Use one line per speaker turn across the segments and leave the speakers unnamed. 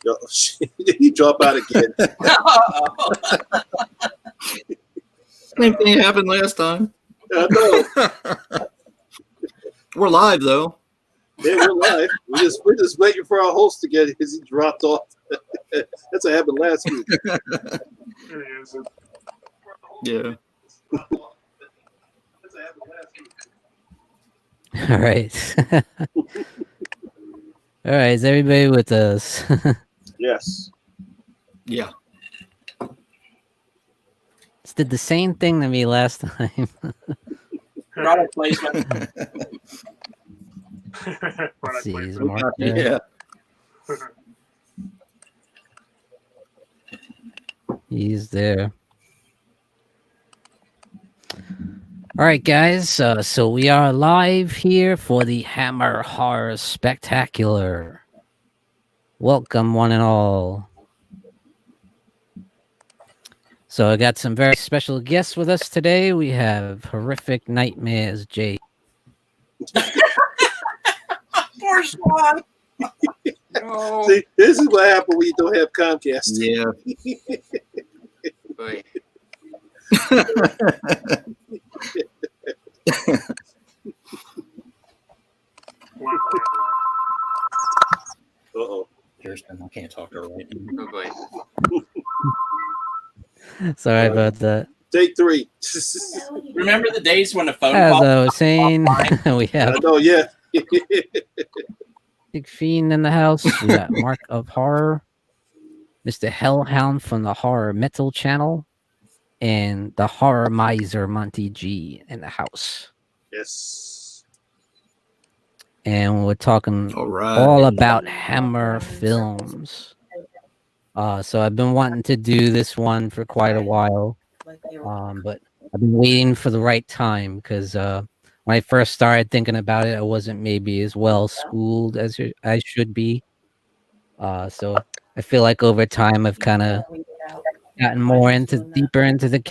Oh, shit. Did he drop out again?
Same thing happened last time.
I know.
We're live though.
Yeah, we're live. We're just waiting for our host to get it because he dropped off. That's what happened last week.
There he is.
Yeah.
All right. All right. Is everybody with us?
Yes.
Yeah.
It did the same thing to me last time.
Product placement.
Let's see. Is
placement.
Mark there?
Yeah.
He's there. All right, guys. So we are live here for the Hammer Horror Spectacular. Welcome, one and all. So I got some very special guests with us today. We have Horrific Nightmares, Jay.
Poor Swan. No.
See, this is what happens when you don't have Comcast.
Yeah.
Wait.
Uh-oh.
Kirsten, I can't talk to her right now.
Oh boy.
Sorry about that.
Take 3.
Remember the days when the phone
As
call?
I was saying, we
I
have
know, yeah.
Big Fiend in the house. We got Mark of Horror, Mr. Hellhound from the Horror Metal channel, and the Horror Miser Monty G in the house.
Yes.
And we're talking
All right.
all about Hammer films. So I've been wanting to do this one for quite a while, but I've been waiting for the right time because when I first started thinking about it, I wasn't maybe as well schooled as I should be. So I feel like over time I've kind of gotten more deeper into the.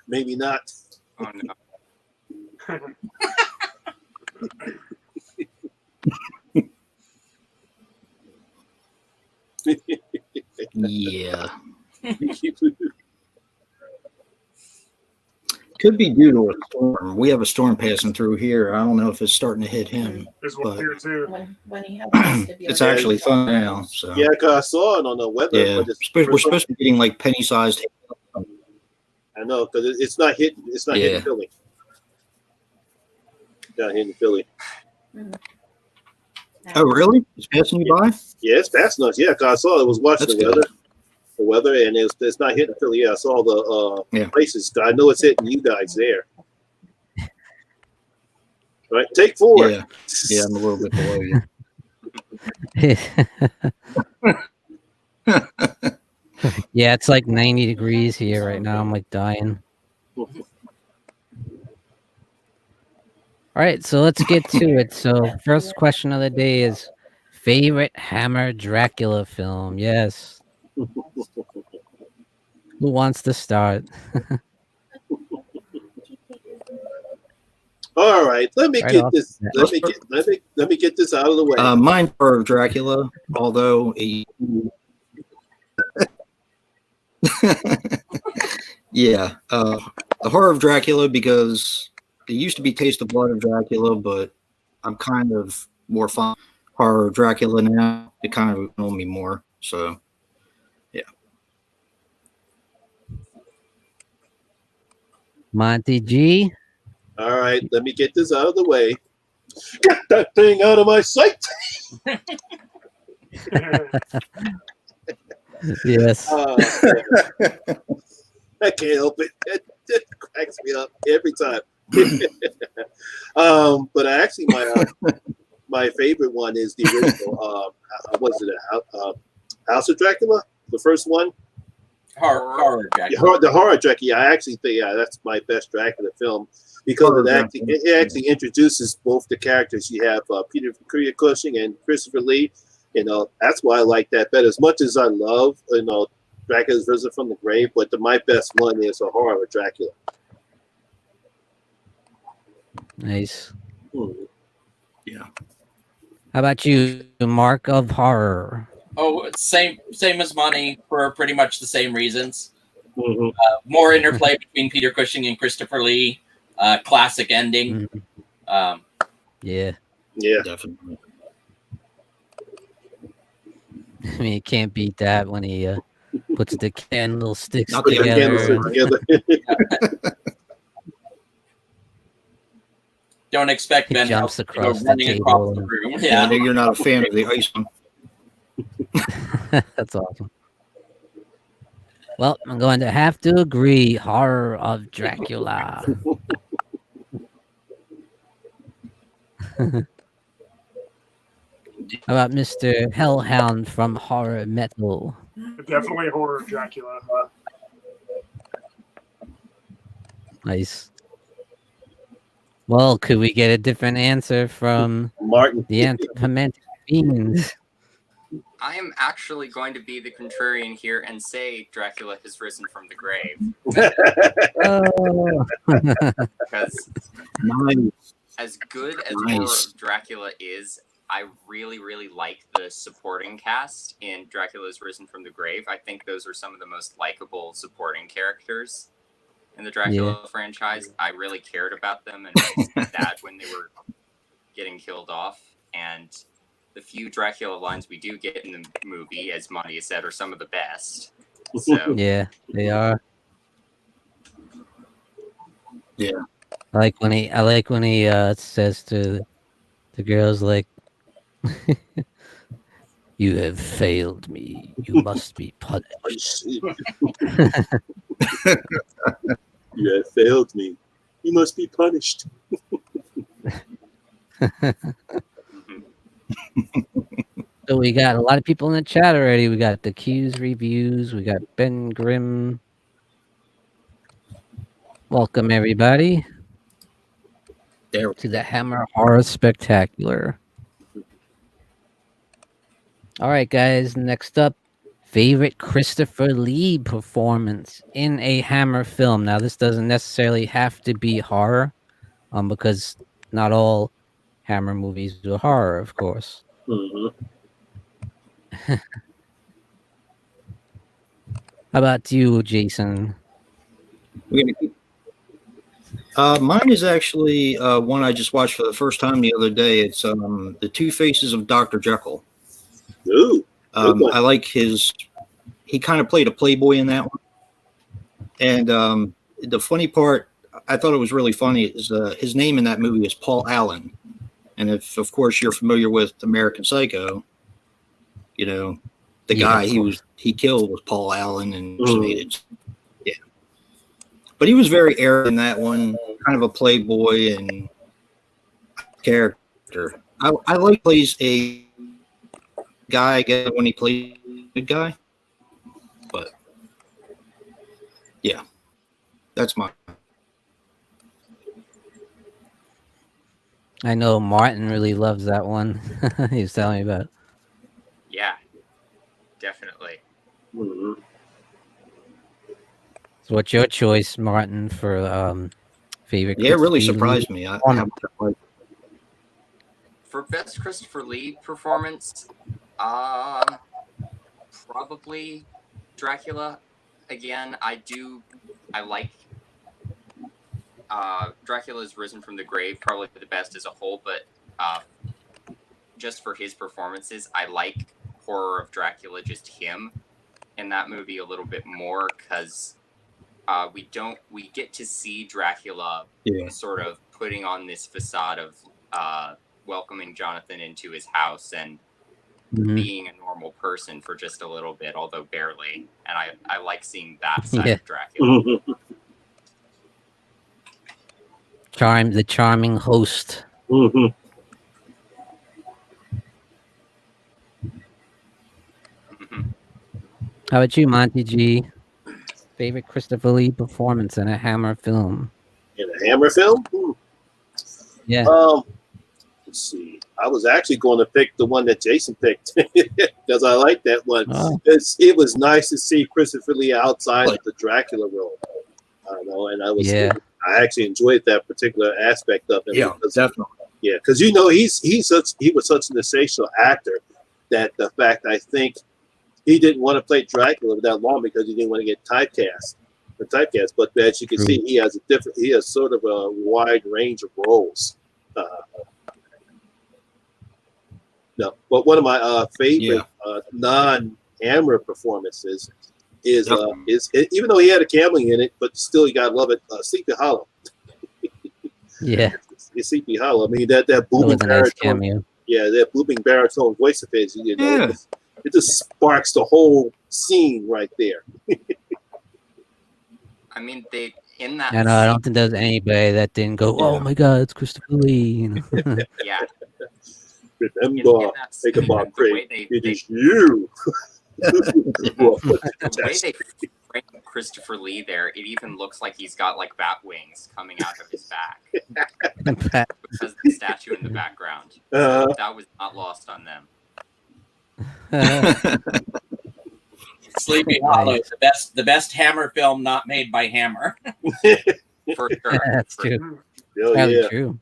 Maybe not.
Oh no.
Yeah. Could be due to a storm. We have a storm passing through here. I don't know if it's starting to hit him.
There's one
But-
here too.
When he has
It's actually fun now. So
Yeah, because I saw it on the weather.
yeah.
But it's,
We're supposed to be getting like penny-sized.
I know, because it's not hitting. It's not hitting
Yeah.
Philly. Not hitting Philly.
Oh, really? It's passing you by?
Yeah, it's fast enough. Yeah, because I saw it was watching
That's
the
good.
weather, and it's not hitting Philly. Yeah, I saw the
Yeah.
places. I know it's hitting you guys there. Right, take 4.
Yeah. Yeah, I'm a little bit below you.
Yeah, it's like 90 degrees here right now. I'm like dying. All right, so let's get to it. So, first question of the day is favorite Hammer Dracula film? Yes. Who wants to start?
All right, let me
Right
get
off
this.
the
Let me get this out of the way.
Mine for Dracula, although yeah, the horror of Dracula, because it used to be Taste the Blood of Dracula, but I'm kind of more fond of horror of Dracula now. It kind of know me more, so yeah.
Monty G.
All right, let me get this out of the way. Get that thing out of my sight.
Yes.
I can't help it. It cracks me up every time. But actually, my favorite one is the original. Was it House of Dracula? The first one.
Horror Dracula.
The horror Dracula. I actually think that's my best Dracula film because it actually introduces both the characters. You have Peter Cushing and Christopher Lee. That's why I like that better. As much as I love Dracula's Visit from the Grave, but my best one is a horror of Dracula.
Nice.
Hmm.
Yeah.
How about you, Mark of Horror?
Oh, it's same as Money for pretty much the same reasons.
Mhm.
More interplay between Peter Cushing and Christopher Lee. Classic ending.
Yeah.
Yeah.
Definitely.
I mean, you can't beat that when he puts the candlesticks
Not
Put the
together.
candlestick together.
Don't expect
He
Ben
jumps
Helsing to go
across the
running across the
table.
room.
Yeah, I
Yeah.
know you're not a fan of the ice one.
That's awesome. Well, I'm going to have to agree. Horror of Dracula. How about Mr. Hellhound from Horror Metal?
Definitely horror of Dracula.
Nice. Well, could we get a different answer from
Martin.
the anthropomorphic fiends?
I am actually going to be the contrarian here and say Dracula has risen from the grave.
Oh.
Because
Nice.
as good as
Nice.
Horror of Dracula is, I really, really like the supporting cast in Dracula's Risen from the Grave. I think those are some of the most likable supporting characters in the Dracula franchise. I really cared about them and felt sad when they were getting killed off. And the few Dracula lines we do get in the movie, as Monty has said, are some of the best. So
Yeah, they are.
Yeah.
I like when he says to the girls, like, "You have failed me. You must be punished."
You have failed me. You must be punished.
So we got a lot of people in the chat already. We got the Q's reviews. We got Ben Grimm. Welcome everybody
There.
to the Hammer Horror Spectacular. All right, guys. Next up, favorite Christopher Lee performance in a Hammer film. Now, this doesn't necessarily have to be horror, because not all Hammer movies are horror, of course.
Mhm.
How about you, Jason?
Mine is actually one I just watched for the first time the other day. It's The Two Faces of Dr. Jekyll.
Ooh, good one.
I like he kind of played a playboy in that one. And the funny part, I thought it was really funny, is his name in that movie is Paul Allen. And if, of course, you're familiar with American Psycho, you know, the guy he killed was Paul Allen and impersonated. Yeah. But he was very arrogant in that one, kind of a playboy and character. I like plays a guy, I guess, when he plays a good guy. But yeah, that's my.
I know Martin really loves that one. He was telling me about it.
yeah, definitely.
Mhm.
So what's your choice, Martin, for favorite?
Yeah, it really
Christopher Lee
surprised me. I
performance?
For best Christopher Lee performance, probably Dracula. Again, I like Dracula's Risen from the Grave, probably the best as a whole, but just for his performances, I like Horror of Dracula, just him in that movie a little bit more, because we get to see Dracula sort of putting on this facade of welcoming Jonathan into his house and being a normal person for just a little bit, although barely. And I like seeing that side of Dracula.
The charming host.
Mhm.
How about you, Monty G? Favorite Christopher Lee performance in a Hammer film?
In a Hammer film?
Yeah.
Let's see. I was actually going to pick the one that Jason picked because I like that one.
Oh.
It was nice to see Christopher Lee outside of the Dracula role. I know, and I actually enjoyed that particular aspect of him.
Yeah,
because,
definitely.
Yeah, because he was such a sensational actor that the fact I think he didn't want to play Dracula that long because he didn't want to get typecast. But as you can see, he has sort of a wide range of roles. No, but one of my favorite non-Hammer performances is even though he had a cameo in it, but still you gotta love it. Sleepy Hollow.
Yeah,
it's Sleepy Hollow. I mean that booming baritone. Nice yeah, that booming baritone voice of his. You know, it just sparks the whole scene right there.
I mean, they in that.
And I don't think there's anybody that didn't go, "Oh my God, it's Christopher Lee." You know?
Yeah.
Remember, take a bar break. It is you.
The way they frame Christopher Lee there, it even looks like he's got like bat wings coming out of his back because of the statue in the background. That was not lost on them.
Sleepy Hollow, the best Hammer film not made by Hammer.
For sure.
That's true.
Yeah.
True.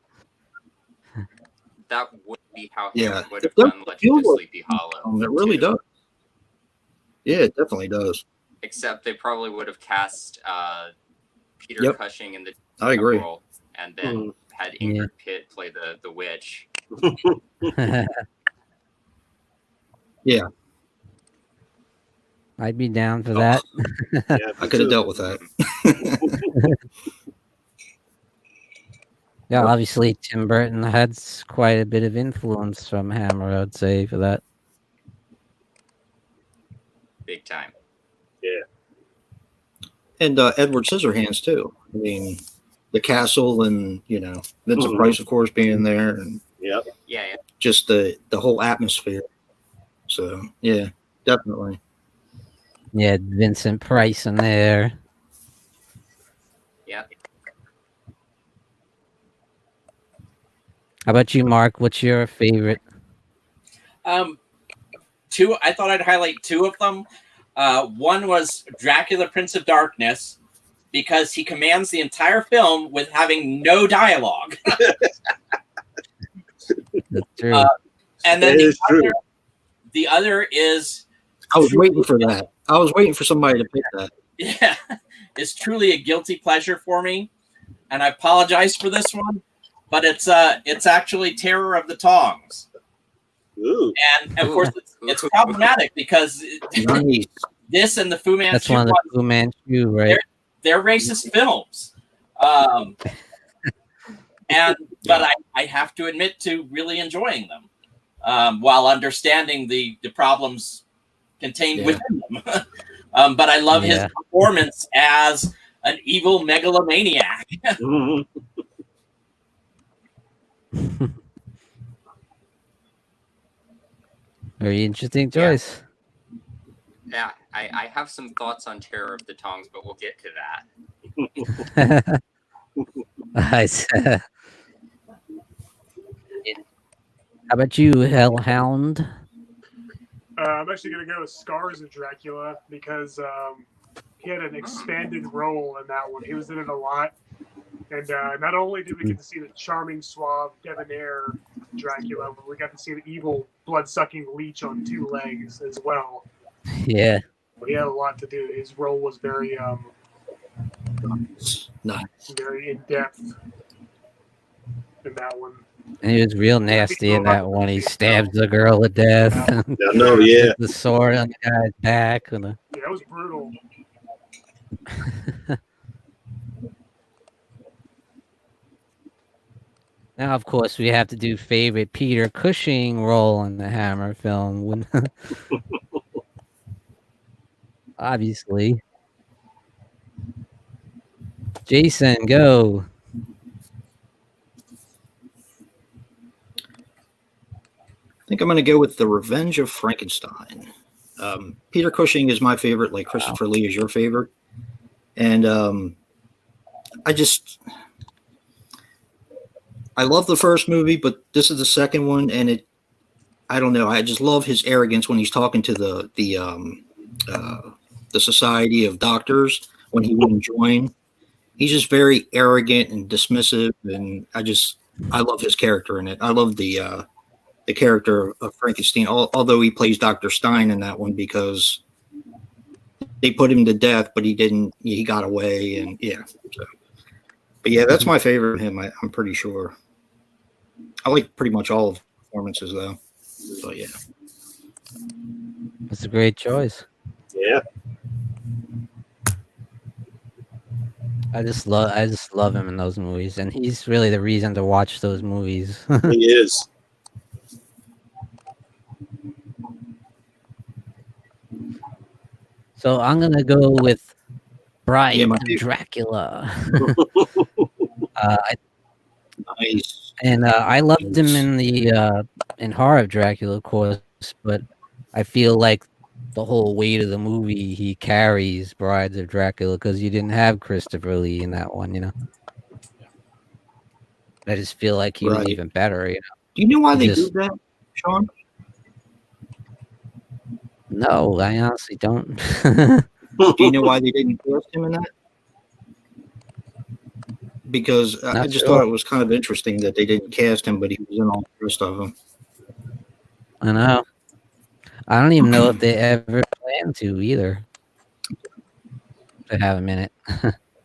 That would be how he would have done Legend of Sleepy Hollow.
It really does. Yeah, it definitely does.
Except they probably would have cast Peter Cushing in the role, and then had Ingrid Pitt play the witch.
Yeah.
I'd be down for that.
Yeah,
I could have dealt with that.
Yeah, obviously Tim Burton had quite a bit of influence from Hammer, I'd say, for that.
Big time.
Yeah.
And Edward Scissorhands too. I mean, the castle and Vincent Price, of course, being there, and
yeah,
just the whole atmosphere. So yeah, definitely.
Yeah, Vincent Price in there.
Yeah.
How about you, Mark? What's your favorite?
Two. I thought I'd highlight two of them. One was Dracula, Prince of Darkness, because he commands the entire film with having no dialogue.
That's true.
And then the other is.
I was waiting for that. I was waiting for somebody to pick that.
Yeah, it's truly a guilty pleasure for me, and I apologize for this one, but it's actually Terror of the Tongs.
Ooh.
And of course it's problematic because this and the Fu Manchu.
That's one of the Fu Manchu, right?
They're racist films, but I have to admit to really enjoying them, while understanding the problems contained within them. But I love his performance as an evil megalomaniac.
Very interesting choice.
Yeah, I have some thoughts on Terror of the Tongs, but we'll get to that.
Nice. How about you, Hellhound?
I'm actually going to go with Scars of Dracula because he had an expanded role in that one. He was in it a lot. And not only did we get to see the charming, suave, debonair Dracula, but we got to see the evil, blood-sucking leech on two legs as well.
Yeah.
He had a lot to do. His role was very, very in-depth in that one.
And he was real nasty in that one. He stabs the girl to death. The sword on the guy's back.
Yeah, that was brutal.
Now, of course, we have to do favorite Peter Cushing role in the Hammer film. Obviously. Jason, go.
I think I'm going to go with The Revenge of Frankenstein. Peter Cushing is my favorite, like Christopher Lee is your favorite. And I love the first movie, but this is the second one, and I don't know. I just love his arrogance when he's talking to the Society of Doctors when he wouldn't join. He's just very arrogant and dismissive, and I love his character in it. I love the character of Frankenstein, although he plays Dr. Stein in that one because they put him to death, but he didn't. He got away, and yeah. So. But yeah, that's my favorite of him. I'm pretty sure. I like pretty much all of the performances though. But yeah,
It's a great choice.
Yeah.
I just love him in those movies, and he's really the reason to watch those movies.
He is.
So I'm gonna go with Bride
Yeah, my
of
favorite.
Dracula.
nice.
And I loved him in the in Horror of Dracula, of course, but I feel like the whole weight of the movie he carries Brides of Dracula because you didn't have Christopher Lee in that one, you know. I just feel like he was
Right.
even better, you know.
Do you know why they
Just-
do that, Sean?
No, I honestly don't.
Do you know why they didn't cast him in that? Because I
Not
just
sure.
thought it was kind of interesting that they didn't cast him, but he was in all the rest of them.
I know. I don't even know if they ever plan to either. To have him in it.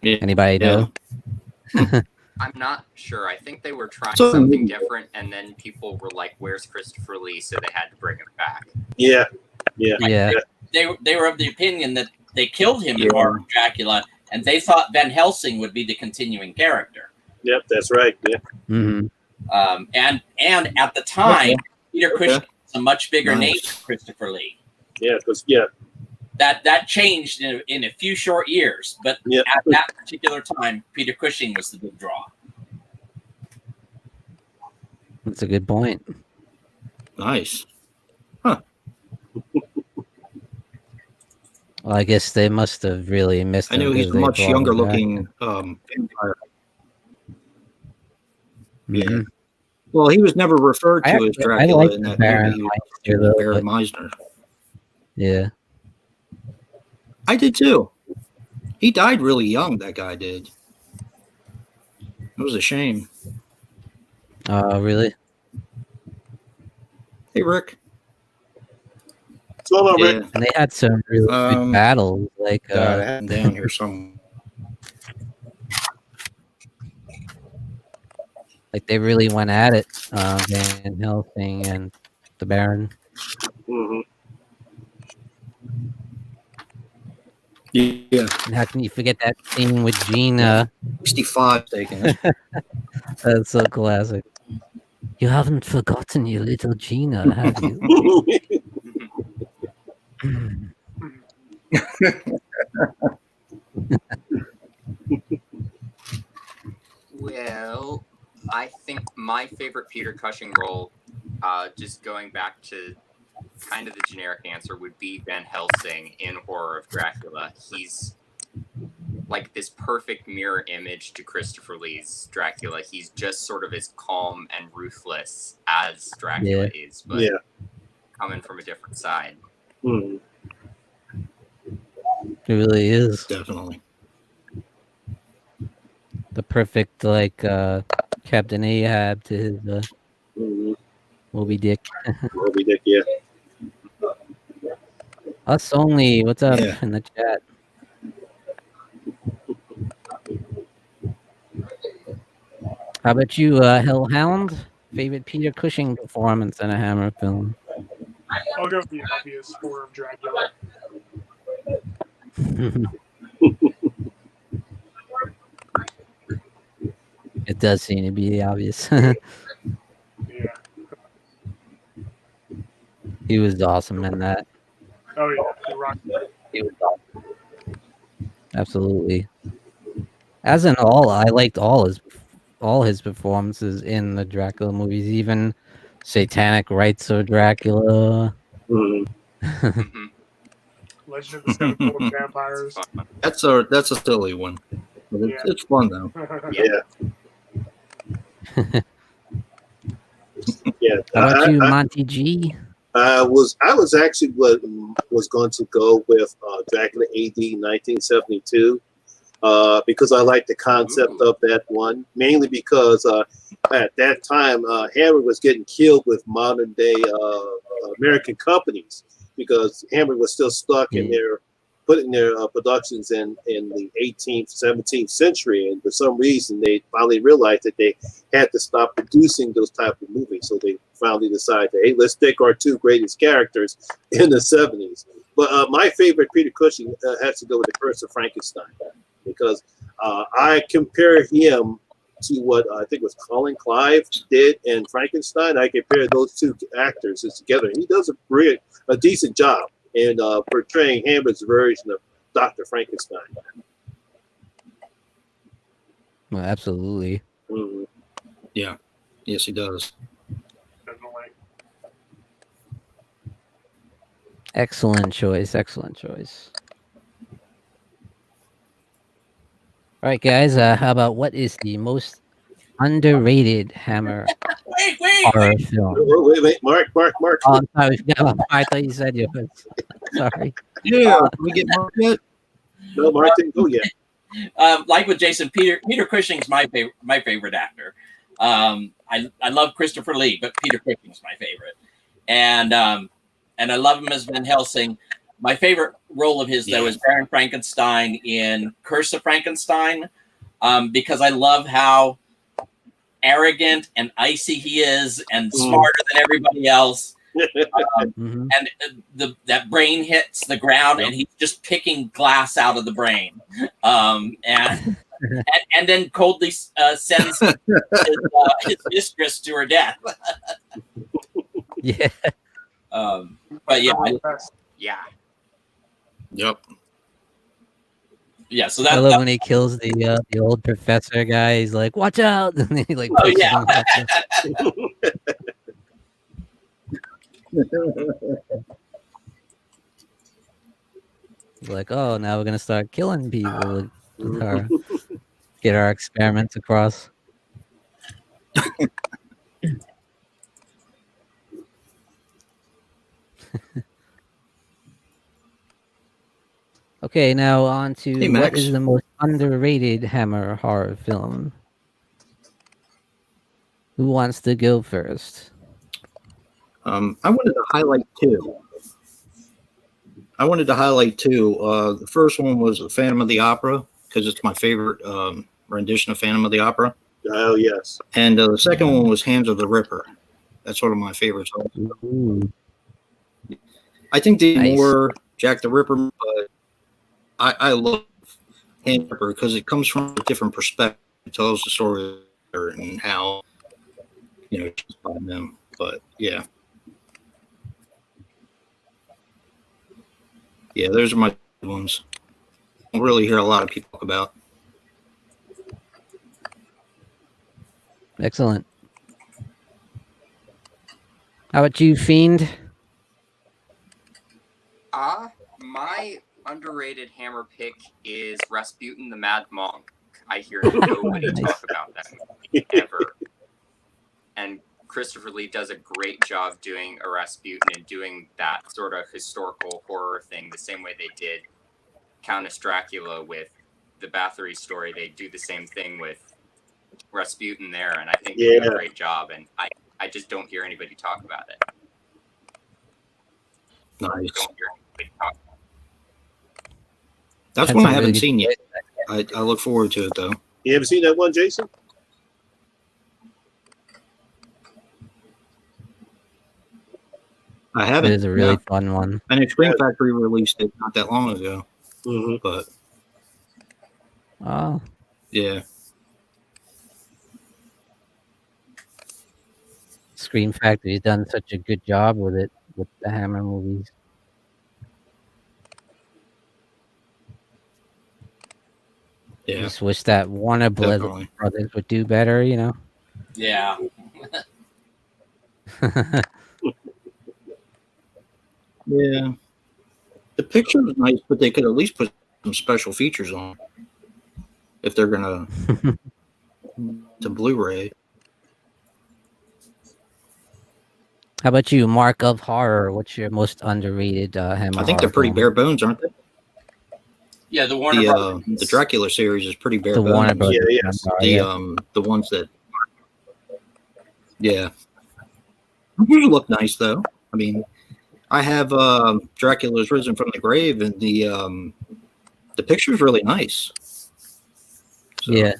Yeah.
Anybody know?
I'm not sure. I think they were trying
So-
something different, and then people were like, "Where's Christopher Lee?" So they had to bring him back.
Yeah. Yeah.
Yeah.
They were of the opinion that they killed him in
Yeah.
Horror of Dracula, and they thought Van Helsing would be the continuing character.
Yep. That's right. Yeah.
hmm
And at the time, Peter
Okay.
Cushing was a much bigger
Nice.
name than Christopher Lee.
Yeah. Because
That changed in a few short years, but
Yeah.
at that particular time, Peter Cushing was the big draw.
That's a good point.
Nice.
Well, I guess they must have really missed
I
him
know he's
'cause
a
they
much
brought him
younger
back.
looking vampire. Yeah.
Mhm.
Well, he was never referred to as
I
Dracula
like
in
the
that
Baron
movie. He was
Meister, though,
Baron
but-
Meisner.
Yeah.
I did too. He died really young, that guy did. It was a shame.
Oh, really?
Hey, Rick.
What's going on, Rick?
Yeah.
And they had some really good battles, like
God, I had him down here somewhere.
they really went at it. Van Helsing and the Baron.
Hmm.
Yeah.
And how can you forget that scene with Gina?
65 taken.
That's so classic. You haven't forgotten your little Gina, have you?
Well, I think my favorite Peter Cushing role, just going back to kind of the generic answer, would be Van Helsing in Horror of Dracula. He's like this perfect mirror image to Christopher Lee's Dracula. He's just sort of as calm and ruthless as Dracula is, but
Yeah.
coming from a different side.
Mhm.
It really is
Definitely.
the perfect Captain Ahab to his
Mhm.
Moby Dick.
Moby Dick, yeah.
Us only. What's up
Yeah.
in the chat? How about you, Hellhound? Favorite Peter Cushing performance in a Hammer film?
I'll go with the obvious Horror of Dracula.
It does seem to be the obvious.
Yeah.
He was awesome in that.
Oh yeah. The Rock.
He was awesome. Absolutely. As in all, I liked all his performances in the Dracula movies, even Satanic Rites of Dracula.
Mhm.
Mhm.
Legend of the Sevenfold Vampires.
That's a silly one. But
Yeah.
it's fun though.
Yeah. Yeah.
How about you,
I-
Monty G?
I was actually was going to go with Dracula AD 1972, because I like the concept of that one, mainly because at that time Hammer was getting killed with modern day American companies because Hammer was still stuck in their putting their productions in the 18th, 17th century, and for some reason they finally realized that they had to stop producing those type of movies. So they finally decided, hey, let's take our two greatest characters in the 70s. But my favorite Peter Cushing has to go with the Curse of Frankenstein, because I compare him to what I think was Colin Clive did in Frankenstein. I compare those two actors together. He does a decent job in portraying Hammer's version of Dr. Frankenstein.
Well, absolutely.
Mm-hmm.
Yeah. Yes, he does.
Definitely.
Excellent choice. Excellent choice. All right, guys. How about what is the most underrated Hammer horror film?
Wait, Mark.
Oh, I'm sorry. I thought you said yours. Sorry.
Yeah. Can we get Mark yet?
No, Mark didn't go yet.
Like with Jason, Peter Cushing's my favorite actor. I love Christopher Lee, but Peter Cushing's my favorite, and I love him as Van Helsing. My favorite role of his, though, is Baron Frankenstein in Curse of Frankenstein, because I love how arrogant and icy he is, and smarter than everybody else. And that brain hits the ground, and he's just picking glass out of the brain, and then coldly sends his mistress to her death.
Yeah.
But yeah,
Yeah.
Yep.
yeah. So
I
that,
love when he kills the old professor guy. He's like, "Watch out!" And then he like.
oh yeah.
He's like, "Oh, now we're gonna start killing people with her. Get our experiments across." Okay, now on to
Hey,
what
Max.
is the most underrated Hammer horror film? Who wants to go first?
I wanted to highlight two. The first one was Phantom of the Opera, because it's my favorite rendition of Phantom of the Opera.
Oh, yes.
And the second one was Hands of the Ripper. That's one of my favorites.
Ooh.
I think the
Nice.
more Jack the Ripper, but I love Hands of the Ripper because it comes from a different perspective. It tells the story and how, it's by them. But yeah. Yeah, those are my ones. I don't really hear a lot of people talk about.
Excellent. How about you, Fiend?
My underrated Hammer pick is Rasputin the Mad Monk. I hear nobody talk about that movie ever. And Christopher Lee does a great job doing a Rasputin and doing that sort of historical horror thing the same way they did Countess Dracula with the Bathory story. They do the same thing with Rasputin there, and I think they do a great job, and I just don't hear anybody talk about it.
Nice.
Don't hear anybody talk about it.
That's one I haven't seen yet. I look forward to it, though.
You haven't seen that one, Jason?
I haven't.
It is a really fun one.
I know Scream Factory released it not that long ago.
Mm-hmm.
But
Oh,
yeah.
Scream Factory's done such a good job with it, with the Hammer movies.
Yeah.
Just wish that Warner
Definitely.
Brothers would do better,
Yeah.
Yeah. The picture was nice, but they could at least put some special features on if they're gonna to Blu Ray.
How about you, Mark of Horror? What's your most underrated Hammer?
I think they're pretty bare bones, aren't they?
Yeah, the Warner Brothers.
The Dracula series is pretty bare
The Warner
bones.
Brothers.
Yeah, yes.
The ones that, yeah, they look nice though. I mean, I have Dracula's Risen from the Grave, and the picture's really nice. So,
Yeah,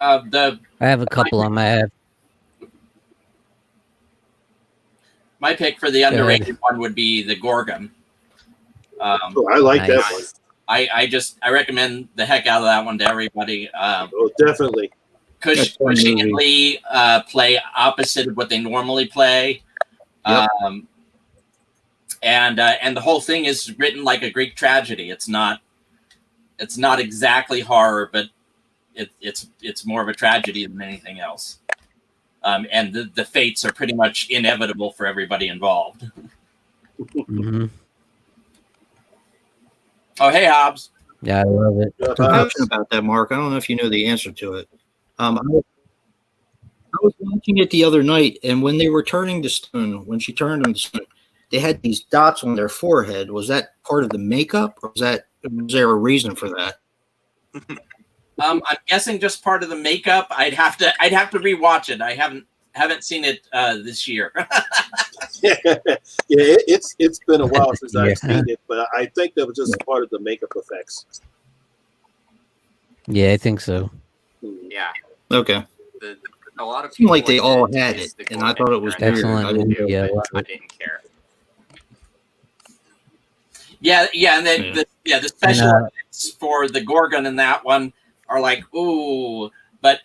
I
have a couple of them. I have.
My pick for the underrated one would be the Gorgon.
Oh, I like that one.
I recommend the heck out of that one to everybody.
Oh, definitely.
Cushing and Lee play opposite of what they normally play.
Yep.
And the whole thing is written like a Greek tragedy. It's not exactly horror, but it's more of a tragedy than anything else. And the fates are pretty much inevitable for everybody involved.
Mm-hmm.
Oh, hey, Hobbs.
Yeah, I love it.
Question about that, Mark. I don't know if you know the answer to it. I was watching it the other night, and when they were turning to stone, when she turned them to stone, they had these dots on their forehead. Was that part of the makeup, or was there a reason for that?
I'm guessing just part of the makeup. I'd have to rewatch it. I haven't seen it this year.
It's been a while since I've seen it, but I think that was just part of the makeup effects.
Yeah, I think so.
Yeah.
Okay.
A lot of
It seemed
people
like they all
admitted
had
to
it,
the
and I
Gorgon
thought it was
during
weird.
Excellent
I didn't
movie,
know.
yeah,
I didn't care.
Yeah, and then the special effects for the Gorgon in that one are like, ooh, but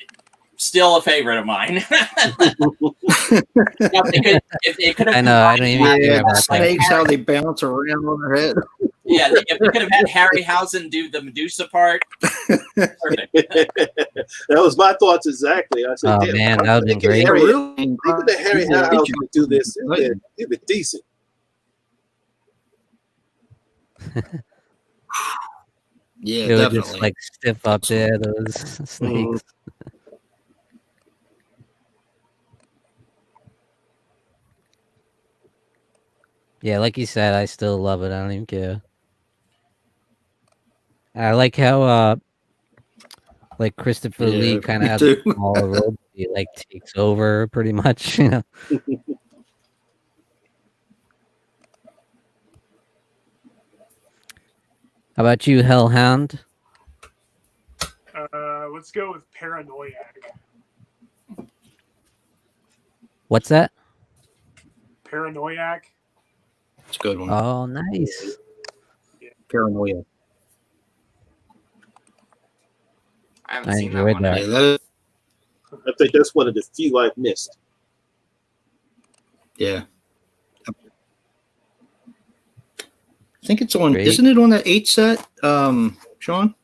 still a favorite of mine. If they could have,
I know. I don't even care about that.
Snakes, how they bounce around on their head.
yeah, if they could have had Harryhausen do the Medusa part, perfect.
That was my thoughts exactly. I said,
Oh
damn,
man, that would be great.
Even the Harryhausen could do this. It'd be decent.
Yeah,
It would
definitely.
just like stiff up there, those snakes. Yeah, like you said, I still love it. I don't even care. I like how like Christopher Lee kind of has a smaller role. He like takes over pretty much, you know. How about you, Hellhound?
Let's go with Paranoiac.
What's that?
Paranoiac.
It's a good one.
Oh, nice.
Paranoia.
I haven't
I
seen that
enjoyed
one.
that.
Yeah,
I think that's one of the few I've missed.
yeah. I think it's on.
Great.
Isn't it on that 8 set, Sean?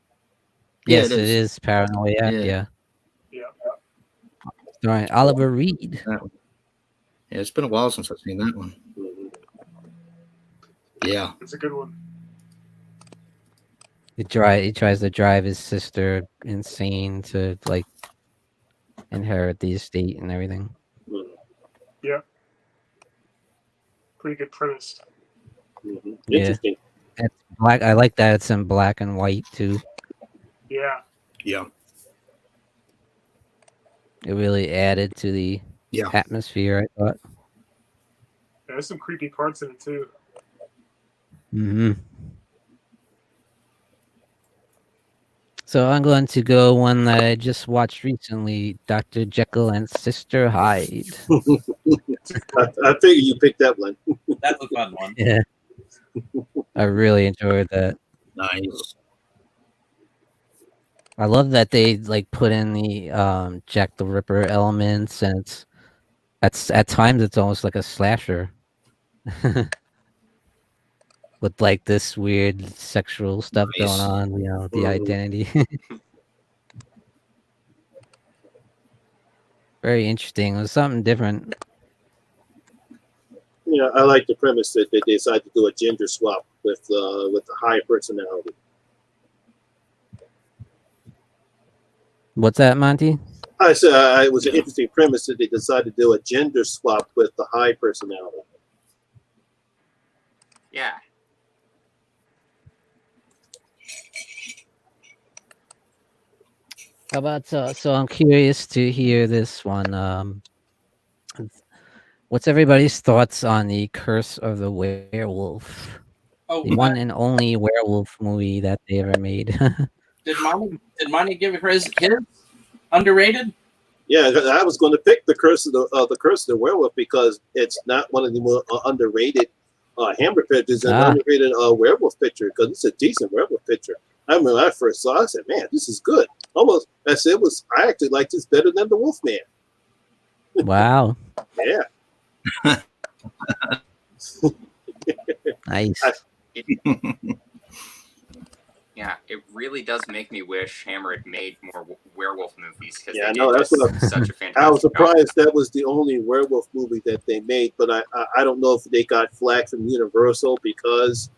Yeah,
Yes, it is Paranoia. Yeah. Starring Oliver Reed.
That one. Yeah, it's been a while since I've seen that one. Yeah.
It's a good one.
He tries to drive his sister insane to like inherit the estate and everything.
Yeah. Pretty good premise.
Yeah.
Interesting.
It's black. I like that it's in black and white too.
Yeah.
Yeah.
It really added to the atmosphere, I thought.
There's some creepy parts in it too.
Mm-hmm. So I'm going to go one that I just watched recently, Dr. Jekyll and Sister Hyde.
I figure you picked that one.
That's a fun one.
Yeah. I really enjoyed that.
Nice.
I love that they like put in the Jack the Ripper elements, and at times it's almost like a slasher. With like this weird sexual stuff going on, you know, the identity. Very interesting. It was something different.
Yeah, I like the premise that they decided to do a gender swap with the high personality.
What's that, Monty?
I said it was an interesting premise that they decided to do a gender swap with the high personality.
Yeah.
How about so I'm curious to hear this one. What's everybody's thoughts on the Curse of the Werewolf?
Oh,
The one and only werewolf movie that they ever made.
did Monty give his underrated?
Yeah, I was going to pick the Curse of the Werewolf because it's not one of the more underrated Hammer pictures, an underrated werewolf picture because it's a decent werewolf picture. I remember when I first saw it, I said, "Man, this is good." Almost, I said, I actually liked this better than the Wolfman.
Wow.
Yeah.
Nice.
Yeah, it really does make me wish Hammer had made more werewolf movies because
Yeah,
they
no,
did
that's
just
what
such a fantastic
I was
job.
surprised that was the only werewolf movie that they made, but I don't know if they got flack from Universal because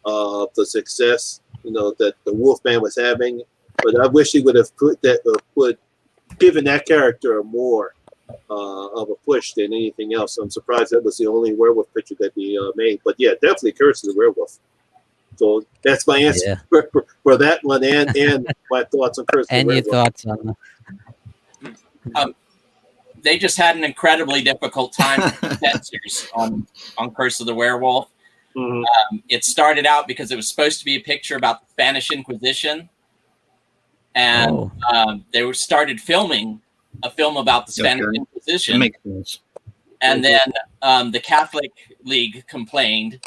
of the success, that the Wolfman was having. But I wish he would have given that character more of a push than anything else. I'm surprised that was the only werewolf picture that he made. But yeah, definitely Curse of the Werewolf. So that's my answer for that one, and my thoughts on Curse of the
And your
Werewolf.
thoughts on
They just had an incredibly difficult time with censors on Curse of the Werewolf.
Mm-hmm.
It started out because it was supposed to be a picture about the Spanish Inquisition, and they started filming a film about the Spanish Inquisition.
That makes sense.
And then the Catholic League complained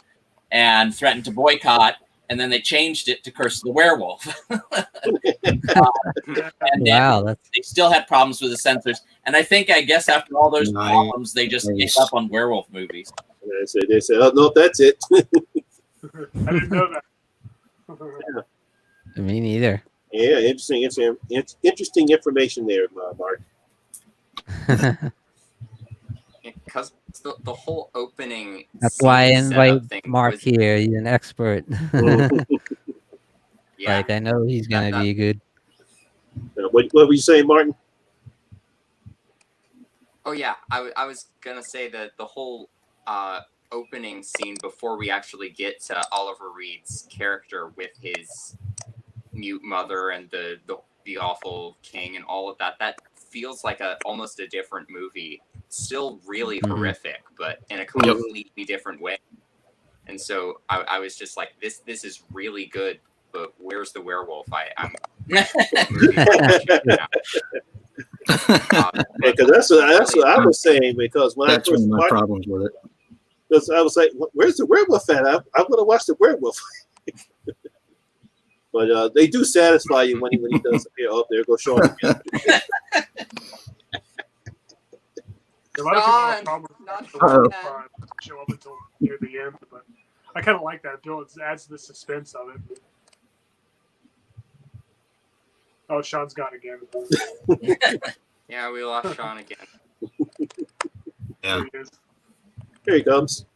and threatened to boycott, and then they changed it to Curse of the Werewolf. And then they still had problems with the censors. And I guess after all those problems, they just gave up on werewolf movies.
They said, "Oh no, that's it."
I didn't know that.
Me neither.
Yeah, interesting information there, Mark.
Because the whole opening.
That's why I invite Mark here. He's an expert.
Yeah.
Like, I know he's going to be good.
What were you saying, Martin?
Oh, yeah. I was going to say that the whole opening scene before we actually get to Oliver Reed's character with his mute mother and the awful king and all of that feels like almost a different movie. Still really horrific, but in a completely different way. And so I was just like, this is really good, but where's the werewolf? I'm
because that's what I was saying. Because when
that's
I first
one of my
watched,
problems with it.
because I was like, "Where's the werewolf at? I want to watch the werewolf." But they do satisfy you when he does appear. Oh, there goes Sean again.
A lot of people have problems with the werewolf show up until near the end, but I kind of like that. It adds to the suspense of it. Oh, Sean's gone again.
Yeah, we lost Sean again.
Yeah.
There he is.
Here he comes.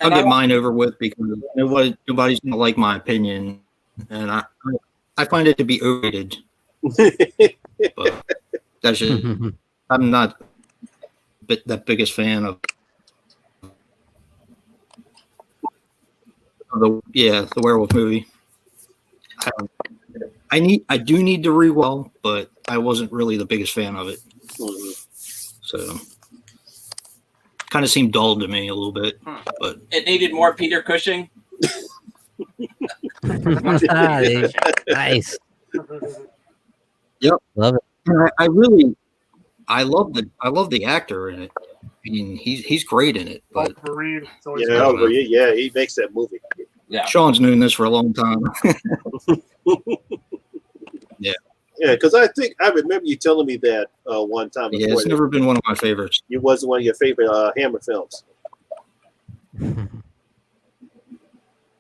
I'll get mine over with because nobody's gonna like my opinion, and I find it to be overrated. But that's just, I'm not the biggest fan of the werewolf movie. I do need to rewatch, but I wasn't really the biggest fan of it. So kind of seemed dull to me a little bit, but
it needed more Peter Cushing.
Nice.
Yep,
love it.
I love the actor in it. I mean, he's great in it. But
Oliver Reed,
he makes that movie.
Yeah,
Sean's known this for a long time.
Yeah, because I remember you telling me that one time before.
Yeah, it's never been one of my favorites.
It wasn't one of your favorite Hammer films.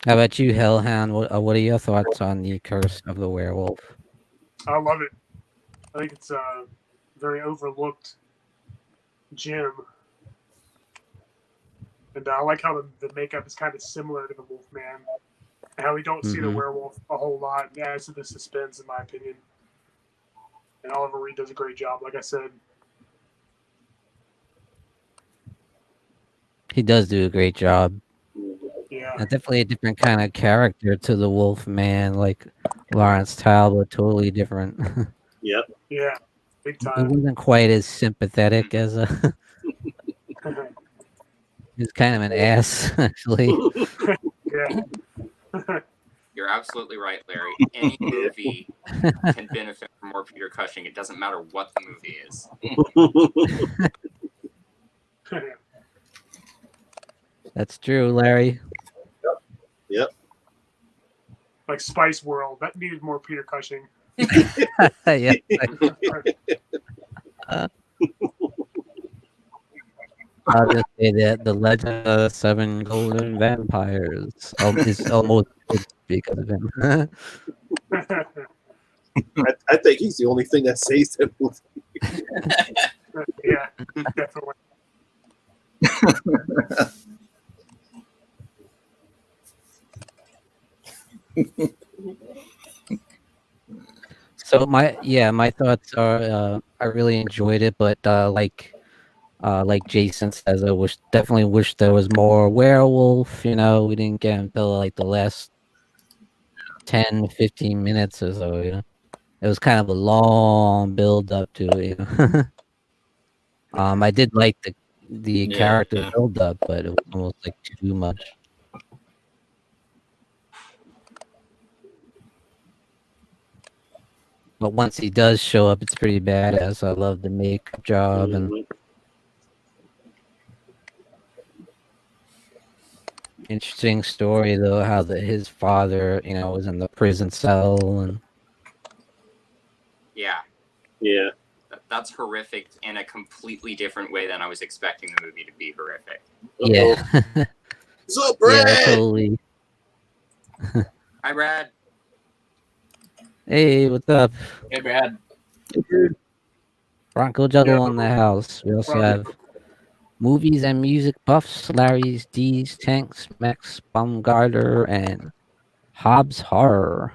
How about you, Hellhound? What are your thoughts on the Curse of the Werewolf?
I love it. I think it's a very overlooked gem. And I like how the makeup is kind of similar to the Wolfman. And how we don't see the werewolf a whole lot. It adds to the suspense, in my opinion. And Oliver Reed does a great job, like I said.
He does do a great job.
Yeah.
Definitely a different kind of character to the Wolf Man, like Lawrence Talbot, totally different.
Yep.
Yeah. Big
It
time.
wasn't quite as sympathetic as he's kind of an ass, actually.
Yeah.
You're absolutely right, Larry. Any movie can benefit from more Peter Cushing. It doesn't matter what the movie is.
That's true, Larry.
Yep.
Like Spice World, that needed more Peter Cushing.
Yeah. I'll just say that the Legend of the Seven Golden Vampires is almost good because of him.
I think he's the only thing that saves that movie.
Yeah, definitely.
So my thoughts are I really enjoyed it, but like Jason says, I definitely wish there was more werewolf. We didn't get until like the last 10-15 minutes or so. It was kind of a long build up to it. I did like the character build up, but it was almost like too much. But once he does show up, it's pretty badass. I love the makeup job and interesting story though, how his father, was in the prison cell and
Yeah.
Yeah.
That's horrific in a completely different way than I was expecting the movie to be horrific.
yeah.
So Brad.
Yeah, totally.
Hi, Brad.
Hey, what's up?
Hey, Brad.
Bronco Juggle
Yeah.
in the house. We also have movies and music buffs, Larry's, D's, Tanks, Max, Baumgartner, and Hobbs Horror.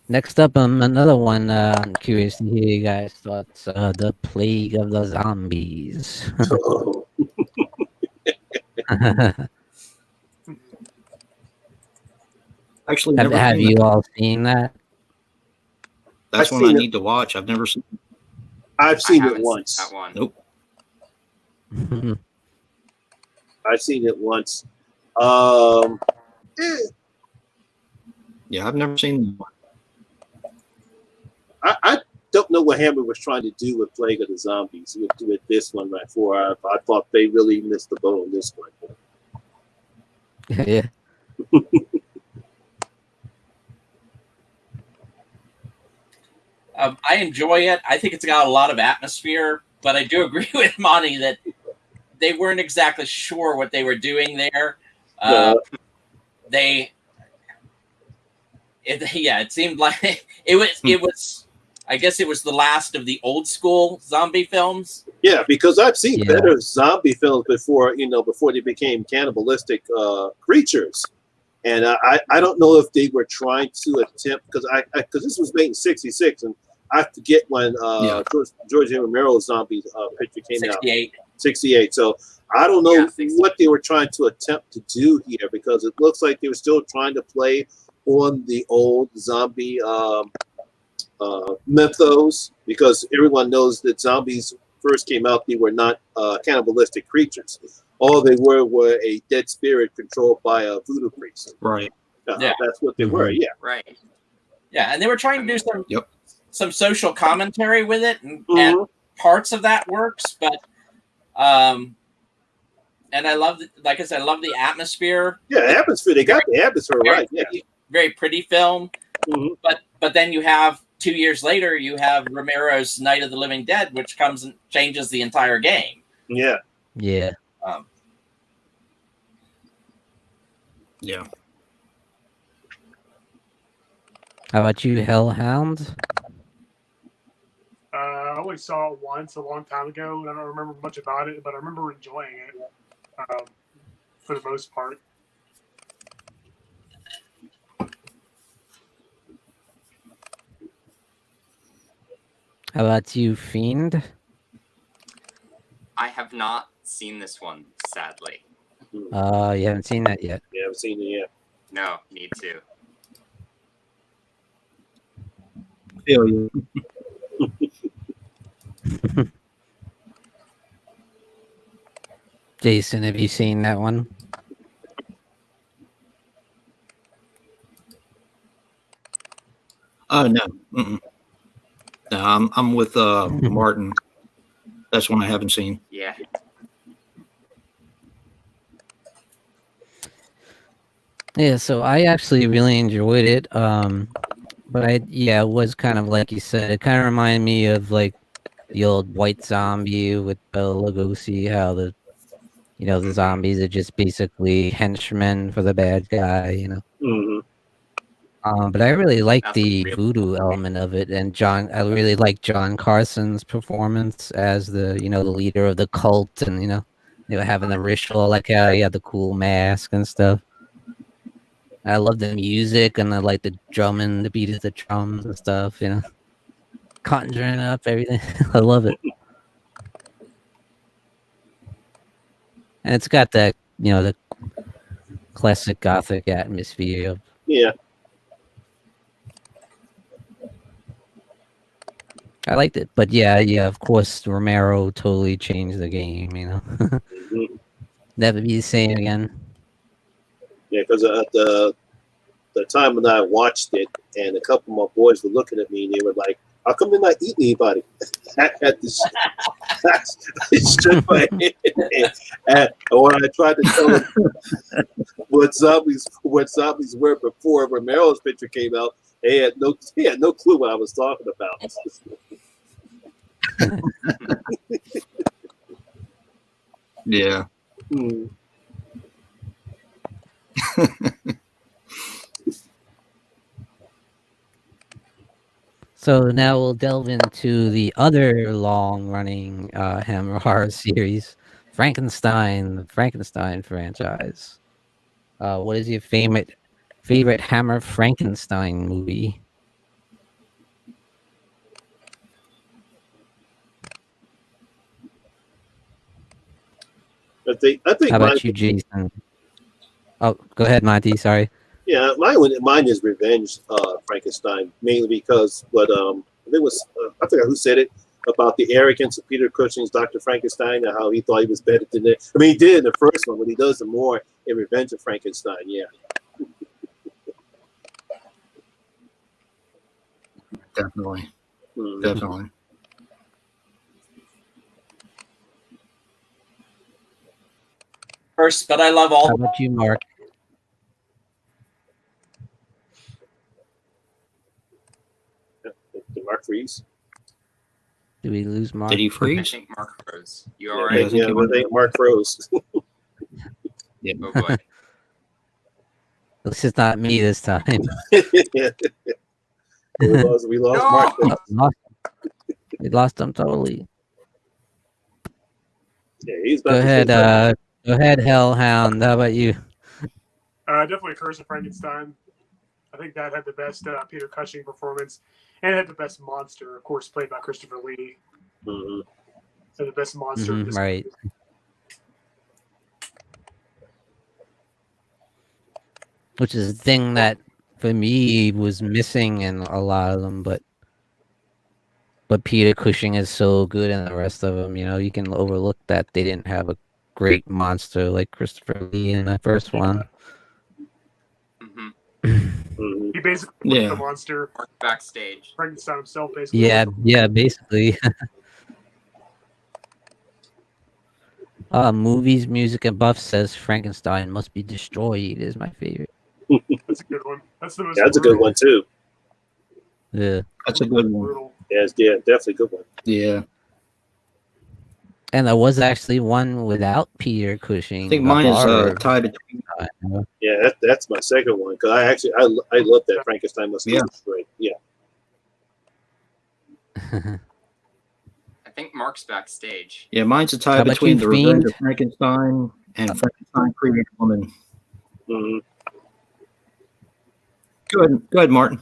Next up, another one. I'm curious to hear you guys' thoughts. The Plague of the Zombies.
Oh,
Actually,
have
never
have
seen
you
it.
all seen that?
That's
I've
one I
seen it.
need to watch. I've never seen.
I've seen
I
it
haven't
once.
seen that one.
Nope.
I've seen it once.
Yeah, I've never seen one.
I don't know what Hammer was trying to do with Plague of the Zombies with this one right before. I thought they really missed the boat on this one.
Yeah.
I enjoy it. I think it's got a lot of atmosphere, but I do agree with Monty that they weren't exactly sure what they were doing there. It seemed like it was. I guess it was the last of the old school zombie films.
Yeah, because I've seen better zombie films before, before they became cannibalistic creatures. And I don't know if they were trying to attempt, because this was made in '66, and I forget when George A. Romero's zombie picture came out. '68. So I don't know what they were trying to attempt to do here, because it looks like they were still trying to play on the old zombie mythos, because everyone knows that zombies first came out, they were not cannibalistic creatures. All they were a dead spirit controlled by a voodoo priest.
Right.
That's what they were. Yeah.
Right.
Yeah, and they were trying to do some social commentary with it, and parts of that works, but and I love, like I said, I love the atmosphere.
Yeah, atmosphere. They got the atmosphere right. Yeah.
Very pretty film. But then you have 2 years later, you have Romero's Night of the Living Dead, which comes and changes the entire game.
Yeah.
Yeah.
Yeah.
How
about you, Hellhound?
I only saw it once a long time ago, and I don't remember much about it, but I remember enjoying it for the most part.
How about you, Fiend?
I have not seen this one, sadly.
You haven't seen that yet.
Yeah, I haven't seen it yet.
No, need to.
Feel you.
Jason, have you seen that one?
Oh no. Mm-mm. No, I'm with Martin. That's one I haven't seen.
Yeah.
Yeah, so I actually really enjoyed it. But it was kind of like you said. It kind of reminded me of like the old White Zombie with Bela Lugosi. How the zombies are just basically henchmen for the bad guy.
Mm-hmm.
But I really like
That's
the
real.
voodoo element of it, and I really like John Carson's performance as the leader of the cult, and they were having the ritual, like how he had the cool mask and stuff. I love the music, and I like the drumming, the beat of the drums and stuff. Conjuring up everything. I love it, and it's got that the classic gothic atmosphere.
Yeah.
I liked it, but yeah, of course, Romero totally changed the game.
Mm-hmm.
Never be the same again.
Yeah, because the time when I watched it, and a couple of my boys were looking at me, and they were like, "How come they're not eating anybody?" I had to strip my head. And when I tried to tell them what zombies were before Romero's picture came out, he had no clue what I was talking about.
Yeah.
Hmm.
So now we'll delve into the other long-running Hammer horror series, Frankenstein, the Frankenstein franchise. What is your favorite Hammer Frankenstein movie?
I think
How about you, Jason? Oh, go ahead, Monty. Sorry.
Yeah, mine is Revenge, Frankenstein, mainly because it was I forgot who said it about the arrogance of Peter Cushing's Dr. Frankenstein and how he thought he was better than it. I mean, he did in the first one, but he does it more in Revenge of Frankenstein. Yeah.
Definitely.
Mm.
Definitely.
First, but I love all.
How about you, Mark?
Did Mark freeze?
Do we lose Mark?
Did he
I
freeze?
think Mark froze. You
Yeah,
all right?
think
yeah,
he
I
went-
think Mark froze.
Yeah.
Oh boy.
This is not me this time.
Yeah. We lost
No!
Mark.
We lost him totally.
Yeah, he's about
Go
to
ahead,
say
Hellhound. How about you?
Definitely Curse of Frankenstein. I think that had the best Peter Cushing performance, and it had the best monster, of course, played by Christopher Lee.
Mhm.
So the best monster. of this
Right.
movie.
Which is the thing that for me was missing in a lot of them, but Peter Cushing is so good in the rest of them. You can overlook that they didn't have a great monster like Christopher Lee in the first one.
Mm-hmm.
Mhm.
He basically was
Yeah.
the monster.
Mark backstage.
Frankenstein himself, basically.
Yeah, basically. Movies, Music, and Buff says Frankenstein Must Be Destroyed is my favorite.
That's a good one. That's the most.
Yeah, that's a good one too.
Yeah.
That's a good one.
Brutal.
Yeah, definitely a good one.
Yeah.
And there was actually one without Peter Cushing.
I think
the
mine is
horror.
tied between.
Yeah, that's my second one because I love that Frankenstein Must Be
Yeah.
Destroyed. Yeah.
I think Mark's backstage.
Yeah, mine's a
How
tie
about
between
you,
The Revenge
Fiend?
of Frankenstein and Frankenstein Created Woman.
Mm-hmm.
Go ahead, Martin.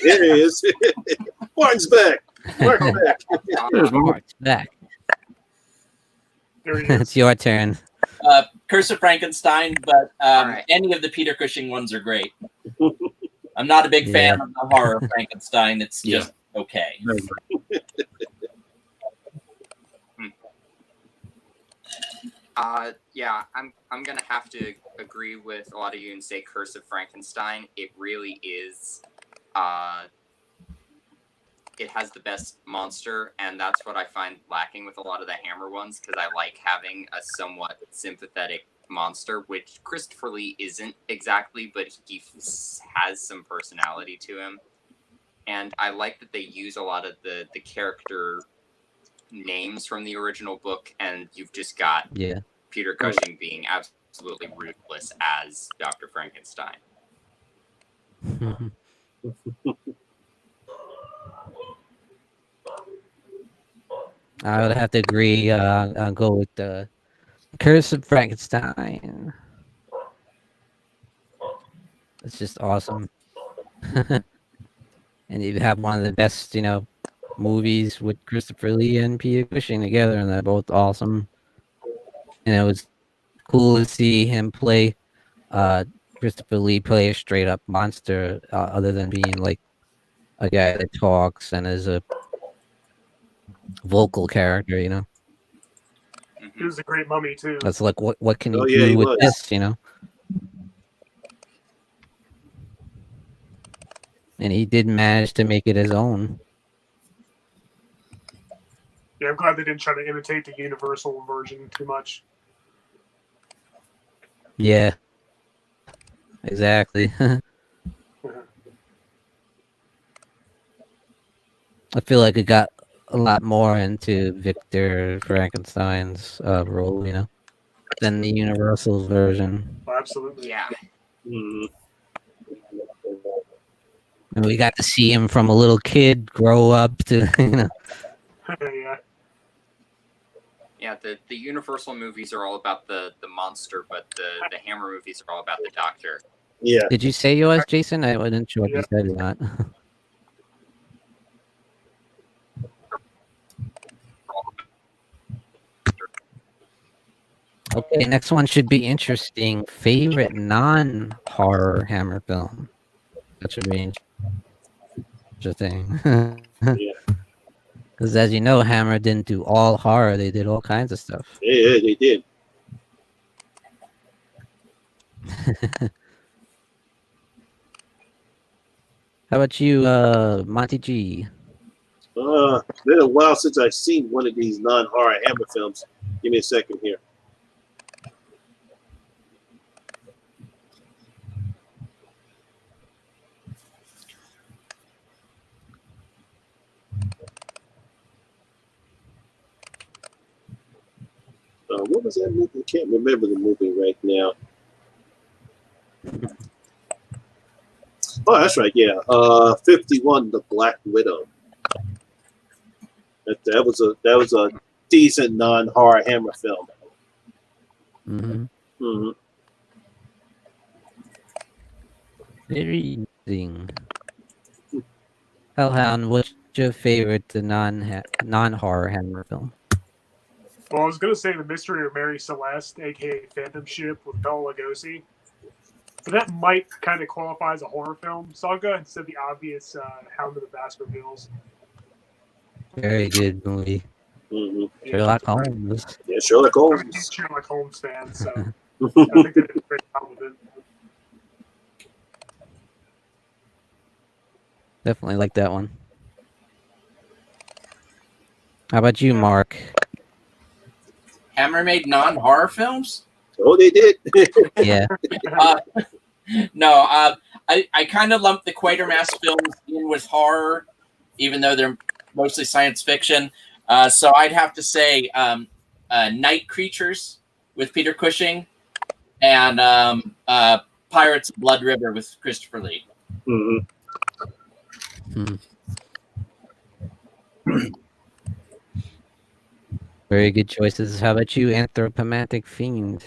There he is. Martin's back. Mark's back.
There's Mark.
Mark's back.
There he is.
It's your turn.
Curse of Frankenstein, but
Alright.
any of the Peter Cushing ones are great. I'm not a big fan of the horror of Frankenstein. It's just okay.
Yeah, I'm gonna have to agree with a lot of you and say Curse of Frankenstein. It really is. It has the best monster, and that's what I find lacking with a lot of the Hammer ones, because I like having a somewhat sympathetic monster, which Christopher Lee isn't exactly, but he has some personality to him. And I like that they use a lot of the character names from the original book, and you've just got Peter Cushing being absolutely ruthless as Dr. Frankenstein.
I would have to agree. I'll go with the Curse of Frankenstein. It's just awesome. And you have one of the best, movies with Christopher Lee and Peter Cushing together, and they're both awesome. And it was cool to see him play, Christopher Lee play a straight up monster, other than being like a guy that talks and is a vocal character,
He was a great mummy too.
That's like, what can you
he
do with
was.
this, And he did manage to make it his own.
Yeah, I'm glad they didn't try to imitate the Universal version too much.
Yeah. Exactly. I feel like it got a lot more into Victor Frankenstein's role, than the Universal version.
Oh, absolutely.
Yeah.
Mhm.
And we got to see him from a little kid grow up to,
Yeah.
Yeah, the Universal movies are all about the monster, but the Hammer movies are all about the Doctor.
Yeah.
Did you say yours, Jason? I wasn't sure if you said it or not. Okay, next one should be interesting. Favorite non-horror Hammer film? That should be interesting.
Yeah.
Because as you know, Hammer didn't do all horror. They did all kinds of stuff.
Yeah, they did.
How about you, Monty G?
It's been a while since I've seen one of these non-horror Hammer films. Give me a second here. What was that movie? I can't remember the movie right now. Oh, that's right. Yeah, 51, The Black Widow. That was a decent non-horror Hammer film.
Mm-hmm.
Mm-hmm.
Very interesting. Hellhound, what's your favorite non-horror Hammer film?
Well, I was going to say The Mystery of Mary Celeste, a.k.a. Phantom Ship with Bela Lugosi. But that might kind of qualify as a horror film. So I'll go ahead and say the obvious Hound of the Baskervilles.
Very good movie.
Mm-hmm.
Sherlock Holmes.
Yeah, Sherlock
I'm a
Holmes.
huge Sherlock Holmes fan, so I think they did a great job with it.
Definitely like that one. How about you, Mark?
Hammer made non-horror films?
Oh, they did.
Yeah.
No, I kind of lump the Quatermass films in with horror, even though they're mostly science fiction. So I'd have to say Night Creatures with Peter Cushing and Pirates of Blood River with Christopher Lee.
Mm-hmm.
Very good choices. How about you, Anthropomantic Fiend?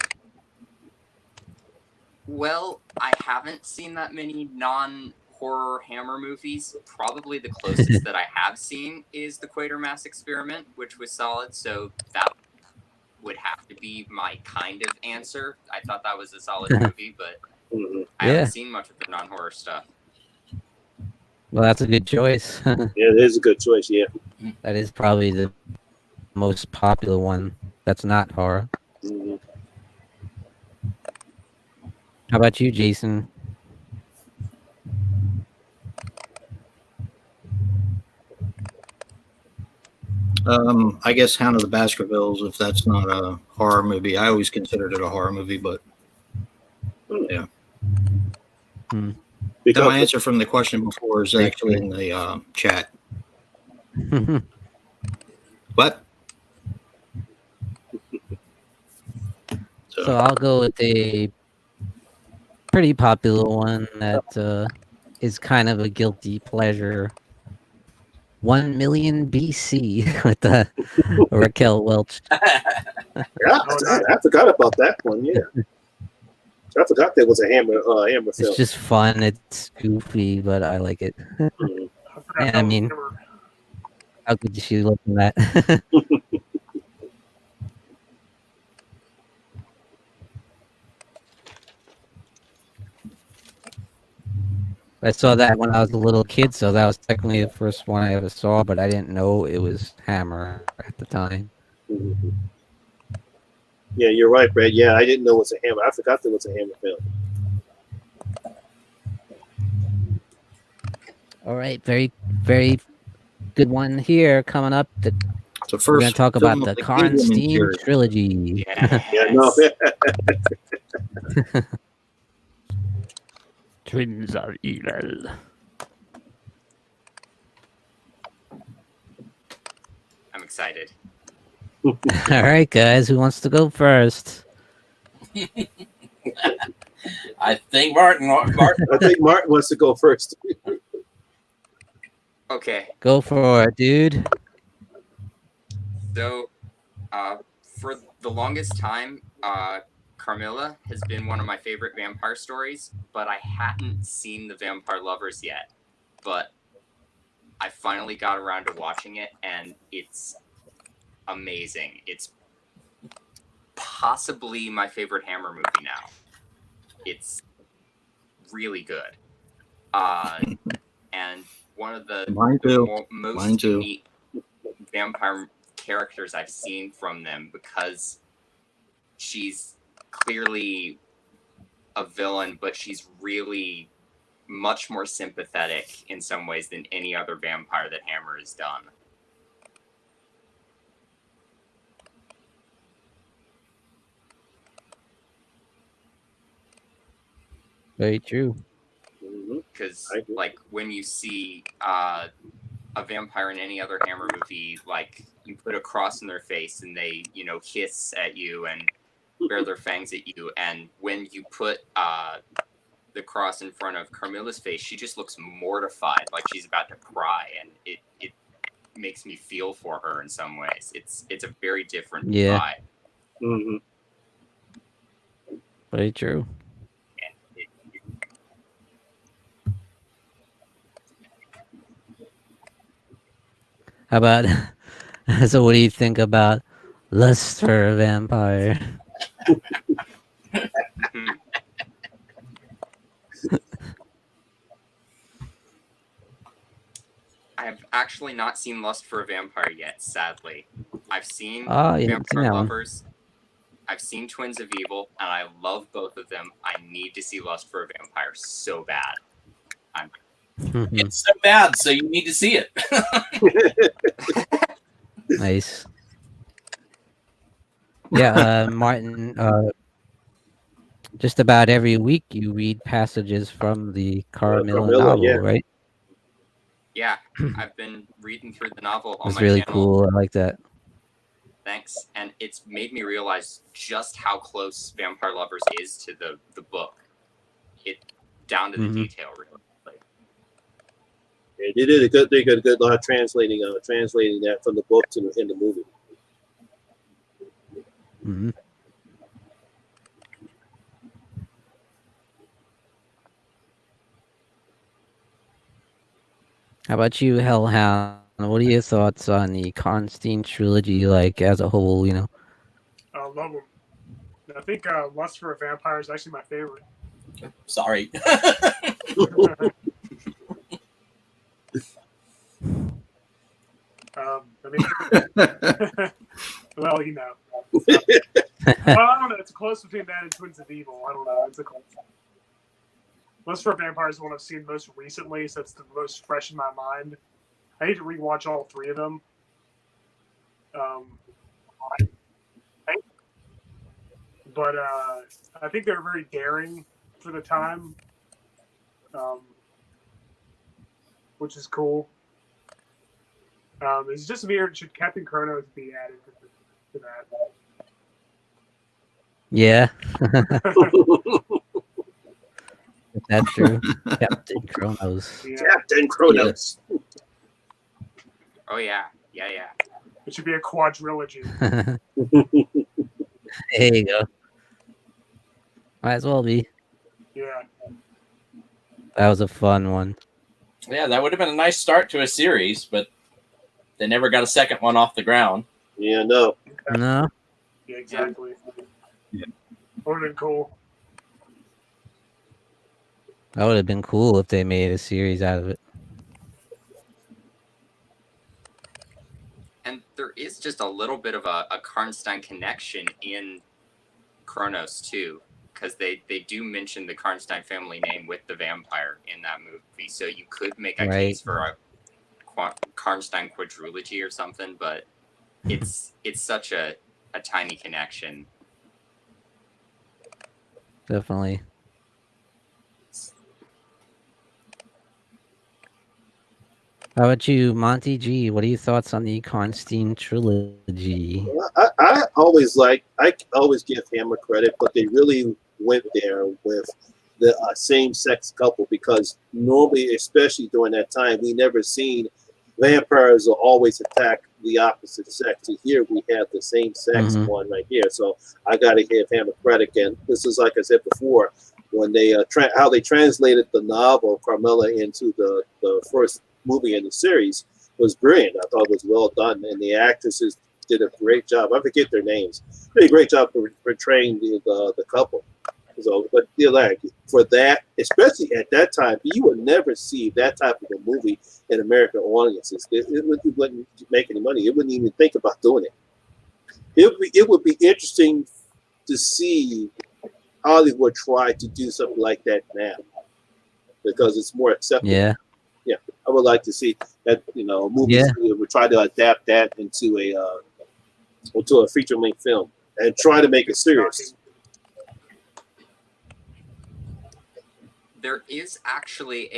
Well, I haven't seen that many horror Hammer movies, probably the closest that I have seen is the Quatermass Experiment, which was solid. So that would have to be my kind of answer. I thought that was a solid movie, but I haven't seen much of the non-horror stuff.
Well, that's a good choice.
Yeah, it is a good choice. Yeah.
That is probably the most popular one that's not horror.
Mm-hmm.
How about you, Jason?
I guess Hound of the Baskervilles, if that's not a horror movie. I always considered it a horror movie, but yeah.
Hmm.
Now, my answer from the question before is actually in the chat. What?
So I'll go with a pretty popular one that is kind of a guilty pleasure. 1 million BC with Raquel Welch.
Yeah, I forgot about that one. Yeah, I forgot there was a Hammer film.
It's just fun. It's goofy, but I like it.
forgot
I mean, how could you look at that? I saw that when I was a little kid, so that was technically the first one I ever saw, but I didn't know it was Hammer at the time.
Mm-hmm. Yeah, you're right, Brad. Yeah, I didn't know it was a Hammer. I forgot there was a Hammer film.
All right, very, very good one here coming up.
So
We're going to talk about
film
the
of the Kingdom
Karnstein
series.
Trilogy.
Yeah, no.
Twins of Evil.
I'm excited.
All right, guys, who wants to go first?
I think Martin.
I think Martin wants to go first.
Okay.
Go for it, dude.
So, for the longest time, Carmilla has been one of my favorite vampire stories, but I hadn't seen The Vampire Lovers yet. But I finally got around to watching it, and it's amazing. It's possibly my favorite Hammer movie now. It's really good. And one of the most neat vampire characters I've seen from them, because she's clearly a villain, but she's really much more sympathetic in some ways than any other vampire that Hammer has done.
Very true.
Because, like, when you see a vampire in any other Hammer movie, like, you put a cross in their face and they, hiss at you and bare their fangs at you, and when you put the cross in front of Carmilla's face, she just looks mortified, like she's about to cry, and it makes me feel for her in some ways. It's a very different vibe.
Mm-hmm.
Very true. How about, so what do you think about Lust for a Vampire?
I have actually not seen Lust for a Vampire yet, sadly. I've seen
Vampire
Lovers. I've seen Twins of Evil, and I love both of them. I need to see Lust for a Vampire so bad.
It's so bad, so you need to see it.
Nice. Yeah, Martin, just about every week you read passages from the Carmilla novel, right?
Yeah, I've been reading through the novel on
It's
my
really
channel.
cool. I like that.
Thanks. And it's made me realize just how close Vampire Lovers is to the book. It down to the detail, really.
Yeah, they did a good lot of translating that from the book to in the movie.
Mm-hmm. How about you, Hellhound? What are your thoughts on the Karnstein trilogy, like as a whole?
I love them. I think Lust for a Vampire is actually my favorite.
Sorry.
I mean, well, well, I don't know. It's close between that and Twins of Evil. I don't know. It's a close. Lust for a Vampire is the one I've seen most recently, so it's the most fresh in my mind. I need to rewatch all three of them. But I think they're very daring for the time, which is cool. It's just weird. Should Captain Kronos be added to that?
Yeah. That's true. Captain Kronos.
Yeah.
Captain Kronos.
Oh yeah.
It should be a quadrilogy.
There you go. Might as well be.
Yeah.
That was a fun one.
Yeah, that would have been a nice start to a series, but they never got a second one off the ground.
Yeah, no.
No.
Yeah, exactly.
Yeah.
Would have been cool.
That would have been cool if they made a series out of it.
And there is just a little bit of a Karnstein connection in Kronos too, because they do mention the Karnstein family name with the vampire in that movie. So you could make a case for a Karnstein quadrilogy or something, but it's such a tiny connection.
Definitely. How about you, Monty G? What are your thoughts on the Karnstein trilogy?
I always give Hammer credit, but they really went there with the same-sex couple, because normally, especially during that time, we never seen vampires will always attack the opposite sex. And here we have the same sex one right here. So I got to give Hammer credit. And this is, like I said before, when they how they translated the novel Carmilla into the first movie in the series was brilliant. I thought it was well done, and the actresses did a great job. I forget their names. Did a great job for portraying the couple. So, but for that, especially at that time, you would never see that type of a movie in American audiences. It wouldn't make any money. It wouldn't even think about doing it. It would be interesting to see Hollywood try to do something like that now, because it's more acceptable.
Yeah.
Yeah, I would like to see that. Movies would try to adapt that into a feature-length film and try to make it serious.
There is actually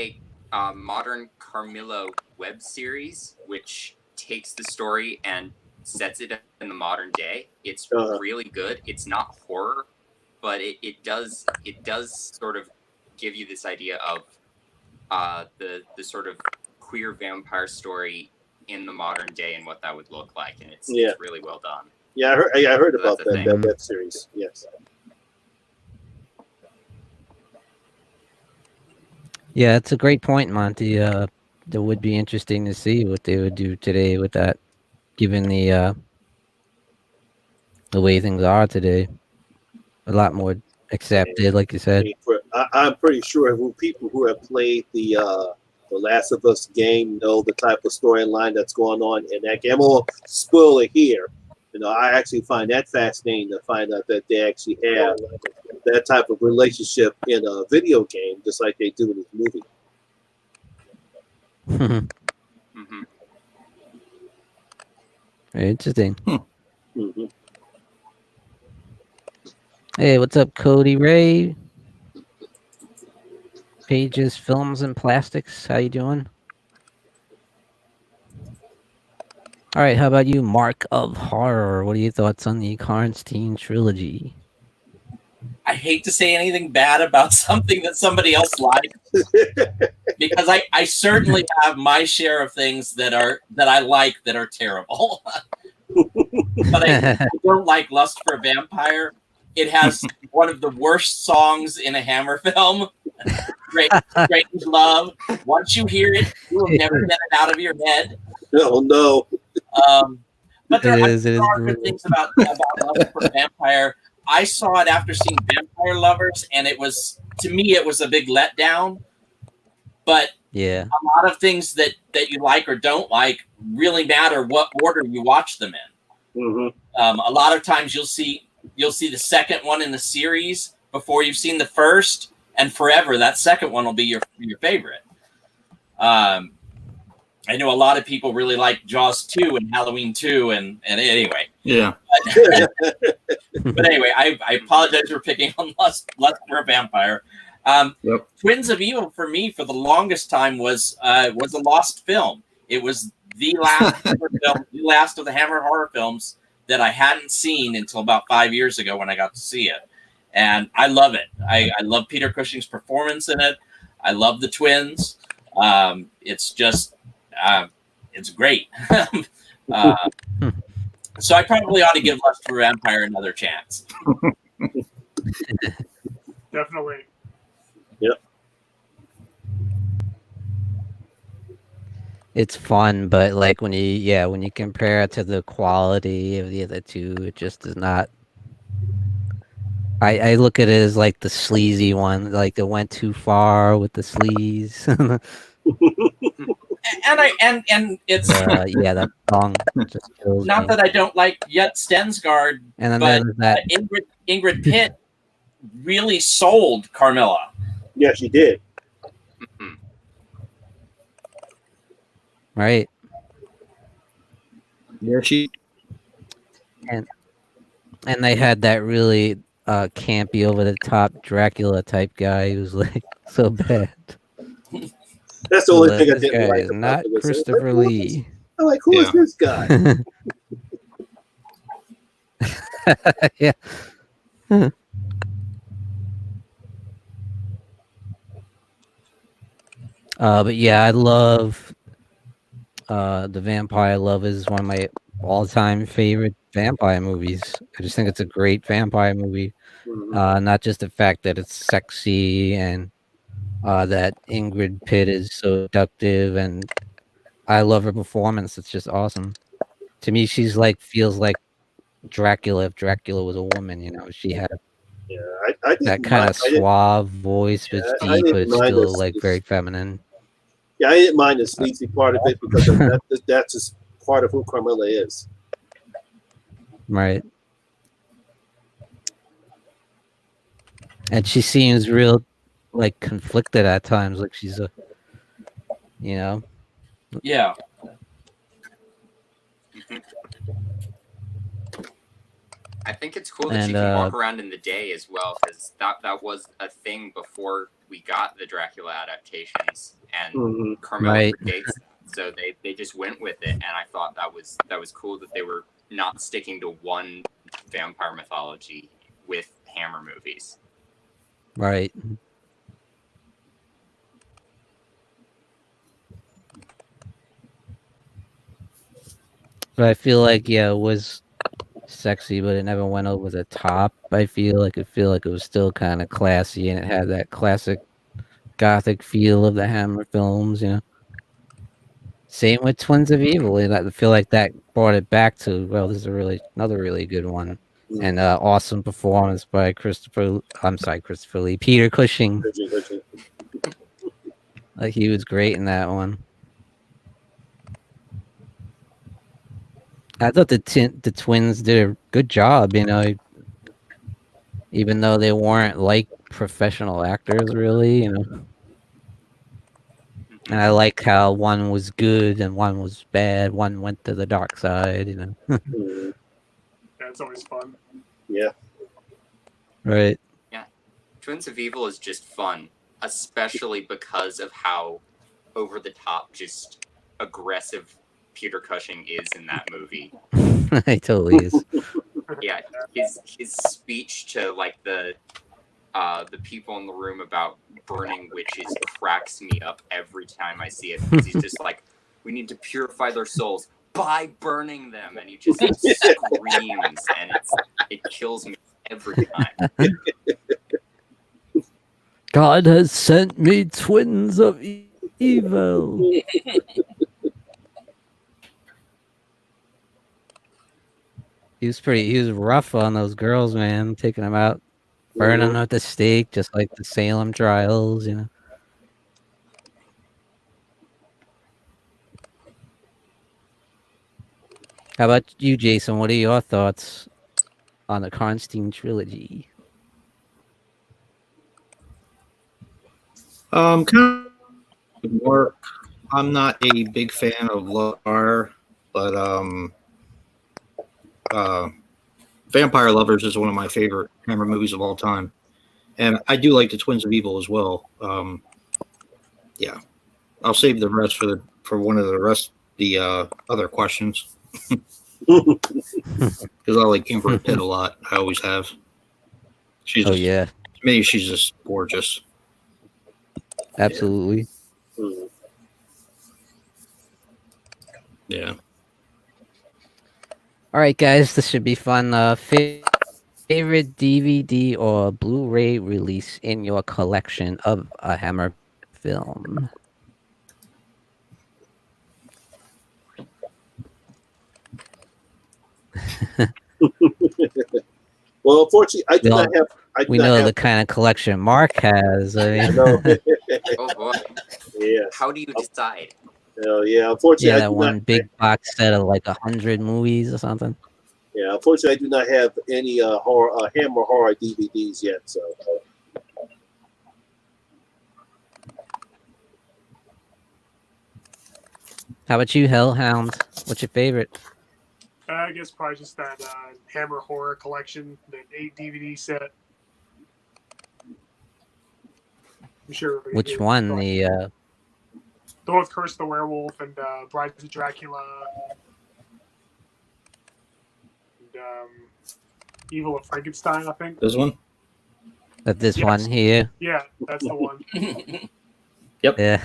a modern Carmilla web series which takes the story and sets it in the modern day. It's really good. It's not horror, but it does sort of give you this idea of the sort of queer vampire story in the modern day and what that would look like, and it's really well done.
Yeah, I heard about
So
that web series. Yes.
Yeah, it's a great point, Monty. It would be interesting to see what they would do today with that, given the way things are today. A lot more accepted, like you said.
I'm pretty sure people who have played the Last of Us game know the type of storyline that's going on in that game. I won't spoil it here. I actually find that fascinating to find out that they actually have that type of relationship in a video game, just like they do in this movie.
Very interesting.
Mm-hmm.
Hey, what's up, Cody Ray? Pages, Films, and Plastics. How you doing? All right, how about you, Mark of Horror? What are your thoughts on the Karnstein trilogy?
I hate to say anything bad about something that somebody else likes, because I certainly have my share of things that I like that are terrible. But I don't like Lust for a Vampire. It has one of the worst songs in a Hammer film. strange love. Once you hear it, you will never get it out of your head.
Oh no.
But there
It is
are good
brutal.
things about Love for Vampire. I saw it after seeing Vampire Lovers, and it was, to me, it was a big letdown. But
Yeah.
a lot of things that you like or don't like really matter what order you watch them in.
Mm-hmm.
A lot of times you'll see the second one in the series before you've seen the first, and forever that second one will be your favorite. I know a lot of people really like Jaws 2 and Halloween 2, and anyway.
Yeah.
But anyway, I apologize for picking on Lust for a Vampire.
Yep.
Twins of Evil for me for the longest time was a lost film. It was the last film, the last of the Hammer horror films that I hadn't seen until about 5 years ago when I got to see it. And I love it. I love Peter Cushing's performance in it. I love the twins. It's just, it's great. So I probably ought to give Lust for Vampire another chance.
Definitely.
Yep.
It's fun, but like when you compare it to the quality of the other two, it just does not. I look at it as like the sleazy one, like it went too far with the sleaze.
and it's
that song just kills
not
me.
that I don't like Yet Stensgaard,
And then
but
there's that
Ingrid Pitt really sold Carmilla.
Yeah, she did.
right,
Yeah, she.
and they had that really campy, over the top Dracula type guy who's like so bad.
That's the only thing I
This
didn't
guy
like
is
about
not
it.
Christopher Lee.
I'm like, who is this guy?
Yeah. But yeah, I love The Vampire Love is one of my all-time favorite vampire movies. I just think it's a great vampire movie. Not just the fact that it's sexy and that Ingrid Pitt is so seductive, and I love her performance. It's just awesome. To me, she's like feels like Dracula if Dracula was a woman. You know, she had
Yeah, I
that kind of suave voice, but it's
I
deep,
didn't
but it's
mind
still
this-
like very feminine.
Yeah, I didn't mind the sleazy part of it because that's just part of who Carmilla is.
Right. And she seems real like conflicted at times, like she's a, you know.
Yeah.
I think it's cool that
And,
she can walk around in the day as well, because that was a thing before we got the Dracula adaptations, and Carmilla
Right.
predates that. So they just went with it, and I thought that was cool that they were not sticking to one vampire mythology with Hammer movies.
Right. But I feel like it was sexy, but it never went over the top. I feel like it was still kind of classy, and it had that classic gothic feel of the Hammer films, you know. Same with Twins of Evil, and I feel like that brought it back to, well, this is another really good one, and awesome performance by Christopher Lee, Peter Cushing. Like he was great in that one. I thought the twins did a good job, you know, even though they weren't like professional actors, really, you know. And I like how one was good and one was bad. One went to the dark side, you know.
Yeah, it's always fun.
Yeah.
Right.
Yeah. Twins of Evil is just fun, especially because of how over the top, just aggressive Peter Cushing is in that movie.
It totally is.
Yeah, his speech to like the people in the room about burning witches cracks me up every time I see it, because he's just like, we need to purify their souls by burning them, and he just screams, and it kills me every time.
God has sent me twins of evil. He was rough on those girls, man, taking them out, burning them at the stake, just like the Salem trials, you know. How about you, Jason? What are your thoughts on the Karnstein Trilogy?
Kind of more. I'm not a big fan of love horror, but Vampire Lovers is one of my favorite Hammer movies of all time, and I do like the Twins of Evil as well. Yeah, I'll save the rest for one of the other questions because I like Amber Pitt a lot. I always have. She's
Oh yeah,
to me, she's just gorgeous.
absolutely.
Yeah.
All right, guys, this should be fun. Favorite DVD or Blu Ray release in your collection of a Hammer film?
Well, unfortunately, I do not have.
We know the kind of collection Mark has. I mean,
I know.
Oh boy.
Yeah.
How do you decide?
Oh, yeah. Unfortunately,
yeah,
I
that
do
one
not,
big box set of like 100 movies or something.
Yeah, unfortunately, I do not have any Hammer horror DVDs yet. So.
How about you, Hellhound? What's your favorite?
I guess probably just that Hammer horror collection, that 8 DVD set. I'm sure.
Which one?
The one with Curse the Werewolf and Bride of Dracula. And, Evil of Frankenstein, I think.
This one?
This
Yes.
one here.
Yeah, that's the one.
Yep.
Yeah.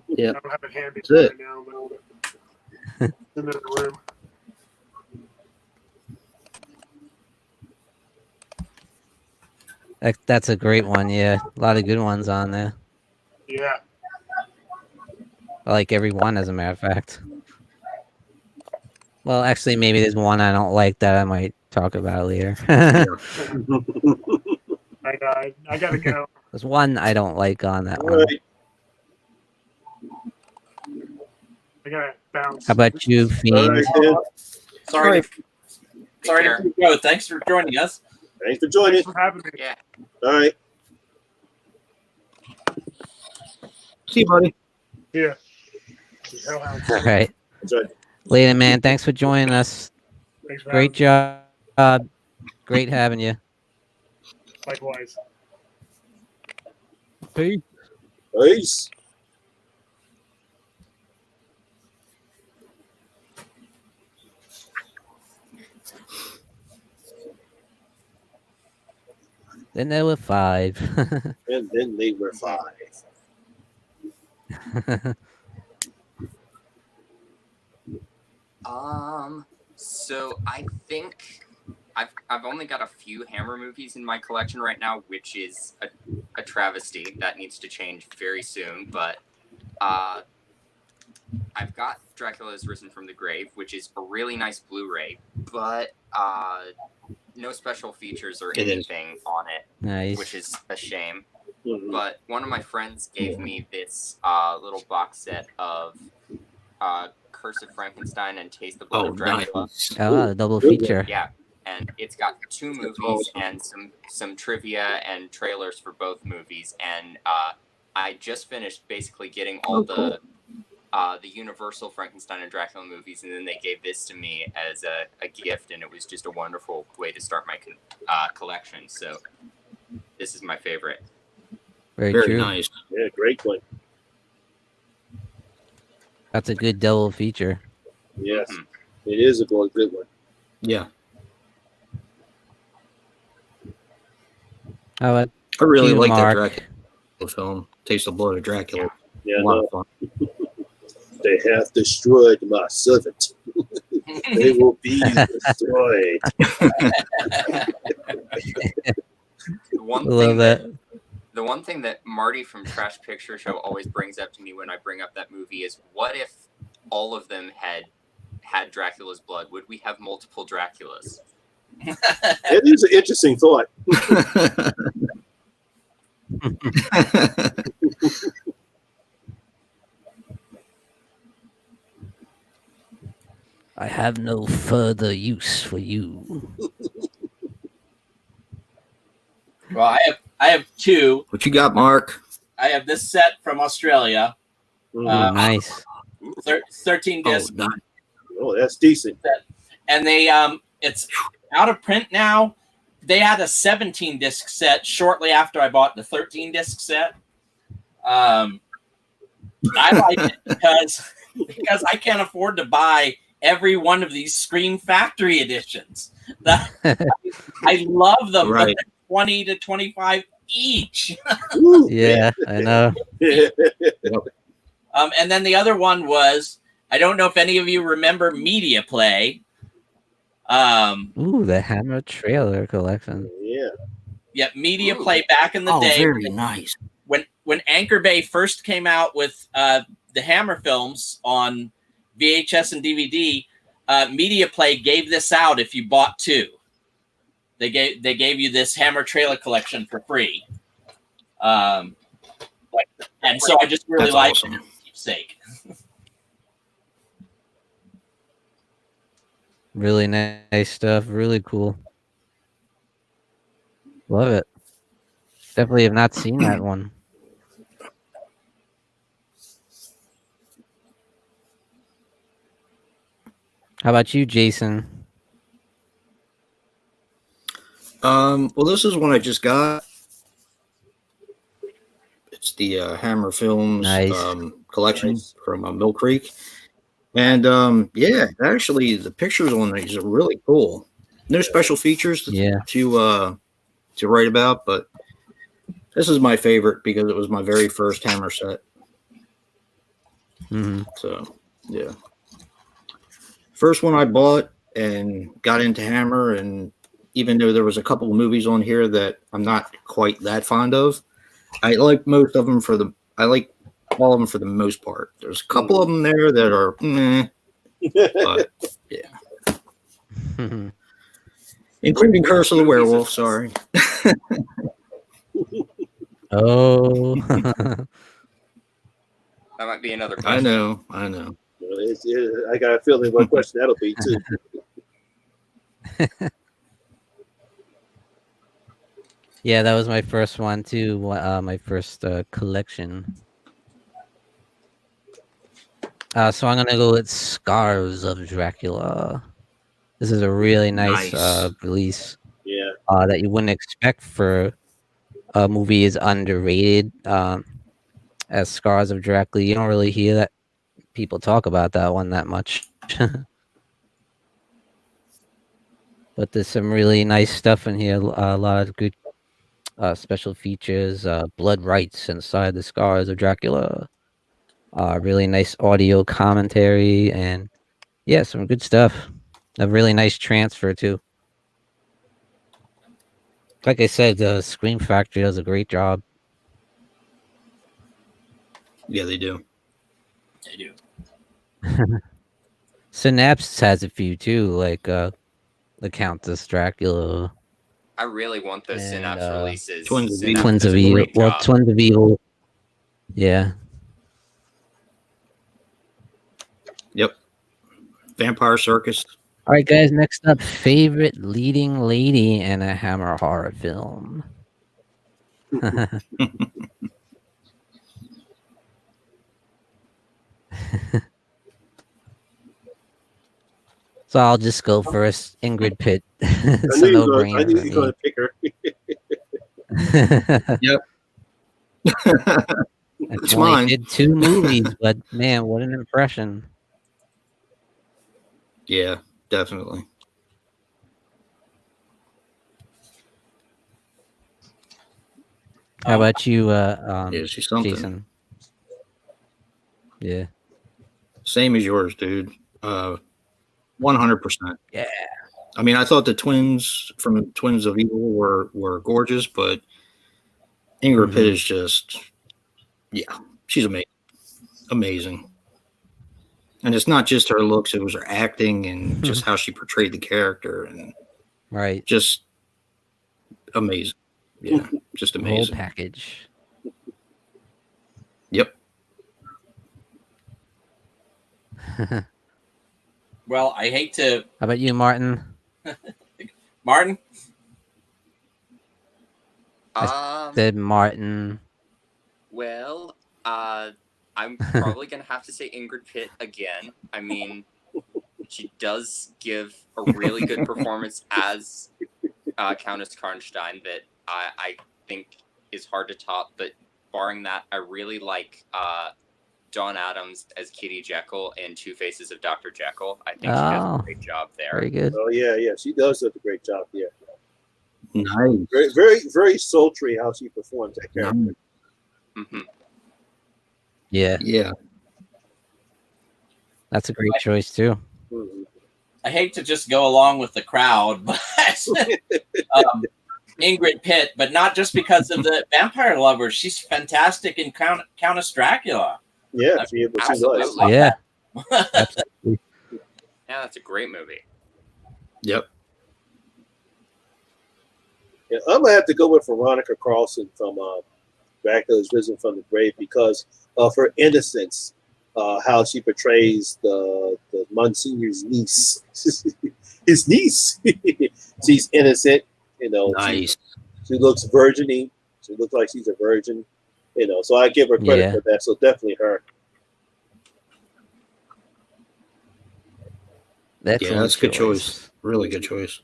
Yeah.
I don't have it handy
That's it.
right now, but it's in the room.
That's a great one. Yeah, a lot of good ones on there.
Yeah.
I like every one, as a matter of fact. Well, actually, maybe there's one I don't like that I might talk about later.
I gotta go.
There's one I don't like on that
All
one.
right.
I gotta bounce.
How about you,
All
Fiend?
right, then.
Sorry, sorry
care.
to go. Thanks for joining us.
Thanks for joining.
Thanks for having me.
Yeah.
All right.
See you, buddy.
Yeah.
All right.
That's right.
Later, man. Thanks for joining us.
Thanks for
Great
having
job. Great having you.
me. Likewise.
Peace.
Peace.
Then there were 5.
And then they were 5.
So I think I've only got a few Hammer movies in my collection right now, which is a travesty. That needs to change very soon. But I've got Dracula has Risen from the Grave, which is a really nice Blu-ray, but no special features or anything on it,
Nice.
which is a shame.
Mhm.
But one of my friends gave me this little box set of Curse of Frankenstein and Taste the Blood
Oh,
of Dracula.
nice.
Oh, double feature.
Yeah, and it's got 2 movies and some trivia and trailers for both movies. And I just finished basically getting all the Universal Frankenstein and Dracula movies, and then they gave this to me as a gift, and it was just a wonderful way to start my collection. So this is my favorite.
Very
Very
true.
nice.
Yeah, great one.
That's a good double feature.
Yes,
Mhm.
it is a good one.
Yeah.
How about
I really
you,
like that
Mark?
Dracula film. Taste the Blood of Dracula.
Yeah,
A lot
no,
of fun.
they have destroyed my servant. They will be destroyed.
The one
Love
thing
that.
the The one thing that Marty from Trash Picture Show always brings up to me when I bring up that movie is, what if all of them had Dracula's blood? Would we have multiple Draculas?
It is an interesting thought.
I have no further use for you.
Well, I have two.
What you got, Mark?
I have this set from Australia.
Nice.
13 disc.
Oh,
Oh, that's decent.
And they it's out of print now. They had a 17 disc set shortly after I bought the 13 disc set. I like it because I can't afford to buy every one of these Scream Factory editions. I love them,
Right.
but they're 20 to 25 each.
Ooh,
Yeah, I know.
And then the other one was, I don't know if any of you remember Media Play.
Ooh, the Hammer trailer collection.
Yeah.
Yeah, Media Play back in the
Oh,
day.
very nice.
When Anchor Bay first came out with the Hammer films on VHS and DVD, Media Play gave this out if you bought two. They gave you this Hammer trailer collection for free. And so I just really
That's
like
awesome.
it for keepsake.
Really nice stuff. Really cool. Love it. Definitely have not seen that one. How about you, Jason?
Well, this is one I just got. It's the Hammer Films
Nice.
collection
Nice.
from Mill Creek. And yeah, actually, the pictures on these are really cool. No special features to write about, but this is my favorite because it was my very first Hammer set.
Mm-hmm.
So, yeah. First one I bought and got into Hammer, and even though there was a couple of movies on here that I'm not quite that fond of, I like most of them I like all of them for the most part. There's a couple of them there that are but yeah. Including Curse of the Werewolf, sorry.
Oh.
That might be another question.
I know.
I got a feeling what question that'll be too.
Yeah, that was my first one too. My first collection. So I'm gonna go with Scars of Dracula. This is a really nice. Release.
Yeah.
That you wouldn't expect for a movie is underrated. As Scars of Dracula, you don't really hear that people talk about that one that much. But there's some really nice stuff in here. A lot of good special features. Blood rights inside the Scars of Dracula. Really nice audio commentary, and yeah, some good stuff. A really nice transfer too. Like I said, the Scream Factory does a great job.
Yeah, they do.
They do.
Synapse has a few too, like the Countess Dracula.
I really want those
And,
Synapse releases.
Twins of
Synapse
Twins
does
of
a
Evil.
great
Well,
job.
Twins of Evil. Yeah.
Yep. Vampire Circus.
All right, guys. Next up, favorite leading lady in a Hammer horror film. So I'll just go first. Ingrid Pitt. It's a no-brainer.
I knew you were going to pick her.
Yep.
It's
mine.
only did 2 movies, but man, what an impression!
Yeah, definitely.
How about you,
Yeah, she's something.
Jason? Yeah.
Same as yours, dude. 100%.
Yeah.
I mean, I thought the twins from Twins of Evil were gorgeous, but Ingrid Pitt is just, she's amazing. And it's not just her looks; it was her acting and just how she portrayed the character, and just amazing. Yeah, just amazing.
Whole package.
Yep.
Well, I hate to.
How about you, Martin?
Martin?
Said Martin.
Well, I'm probably gonna have to say Ingrid Pitt again. I mean, she does give a really good performance as Countess Karnstein that I think is hard to top. But barring that, I really like Dawn Adams as Kitty Jekyll in Two Faces of Dr. Jekyll. I think she does a great job there.
Very good.
Oh yeah, she does a great job. Yeah.
Nice.
Very, very, very sultry how she performs that character.
Mm-hmm.
Yeah. That's a great choice too.
Mm-hmm.
I hate to just go along with the crowd, but Ingrid Pitt, but not just because of the vampire lovers. She's fantastic in Countess Dracula.
Yeah, she was.
Yeah.
Absolutely. Yeah, that's a great movie.
Yep.
Yeah, I'm gonna have to go with Veronica Carlson from Dracula's Risen from the Grave because of her innocence, how she portrays the Monsignor's niece, his niece. She's innocent,
Nice.
She looks virgin-y. She looks like she's a virgin, So I give her credit for that. So definitely her.
That's a good choice. Really good choice.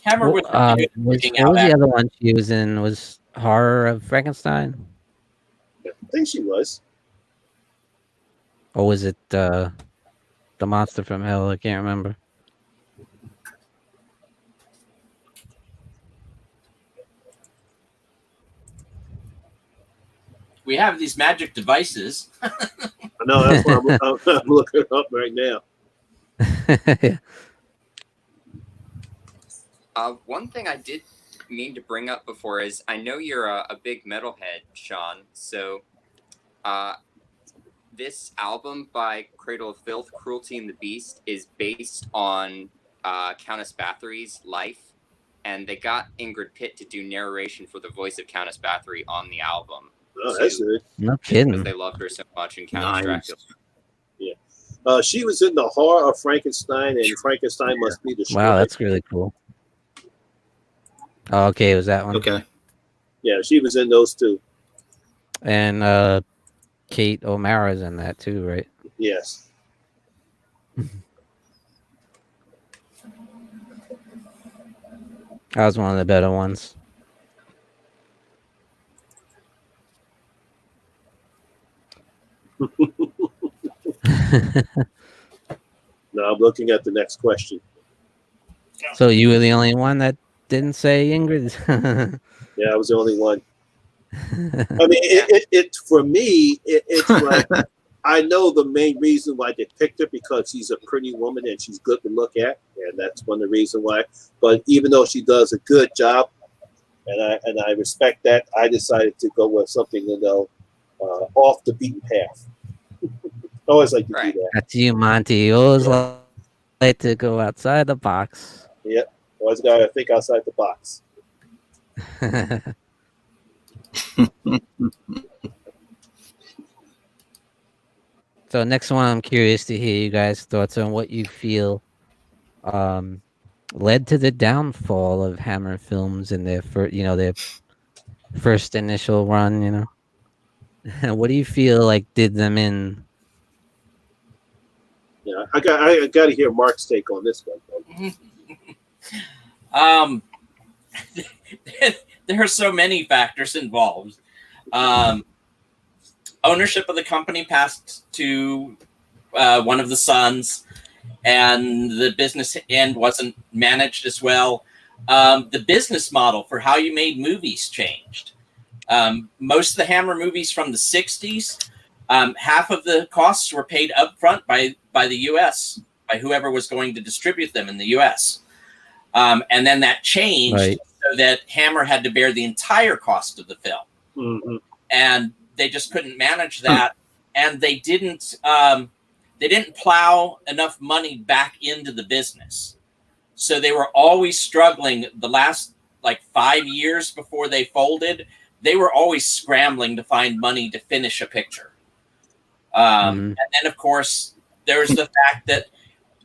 Hammer was
what was the other one she was in? Was Horror of Frankenstein?
I think she was.
Or was it the Monster from Hell? I can't remember.
We have these magic devices.
I know, that's why I'm looking it up right now.
One thing I did mean to bring up before is I know you're a big metalhead, Sean. So this album by Cradle of Filth, Cruelty and the Beast, is based on Countess Bathory's life. And they got Ingrid Pitt to do narration for the voice of Countess Bathory on the album.
Oh, that's good.
No kidding.
Because they loved her so much in Countess Dracula.
Yeah. She was in the Horror of Frankenstein and Frankenstein Must Be Destroyed.
Wow, that's really cool. Oh, okay, it was that one.
Okay.
Yeah, she was in those two.
And Kate O'Mara's in that too, right?
Yes.
That was one of the better ones.
Now I'm looking at the next question.
So you were the only one that didn't say Ingrid?
Yeah, I was the only one. I mean, it for me, it's like I know the main reason why they picked her because she's a pretty woman and she's good to look at, and that's one of the reasons why. But even though she does a good job, and I respect that, I decided to go with something off the beaten path. I always like to do that.
That's you, Monty. You always like to go outside the box.
Yeah, always got to think outside the box.
So next one, I'm curious to hear you guys' thoughts on what you feel led to the downfall of Hammer Films in their first initial run. What do you feel like did them in?
Yeah, I got to hear Mark's take on this one.
There are so many factors involved. Ownership of the company passed to one of the sons, and the business end wasn't managed as well. The business model for how you made movies changed. Most of the Hammer movies from the 60s, half of the costs were paid up front by the U.S., by whoever was going to distribute them in the U.S. And then that changed so that Hammer had to bear the entire cost of the film.
Mm-hmm.
And they just couldn't manage that. And they didn't plow enough money back into the business. So they were always struggling. The last like 5 years before they folded, they were always scrambling to find money to finish a picture. And then, of course, there's the fact that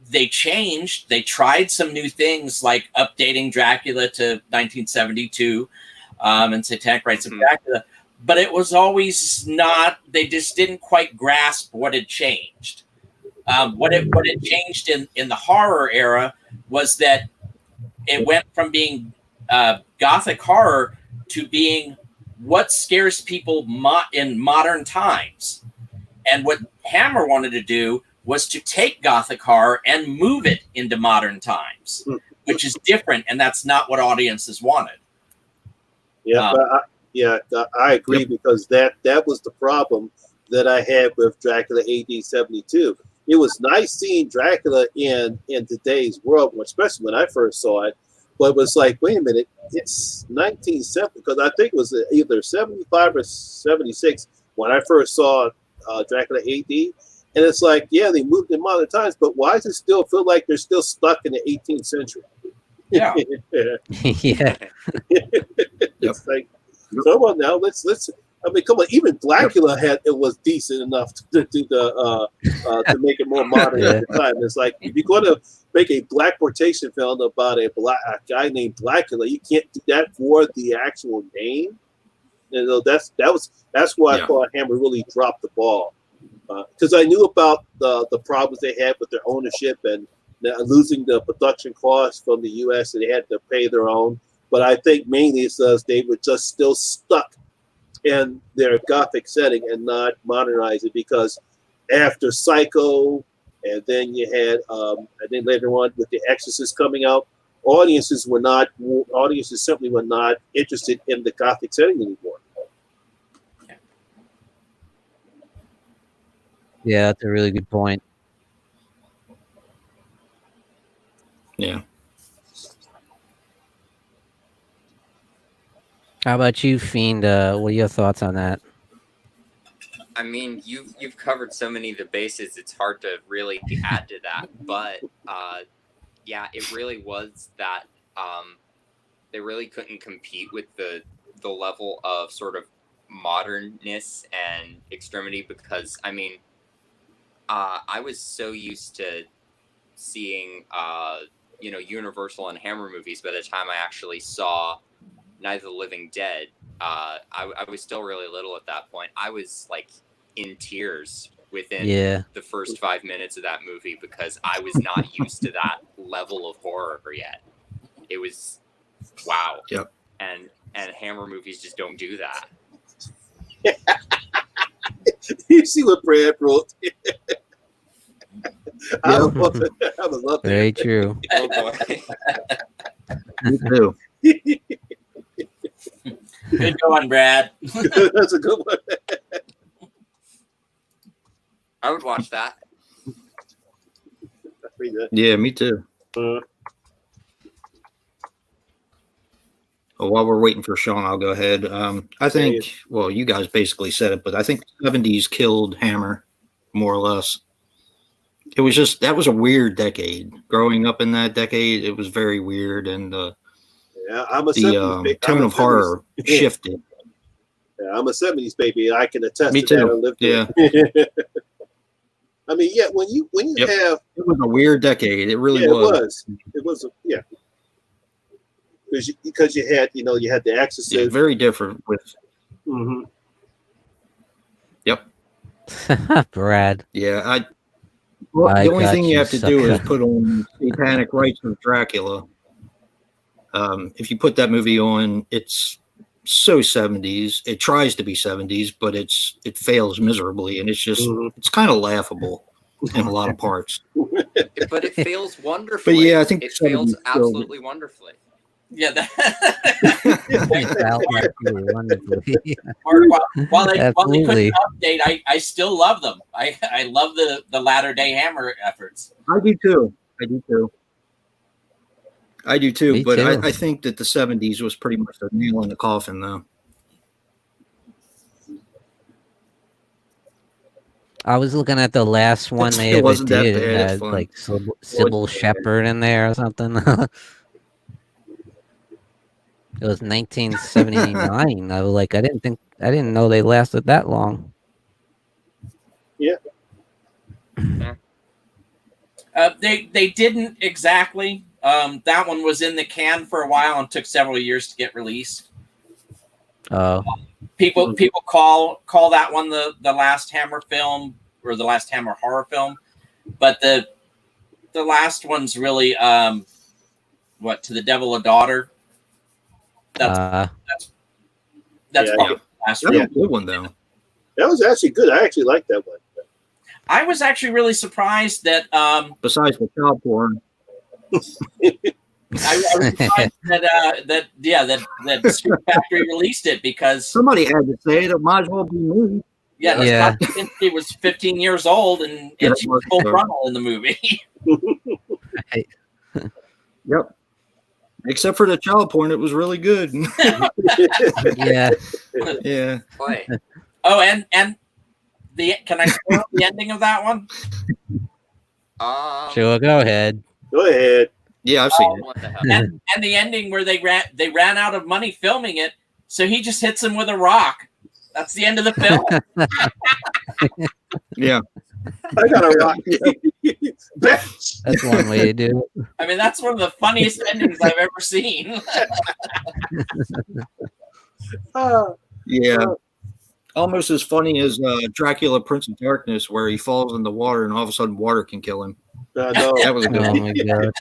they changed. They tried some new things like updating Dracula to 1972 and Satanic Rites of Dracula. But it was always not, they just didn't quite grasp what had changed. What had changed in the horror era was that it went from being Gothic horror to being what scares people in modern times. And what Hammer wanted to do was to take Gothic horror and move it into modern times, which is different, and that's not what audiences wanted.
Yeah, I agree because that was the problem that I had with Dracula AD 72. It was nice seeing Dracula in today's world, especially when I first saw it. But it was like, wait a minute, it's 1970, because I think it was either 75 or 76 when I first saw Dracula AD. And it's like, yeah, they moved in modern times, but why does it still feel like they're still stuck in the 18th century?
Yeah.
Yeah.
It's like, come on now, let's. I mean, come on. Even Blackula was decent enough to do to make it more modern at the time. It's like, if you're going to make a black exploitation film about a guy named Blackula, you can't do that for the actual name. You know, that's why I thought Hammer really dropped the ball, because I knew about the problems they had with their ownership and losing the production costs from the U.S. and they had to pay their own. But I think mainly it's they were just still stuck in their Gothic setting and not modernize it, because after Psycho, and then you had, and then later on with The Exorcist coming out, audiences simply were not interested in the Gothic setting anymore.
Yeah, that's a really good point.
Yeah.
How about you, Fiend? What are your thoughts on that?
I mean, you've covered so many of the bases, it's hard to really add to that. But yeah, it really was that they really couldn't compete with the level of sort of modernness and extremity, because I mean, I was so used to seeing Universal and Hammer movies. By the time I actually saw Night of the Living Dead, I was still really little at that point. I was like in tears within the first 5 minutes of that movie, because I was not used to that level of horror yet. It was wow.
Yep.
And Hammer movies just don't do that.
You see what Brad wrote? I would love that.
Very true.
Oh boy.
Me too.
Good going, Brad.
That's a good one.
I would watch that.
That's pretty good.
Yeah, me too. Well, while we're waiting for Sean, I'll go ahead. I think, well, you guys basically said it, but I think the 70s killed Hammer, more or less. It was just, that was a weird decade. Growing up in that decade, it was very weird, and
I'm a
the tone of horror shifted.
Yeah, I'm a 70s baby. I can attest
Me
to
too.
that. I lived it. I mean, yeah, when you have,
it was a weird decade. It really was.
It was, yeah. Because you had The Exorcist.
Yeah, very different with.
Mm-hmm.
Yep.
Brad.
Yeah, the only thing you have to do is put on Satanic Rites of Dracula. If you put that movie on, it's so 70s. It tries to be 70s, but it fails miserably, and it's just it's kind of laughable in a lot of parts.
But it fails wonderfully.
But yeah, I think
it fails absolutely wonderfully.
Yeah, while they couldn't update, I still love them. I love the latter day Hammer efforts.
I do too. I do too,
Me
but
too.
I think that the 70s was pretty much the nail in the coffin, though.
I was looking at the last one they
It
ever
wasn't that
did. It
bad. It's
had
fun.
like Sybil Shepherd in there or something. It was 1979. I was like, I didn't know they lasted that long.
They didn't exactly. That one was in the can for a while and took several years to get released.
Oh,
People call that one the last Hammer film or the last Hammer horror film, but the last one's really what, To the Devil a Daughter. That's probably the last
That was
real.
a good one, though.
That was actually good. I actually liked that one.
I was actually really surprised that
Besides the child porn.
I was surprised that Scream Factory released it because
Somebody had to say it. It might as well be me.
Scott Kinski was 15 years old and she was full frontal in the movie.
Yep. Except for the child porn, it was really good.
yeah.
Yeah.
Boy.
Oh, and can I spoil the ending of that one?
Sure, go ahead.
Go ahead.
Yeah, I've seen it.
What the hell?
And the ending where they ran out of money filming it, so he just hits him with a rock. That's the end of the film.
Yeah.
I got a rock.
That's one way to do it.
I mean, that's one of the funniest endings I've ever seen.
Yeah. Almost as funny as Dracula Prince of Darkness, where he falls in the water and all of a sudden water can kill him.
No.
That was a good
Oh
one.
my god.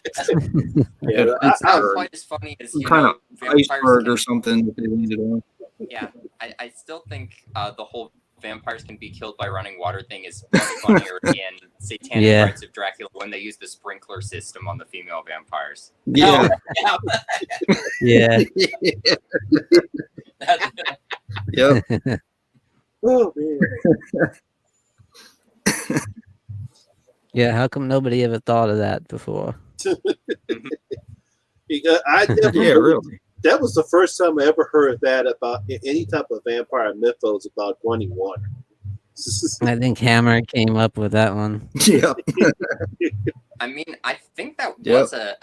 Yeah,
It's not quite as funny as
Some kind of
vampires
iceberg
can-
or something that they landed on.
Yeah, I still think the whole vampires can be killed by running water thing is much funnier in Satanic
Yeah.
Rites of Dracula when they use the sprinkler system on the female vampires.
Yeah.
Yeah.
Yeah.
Yep.
Oh man.
Yeah, how come nobody ever thought of that before?
Because I never
Yeah, really.
that was the first time I ever heard that about any type of vampire mythos about running water.
I think Hammer came up with that one.
Yeah.
I mean, I think that
Yep.
was a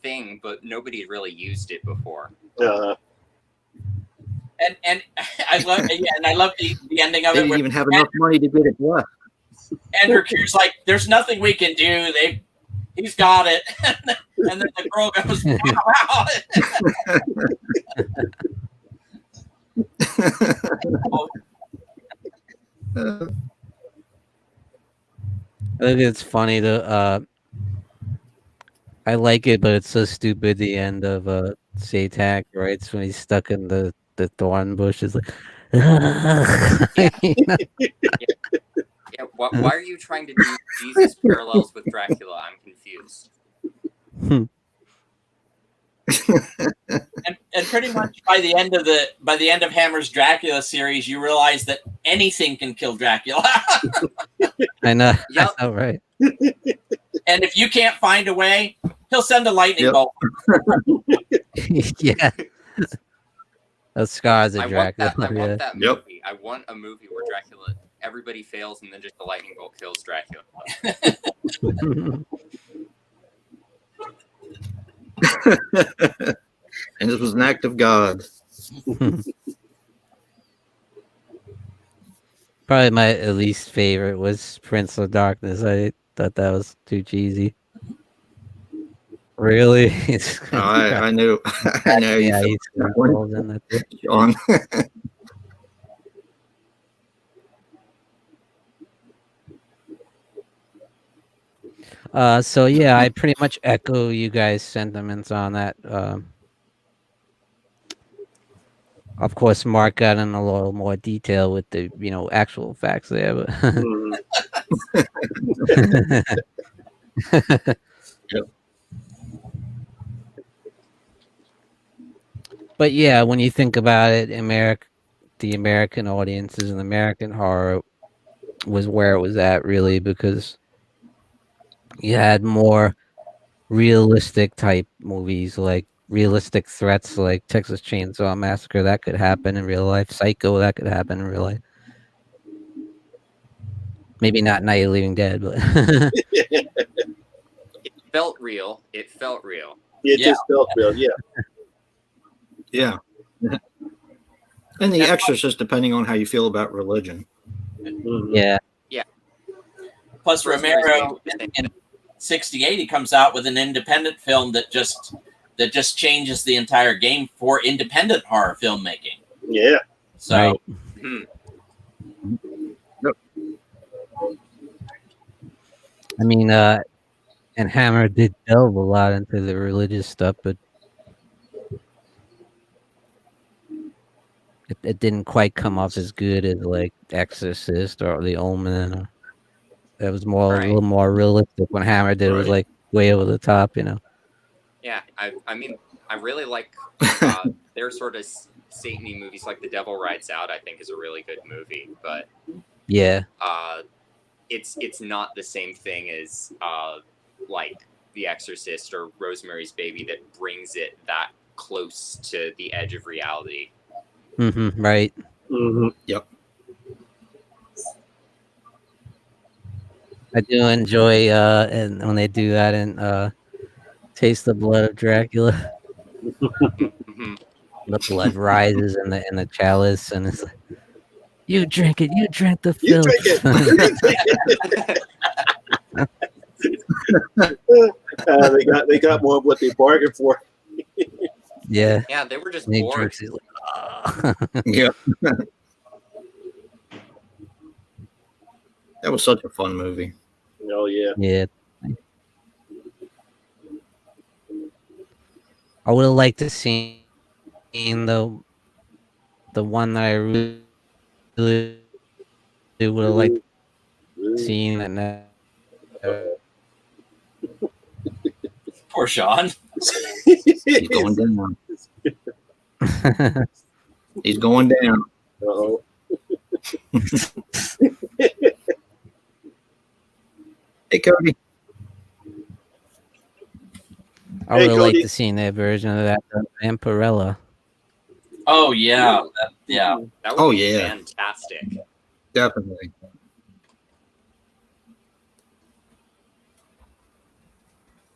thing, but nobody had really used it before.
And I love the ending of
They
it
didn't
where
even have enough money to get it left.
Andrew Keir's like, "There's nothing we can do. He's got it." And then the girl goes, "Wow."
I think it's funny to I like it, but it's so stupid the end of Satanic Rites when he's stuck in the thorn bush is like
Yeah, why are you trying to do Jesus parallels with Dracula? I'm confused.
And pretty much by the end of Hammer's Dracula series, you realize that anything can kill Dracula.
I know.
Yep.
I know, right?
And if you can't find a way, he'll send a lightning bolt.
Yeah. Those scars of
I want
Dracula.
that, I want that
Yep.
movie. I want a movie where Dracula, everybody fails and then just the lightning bolt kills Dracula.
And this was an act of God.
Probably my least favorite was Prince of Darkness. I thought that was too cheesy. Really?
Oh, I knew. I know.
Yeah,
You
he's
felt
involved in that too.
Sean.
So yeah, I pretty much echo you guys' sentiments on that. Of course, Mark got in a little more detail with the actual facts there, but
Yep.
But yeah, when you think about it, the American audiences and American horror was where it was at really because you had more realistic type movies, like realistic threats, like Texas Chainsaw Massacre. That could happen in real life. Psycho, that could happen in real life. Maybe not Night of the Living Dead, but
It felt real. It felt real.
It
Yeah.
just felt real. Yeah.
Yeah. And The Exorcist, depending on how you feel about religion.
Mhm.
yeah.
Plus, Romero in '68, he comes out with an independent film that just changes the entire game for independent horror filmmaking.
Yeah.
So,
Right.
Hmm.
I mean, and Hammer did delve a lot into the religious stuff, but it didn't quite come off as good as like Exorcist or The Omen. Or, it was more a
Right.
little more realistic. When Hammer did, it was
Right.
like way over the top, you know.
Yeah, I mean, I really like their sort of Satan-y movies, like The Devil Rides Out. I think is a really good movie, but
Yeah,
it's not the same thing as like The Exorcist or Rosemary's Baby that brings it that close to the edge of reality.
right.
Mm-hmm.
Yep.
I do enjoy and when they do that in Taste the Blood of Dracula,
Mhm.
the blood rises in the chalice, and it's like, you drink it, you drink the
You
filth.
drink it. They got more of what they bargained for.
Yeah,
Yeah, they were just
and he
bored.
drinks it. Like,
Yeah. That was such a fun movie.
Oh yeah.
yeah. I would have liked to see the one that I really would have liked to see and
poor Sean.
He's going down. He's going down.
Uh-oh.
Hey, Cody.
I would have liked
Cody.
to see their version of that Vampirella.
Oh yeah, yeah.
That would
Oh,
be
yeah.
fantastic.
Definitely.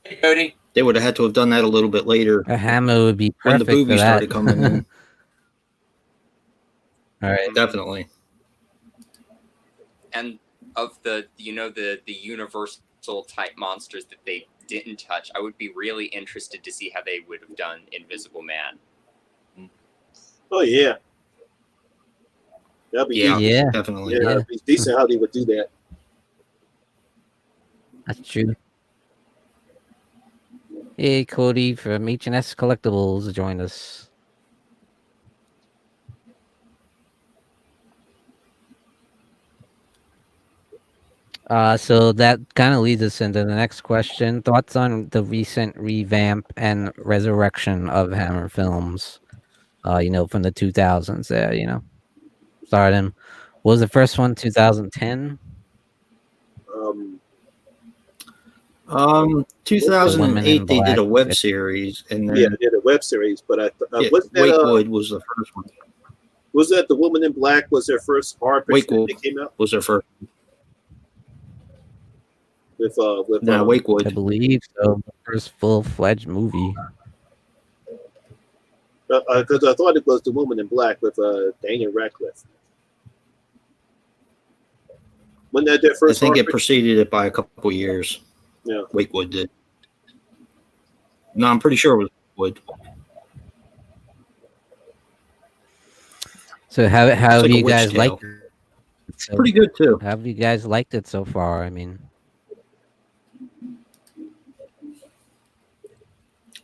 Hey, Cody.
They would have had to have done that a little bit later
A Hammer would be
when
perfect
the movie
for that.
started coming in.
All right.
Definitely.
And of the universal type monsters that they didn't touch, I would be really interested to see how they would have done Invisible Man.
Oh yeah. That'd be
Yeah.
decent.
Yeah,
Definitely.
Yeah, that'd be decent how they would do that.
that's true. Hey, Cody from H&S Collectibles joined us. So that kind of leads us into the next question. Thoughts on the recent revamp and resurrection of Hammer films? From the 2000s there, starting. What was the first one? 2010?
2008 they did a
Black.
web series, and then
Yeah, they did a web series, but wasn't that
Wakewood was the first one.
was that The Woman in Black was their first horror picture
Wakewood
that came out
was their first.
with
No,
I
Wakewood.
believe so. The first full-fledged movie.
because I thought it was The Woman in Black with Daniel Radcliffe. Wasn't that their
I
first?
think
horror
it preceded it by a couple years.
Yeah.
Wakewood did. No, I'm pretty sure it was Wakewood.
So how
It's
have
like a
you
witch
guys
tale.
liked it? So,
Pretty good too.
how have you guys liked it so far? I mean,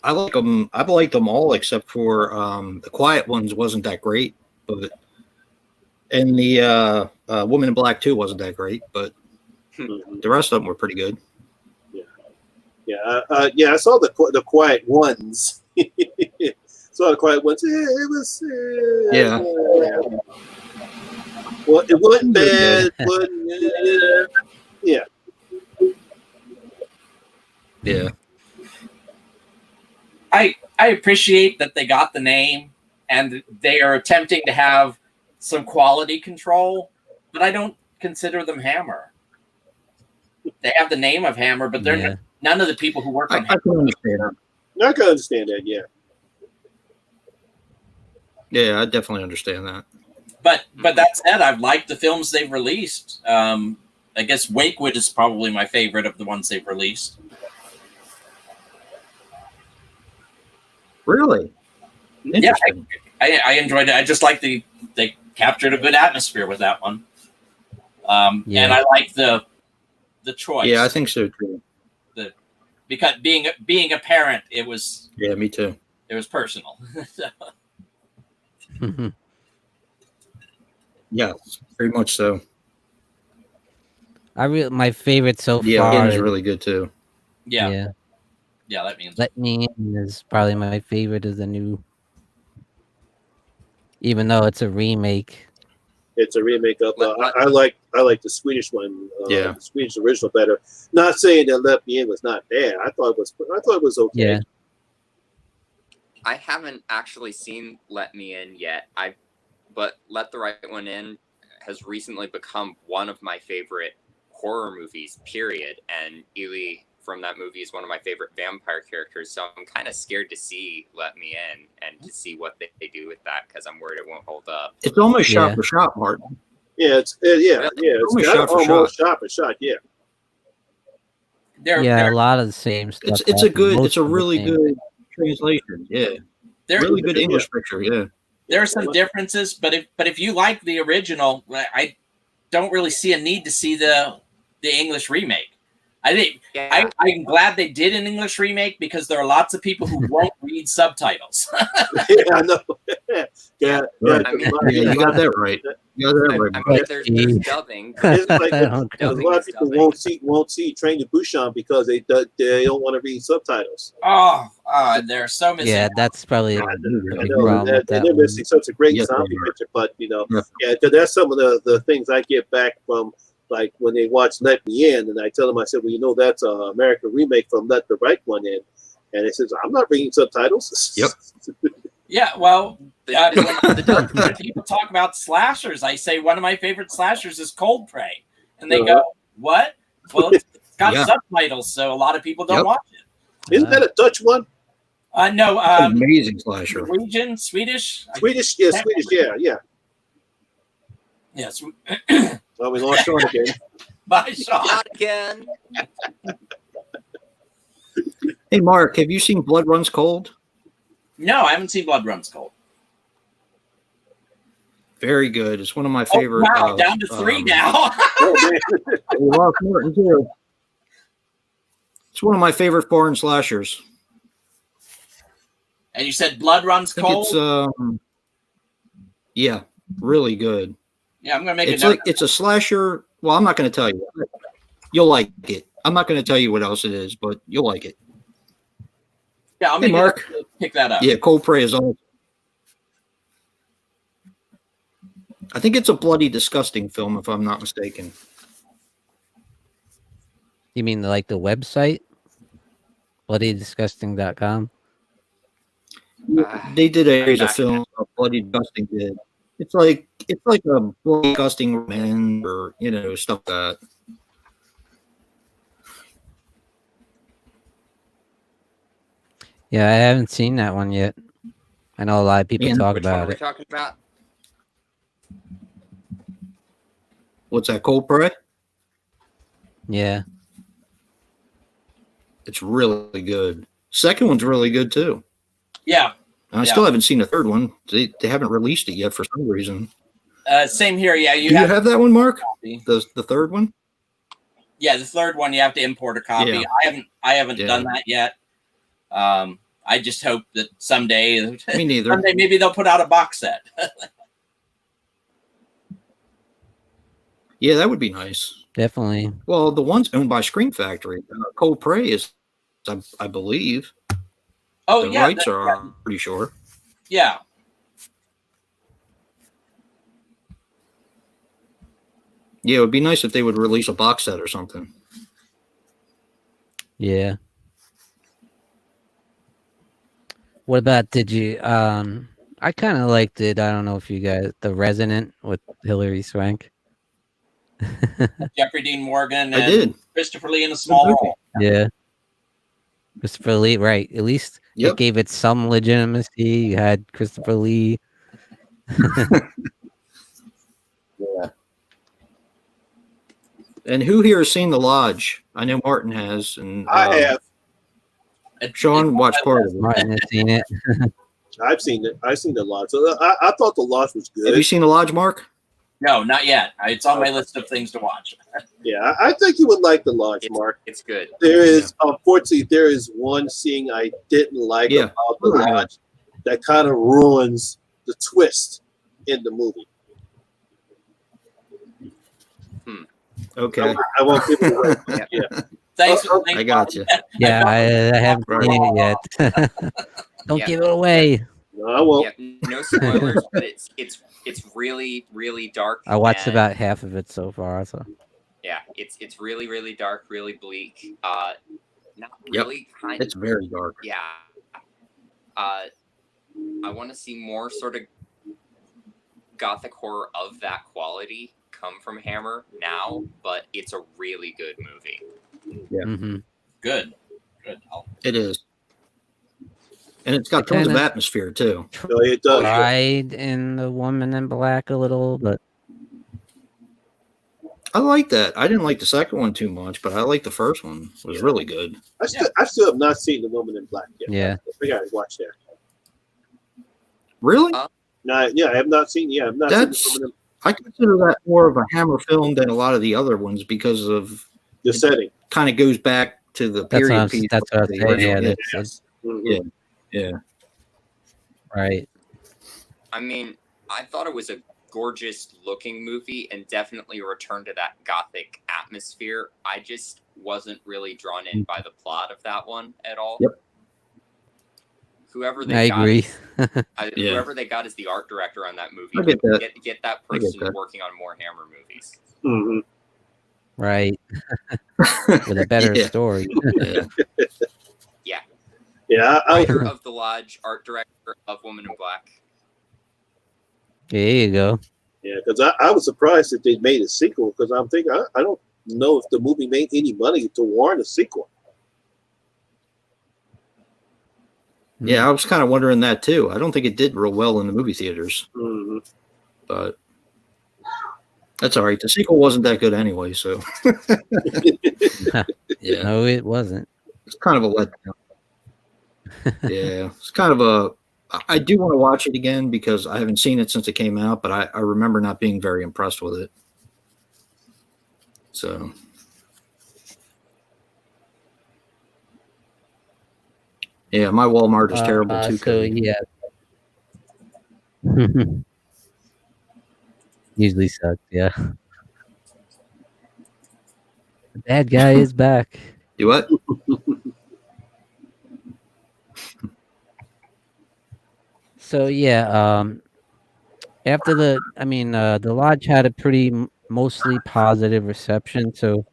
I like them. I've liked them all except for the Quiet Ones wasn't that great, but and the Woman in Black 2 wasn't that great, but
Mhm.
the rest of them were pretty good.
Yeah, I saw the Quiet Ones. Saw the Quiet Ones. It was.
Yeah.
Well, it wasn't
Good,
bad. Wasn't, yeah.
Yeah.
I appreciate that they got the name and they are attempting to have some quality control, but I don't consider them Hammer. They have the name of Hammer, but they're none of the people who work on
I can understand that.
I can understand that, yeah.
Yeah, I definitely understand that.
But that said, I've liked the films they've released. I guess Wakewood is probably my favorite of the ones they've released.
Really?
Yeah, I enjoyed it. I just like they captured a good atmosphere with that one. And I like the choice.
Yeah, I think so too.
Because being a parent, it was.
Yeah, me too.
It was personal.
Yeah, very much so.
My favorite so far.
Yeah, is really good too.
Yeah, that means.
Let Me In is probably my favorite of the new. Even though it's a remake.
It's a remake of. I like the Swedish one.
The
Swedish original better. Not saying that Let Me In was not bad. I thought it was okay.
Yeah.
I haven't actually seen Let Me In yet. But Let the Right One In has recently become one of my favorite horror movies, period. And Ely from that movie is one of my favorite vampire characters. So I'm kind of scared to see Let Me In and to see what they do with that because I'm worried it won't hold up.
It's almost shot for shot, Martin.
Yeah, it's almost shot for shot. Yeah.
A lot of the same stuff.
It's a really good translation. Yeah. Really good English picture. Yeah.
There are some differences, but if you like the original, I don't really see a need to see the English remake. I think I'm glad they did an English remake because there are lots of people who won't read subtitles.
Yeah, I know. Yeah.
I mean,
you got that right. You got that right.
I mean, there's dubbing.
It's like a lot of people won't see Train to Busan because they don't want to read subtitles.
They're so missing.
Yeah, that's probably a big problem.
They're missing such a great zombie picture, but because that's some of the things I get back from. Like when they watch Let Me In, and I tell them, I said, well, that's an American remake from Let the Right One In. And they says, I'm not reading subtitles.
Yep.
Yeah, well, when people talk about slashers, I say one of my favorite slashers is Cold Prey. And they go, what? Well, it's got subtitles, so a lot of people don't watch it.
Isn't that a Dutch one?
No.
Amazing slasher.
Norwegian, Swedish?
Swedish, yeah.
Yes.
Well, we lost Sean again.
Bye, Sean.
Not again.
Hey, Mark, have you seen Blood Runs Cold?
No, I haven't seen Blood Runs Cold.
Very good. It's one of my favorite.
Wow, down to 3 now.
We lost Martin too. It's one of my favorite foreign slashers.
And you said Blood Runs Cold?
Yeah, really good.
Yeah, I'm gonna make it.
It's a slasher. Well, I'm not going to tell you. You'll like it. I'm not going to tell you what else it is, but you'll like it.
Yeah, I'll pick that up.
Yeah, Cold Prey is all. I think it's a bloody, disgusting film, if I'm not mistaken.
You mean like the website? bloodydisgusting.com?
They did a film, Bloody Disgusting did. It's like a bloody, disgusting man, or stuff like that.
Yeah, I haven't seen that one yet. I know a lot of people talk
Which
about
one are we
it.
talking about?
What's that, Cold Prey?
Yeah.
It's really good. Second one's really good too.
Yeah.
I still haven't seen the third one. They haven't released it yet for some reason.
Same here. Yeah,
Do you have that one, Mark? The third one?
Yeah, the third one you have to import a copy.
Yeah.
I haven't done that yet. I just hope that someday,
Me neither.
someday maybe they'll put out a box set.
Yeah, that would be nice.
Definitely.
Well, the one's owned by Scream Factory. Cold Prey is, I believe.
Oh,
the rights are, I'm pretty sure.
Yeah.
Yeah, it would be nice if they would release a box set or something.
Yeah. What about did you? I kind of liked it. I don't know if you guys, The Resident with Hilary Swank.
Jeffrey Dean Morgan
I
and
did.
Christopher Lee in a small role.
Yeah, Christopher Lee. Right. At least
Yep.
it gave it some legitimacy. You had Christopher Lee.
Yeah. And who here has seen The Lodge? I know Martin has, and
I have.
Sean watched part of it.
Martin has seen it.
I've seen it. I've seen The Lodge. So I thought The Lodge was
Have you
good.
seen The Lodge, Mark?
No, not yet. It's on my list of things to watch.
Yeah, I think you would like The Lodge, Mark.
It's good.
There is, unfortunately, there is one scene I didn't like
Yeah.
about The Lodge that kind of ruins the twist in the movie.
Okay.
I won't give it away. Yeah.
Thanks.
I got you.
Yeah, I haven't seen it yet. Don't
Yeah.
give it away.
No, I won't.
Yeah, no spoilers, but it's really really dark.
I watched
and,
about half of it so far. So
Yeah, it's really really dark, really bleak. Not
Yep.
really kind.
It's very dark.
Yeah. I want to see more sort of gothic horror of that quality come from Hammer now, but it's a really good movie.
Yeah.
Good.
It is. And it's got tons of atmosphere, too.
No, it does.
tried in The Woman in Black a little, but
I like that. I didn't like the second one too much, but I like the first one. It was really good.
I still have not seen The Woman in Black yet.
yeah.
I gotta watch that.
Really?
No, yeah, I have not seen. Yeah, I've not
That's-
seen The Woman
I consider that more of a Hammer film than a lot of the other ones because of
in the setting.
kind of goes back to the
That's what
period
I'm,
piece.
that's what I'm
of the
saying. Yeah,
original.
that's
Mhm.
Yeah.
right.
I mean, I thought it was a gorgeous looking movie and definitely a return to that gothic atmosphere. I just wasn't really drawn in by the plot of that one at all.
Yep.
Whoever
I
they got,
agree.
Yeah.
whoever they got as the art director on that movie,
I get that.
get that
I get
person
that.
working on more Hammer movies.
Mhm.
Right. With a better
Yeah.
story.
Yeah.
Yeah,
Writer of The Lodge, art director of Woman in Black.
There you go.
yeah, because I was surprised that they made a sequel because I'm thinking I don't know if the movie made any money to warrant a sequel.
Yeah, I was kind of wondering that too. I don't think it did real well in the movie theaters,
Mhm.
but that's all right. The sequel wasn't that good anyway, so yeah,
No, it wasn't.
it's kind of a letdown. Yeah, it's kind of a. I do want to watch it again because I haven't seen it since it came out, but I remember not being very impressed with it. So. Yeah, my Walmart is terrible too.
So
Cody.
yeah. Usually sucks. Yeah. The bad guy is back.
You what?
So yeah, after the Lodge had a pretty mostly positive reception. So,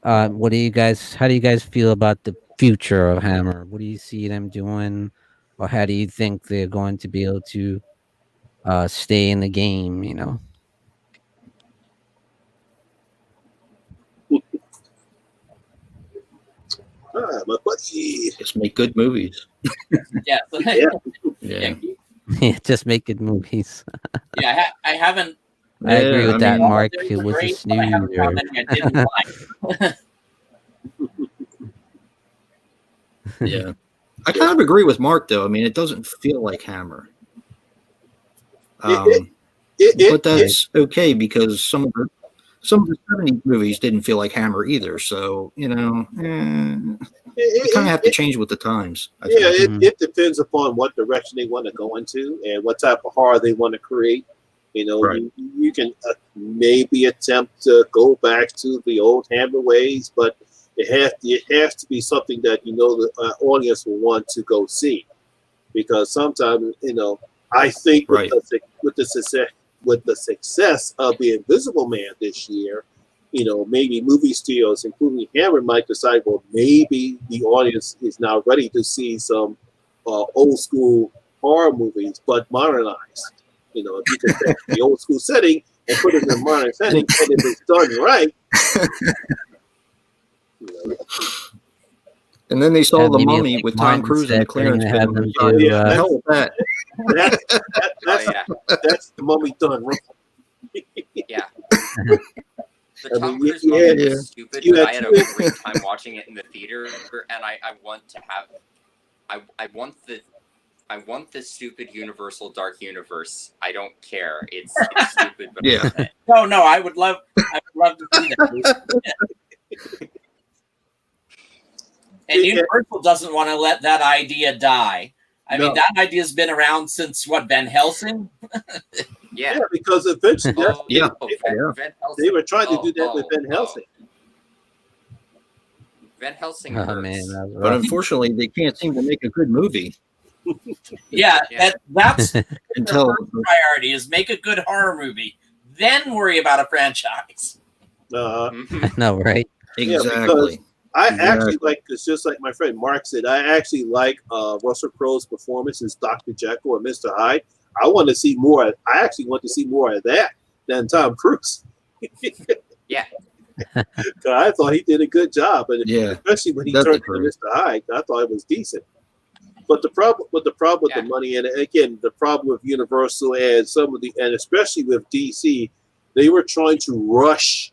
what do you guys? How do you guys feel about the future of Hammer? What do you see them doing, or how do you think they're going to be able to stay in the game? You know.
My buddy.
Just make good movies.
Yeah.
Yeah.
Yeah, just make good movies.
Yeah, I haven't.
I agree
Yeah,
with that,
mean,
Mark.
They
It
were
was a
great, but I haven't found
snoozer.
any I didn't like.
Yeah. I kind of agree with Mark, though. I mean, it doesn't feel like Hammer. But that's okay because some of the 70s movies didn't feel like Hammer either. So, you know, you kind of have to change with the times. I think.
Yeah, it depends upon what direction they want to go into and what type of horror they want to create. You know,
Right.
you can maybe attempt to go back to the old Hammer ways, but it has to be something that you know the audience will want to go see, because sometimes I think
Right.
with the success of the Invisible Man this year, maybe movie studios, including Hammer, might decide, well, maybe the audience is now ready to see some old school horror movies, but modernized. You know, if you could take the old school setting and put it in a modern setting, and if it's done right, you know.
And then they saw
Yeah,
The
maybe
Mummy
like
with Tom
Martin
Cruise in the
said, they're
clearance
gonna have
bin.
them
Oh,
do,
yeah,
The hell with that.
That's the Mummy done right.
Yeah. The
I
Tom
mean,
Cruise movie
yeah.
was stupid,
You
but
had
I had
two-
a great time watching it in the theater, and I want to have, I want the stupid Universal Dark Universe. I don't care. It's stupid, but
Yeah.
I want it.
No, I would love to see that. And Universal doesn't want to let that idea die. I mean, that idea's been around since what, Van Helsing?
Yeah.
because eventually
Yeah.
Van Helsing.
they were trying to do that with Van Helsing.
Van Helsing
Oh
hurts.
man, that was
But
rough.
unfortunately, they can't seem to make a good movie
Yeah,
Yeah.
that's their
until
first priority is make a good horror movie, then worry about a franchise.
Mhm.
I know, right?
exactly.
I
Exactly.
actually like, it's just like my friend Mark said, I actually like Russell Crowe's performance as Dr. Jekyll and Mr. Hyde. I want to see more. I actually want to see more of that than Tom Cruise.
Yeah.
'Cause I thought he did a good job, and
Yeah,
especially when he
that's
turned
true.
to Mr. Hyde, I thought it was decent. But the problem with
Yeah.
the money, and again, the problem with Universal and and especially with DC, they were trying to rush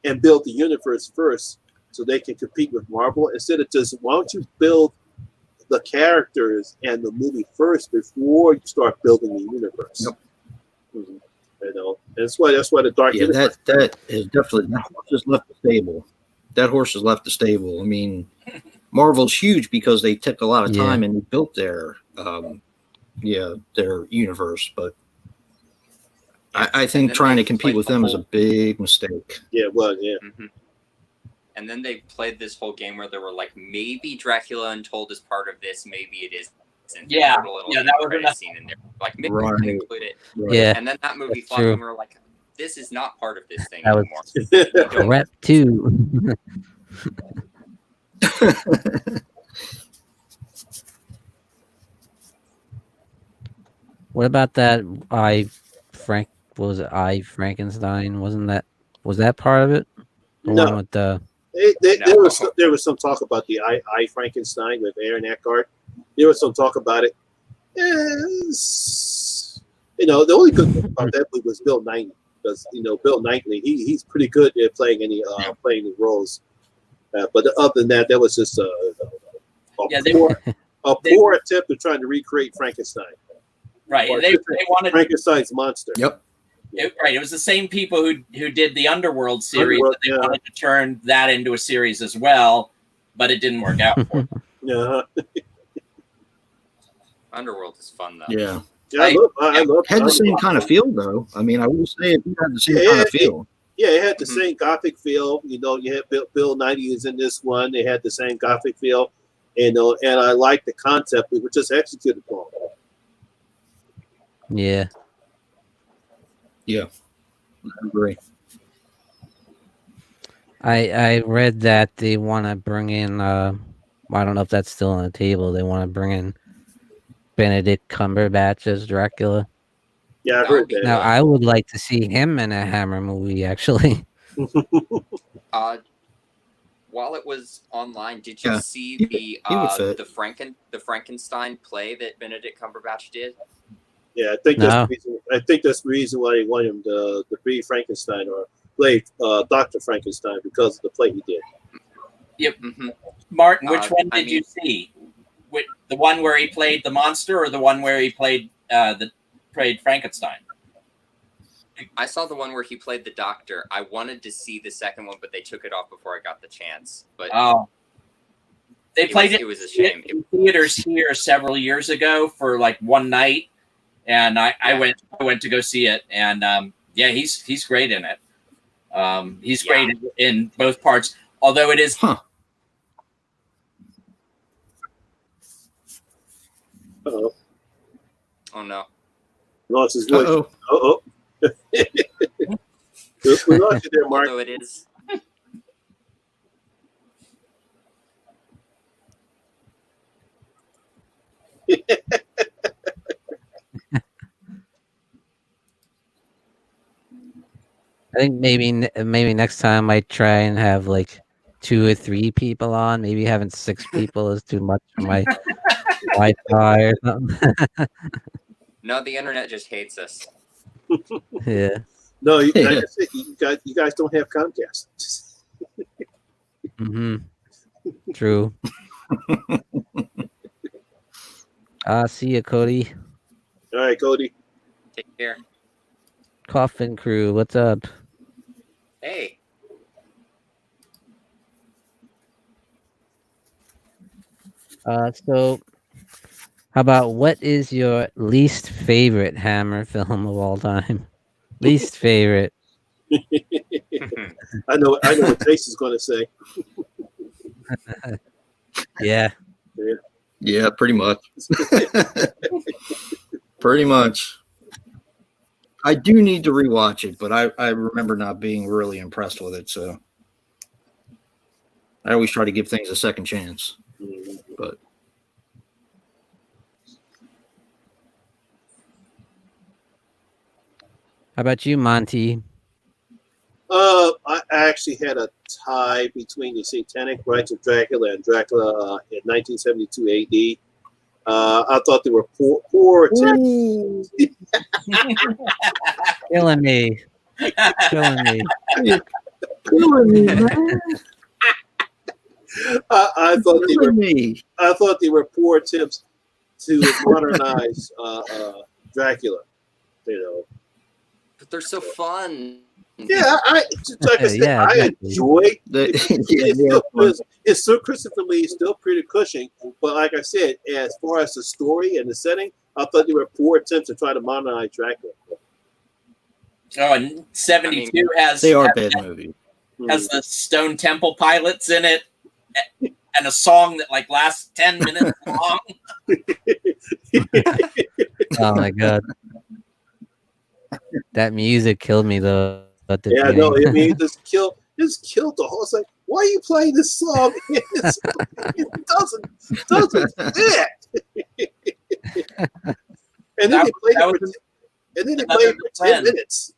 and build the universe first so they can compete with Marvel instead of just, why don't you build the characters and the movie first before you start building the universe?
Yep.
Mhm. You know, that's why the Dark
Yeah,
Universe.
that is definitely, that horse has left the stable. That horse has left the stable. I mean, Marvel's huge because they took a lot of time and they built their universe, but I think
then
trying
they
to compete
played
with
the
them is
whole-
a big mistake.
Yeah, well, yeah.
Mhm. And then they played this whole game where they were like, maybe Dracula Untold is part of this, maybe it isn't.
Yeah,
Put a little
yeah, that was
credit
enough.
scene in there. Like, maybe we
Right.
can include it.
Right.
Yeah,
And then that movie
That's
flopped, and
true.
we were like, this is not part of this thing
That was-
anymore. We don't-
Rep 2. What about that what was it? Frankenstein? Was that part of it? The
No.
one with the
There was some talk about the I Frankenstein with Aaron Eckhart. There was some talk about it. Yes. You know, the only good thing about that movie was Bill Knightley, because Bill Knightley, he's pretty good at playing any roles. But other than that, that was just a poor attempt at trying to recreate Frankenstein.
Right.
Or
They wanted
Frankenstein's monster.
Yep.
It was the same people who did the Underworld series.
Underworld,
They
yeah.
wanted to turn that into a series as well, but it didn't work out for them.
Yeah.
Underworld is fun, though.
Yeah.
Yeah, I love
Had the same kind of feel, though. I mean, I will say it had the same kind of feel.
Yeah, it had the
Mhm.
same gothic feel. You had Bill Nighy is in this one. They had the same gothic feel, and I like the concept. It was just executed well.
Yeah.
Yeah. I agree.
I read that they want to bring in I don't know if that's still on the table. They want to bring in Benedict Cumberbatch as Dracula.
Yeah, I heard that.
Now I would like to see him in a Hammer movie actually.
While it was online, did you
Yeah,
see
he would fit.
the Frankenstein play that Benedict Cumberbatch did?
Yeah, I think
No.
that's the reason why they want him to be Frankenstein or play Dr. Frankenstein, because of the play he did.
Mm-hmm.
Martin, which one
I
did you
mean-
see? The one where he played the monster, or the one where he played Frankenstein?
I saw the one where he played the doctor. I wanted to see the second one, but they took it off before I got the chance. But
Oh, they played
it was a shame.
in theaters here several years ago for like one night, and I went to go see it, and yeah, he's great in it. He's great in both parts, although it is.
Huh.
Uh-oh.
Oh no!
Lost his voice.
Uh-oh.
Uh-oh. We lost you there, Mark.
Although it is.
I think maybe next time I might try and have like 2 or 3 people on. Maybe having 6 people is too much for my Wi-Fi or something.
No, the internet just hates us.
Yeah.
No, like
Yeah.
I said, you guys don't have Comcast.
Mm-hmm. True. See ya, Cody.
All right, Cody.
Take care.
Coffin Crew, what's up?
Hey.
So how about what is your least favorite Hammer film of all time? Least favorite.
I know what Jason's going to say.
Yeah.
Yeah, pretty much. Pretty much. I do need to rewatch it, but I remember not being really impressed with it. So I always try to give things a second chance. But
How about you, Monty?
I actually had a tie between the Satanic Rites of Dracula and Dracula in 1972 AD. I thought they were poor attempts.
Killing me. Killing me.
I thought they were poor attempts to modernize Dracula. You know.
But they're so fun.
Yeah, like I said,
Yeah,
I
exactly.
enjoy.
yeah,
It's still Christopher Lee, still Peter Cushing, but like I said, as far as the story and the setting, I thought they were poor attempts to try to modernize Dracula.
Oh, and 72 has
they are bad movies.
has the Stone Temple Pilots in it, and a song that like lasts 10 minutes long.
Oh my god. That music killed me though. At the
Yeah, no,
beginning.
I mean, just killed the whole. It's like, why are you playing this song? It doesn't fit. And then they played it for 10 minutes.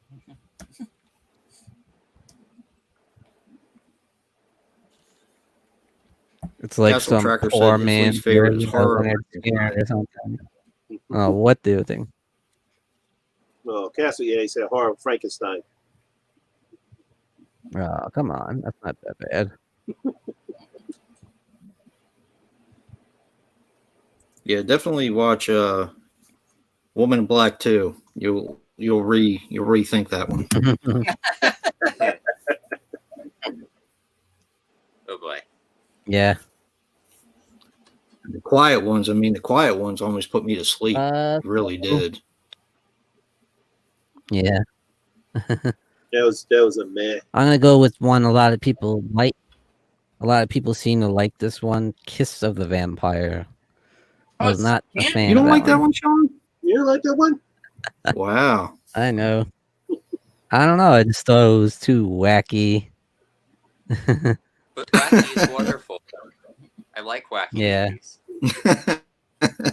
It's like
Castle
some
Tracker said
poor
his
man's
least favorite is
version of
horror.
Leonard Skinner or something. Oh, what do you think?
Oh, Castle, yeah, he said horror Frankenstein.
Oh, come on. That's not that bad.
Yeah, definitely watch Woman in Black 2. You'll rethink that one.
Oh boy.
Yeah.
The Quiet Ones, almost put me to sleep. Really did.
Yeah.
That was a man.
I'm gonna go with one a lot of people like. A lot of people seem to like this one, Kiss of the Vampire. I was not a fan.
You don't
of
like that one, Sean?
You don't like that one?
Wow.
I know. I don't know. I just thought it was too wacky.
But wacky is wonderful. I like wacky
Yeah.
movies.
It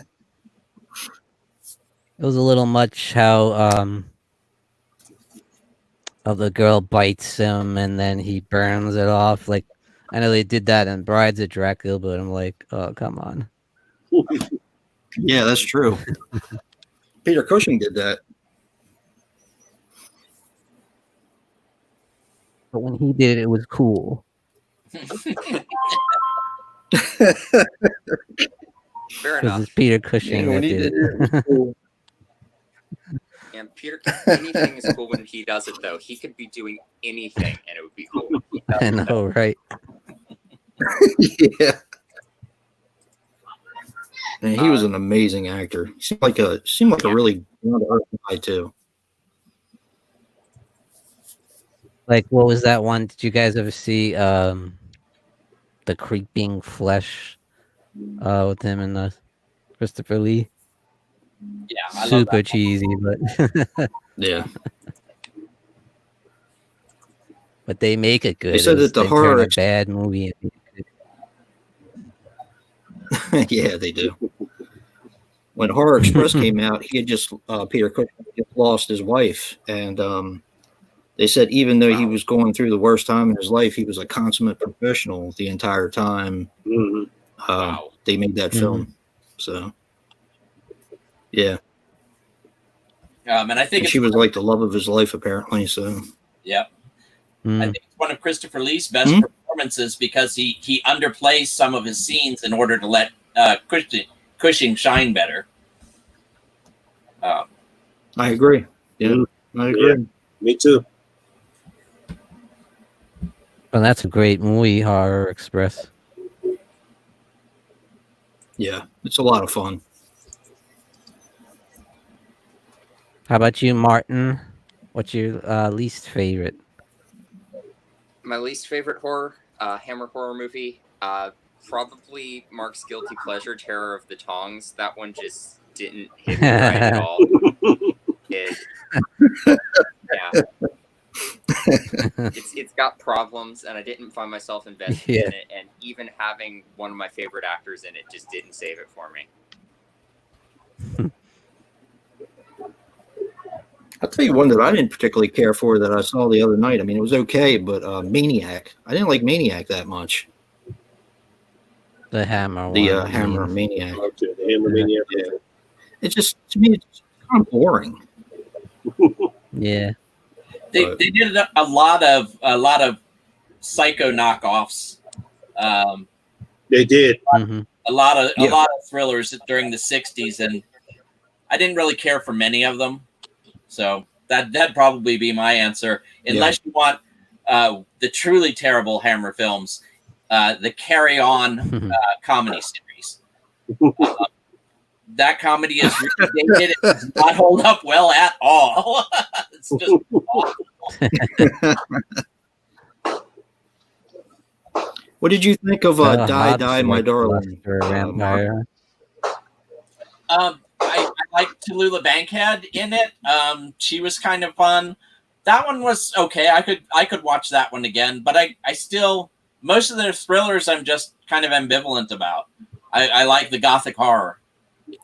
was a little much how the girl bites him and then he burns it off. Like I know they did that in Brides of Dracula, but I'm like, oh come on.
Yeah, that's true. Peter Cushing did that.
But when he did it, it was cool.
Fair
Because
enough.
it's Peter Cushing that did it.
And Peter, anything is cool when he does it, though. He could be doing anything, and it would be cool. When he does
I
it,
know,
though.
right?
Yeah. And he was an amazing actor. He seemed like a really down-to-earth guy too.
Like, what was that one? Did you guys ever see The Creeping Flesh with him and Christopher Lee?
Yeah, I love
Super
that.
cheesy, but
Yeah.
but they make it good.
They said that the
They
horror
turn a bad movie.
yeah, they do. When Horror Express came out, he had just Peter Cushing had just lost his wife, and They said even though he was going through the worst time in his life, he was a consummate professional the entire time. They made that film. So, yeah.
And I think
she was like the love of his life, apparently. So,
yeah. I think it's one of Christopher Lee's best performances because he underplays some of his scenes in order to let Cushing shine better.
I agree. Yeah, I agree.
Yeah, me too.
Well, that's a great movie, Horror Express.
Yeah, it's a lot of fun.
How about you, Martin? What's your least favorite?
My least favorite Hammer horror movie, probably Mark's guilty pleasure, Terror of the Tongs. That one just didn't hit me right at all. It's got problems, and I didn't find myself invested in it. And even having one of my favorite actors in it just didn't save it for me.
I'll tell you one that I didn't particularly care for that I saw the other night. I mean, it was okay, but Maniac. I didn't like Maniac that much.
The Hammer
The
one.
Hammer Maniac.
Okay, the Hammer Maniac.
Yeah. It's just, to me, it's kind of boring.
Yeah.
They did a lot of Psycho knockoffs.
They did.
A lot of thrillers during the 60s, and I didn't really care for many of them. So that'd probably be my answer, unless you want the truly terrible Hammer films, the Carry On comedy series. That comedy is really dated. It does not hold up well at all. It's just awful.
What did you think of Die, Die, My Darling?
I liked Tallulah Bankhead in it. She was kind of fun. That one was okay. I could watch that one again, but I still, most of the thrillers I'm just kind of ambivalent about. I like the gothic horror.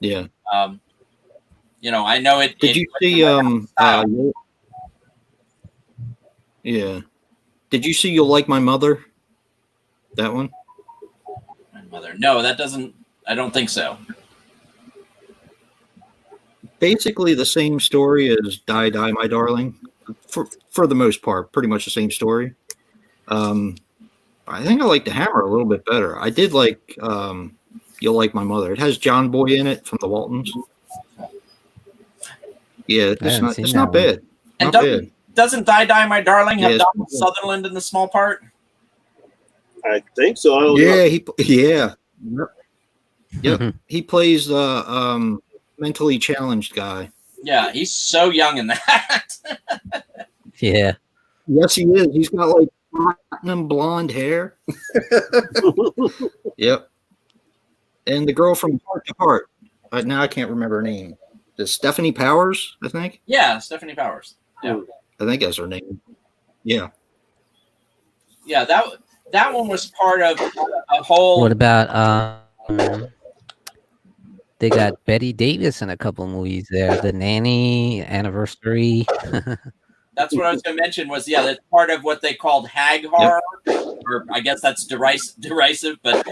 Yeah.
I know it.
Did you see yeah. Did you see You'll Like My Mother? That one?
My Mother. No, that doesn't. I don't think so.
Basically the same story as Die, Die, My Darling, for the most part, pretty much the same story. I think I like The Hammer a little bit better. I did like You'll Like My Mother. It has John Boy in it from the Waltons. Yeah, it's not bad.
And
not bad.
Doesn't Die, Die, My Darling have Donald Sutherland in the small part?
I think so. I don't know.
Yep. He plays the mentally challenged guy.
Yeah, he's so young in that.
Yeah.
Yes, he is. He's got like platinum blonde hair. Yep. And the girl from Heart to Heart. Now I can't remember her name. Stephanie Powers, I think.
Yeah, Stephanie Powers. Yeah.
I think that's her name. Yeah.
Yeah, that one was part of a whole.
What about they got Betty Davis in a couple movies there. The Nanny, Anniversary.
That's what I was going to mention. That's part of what they called hag horror, or I guess that's derisive. But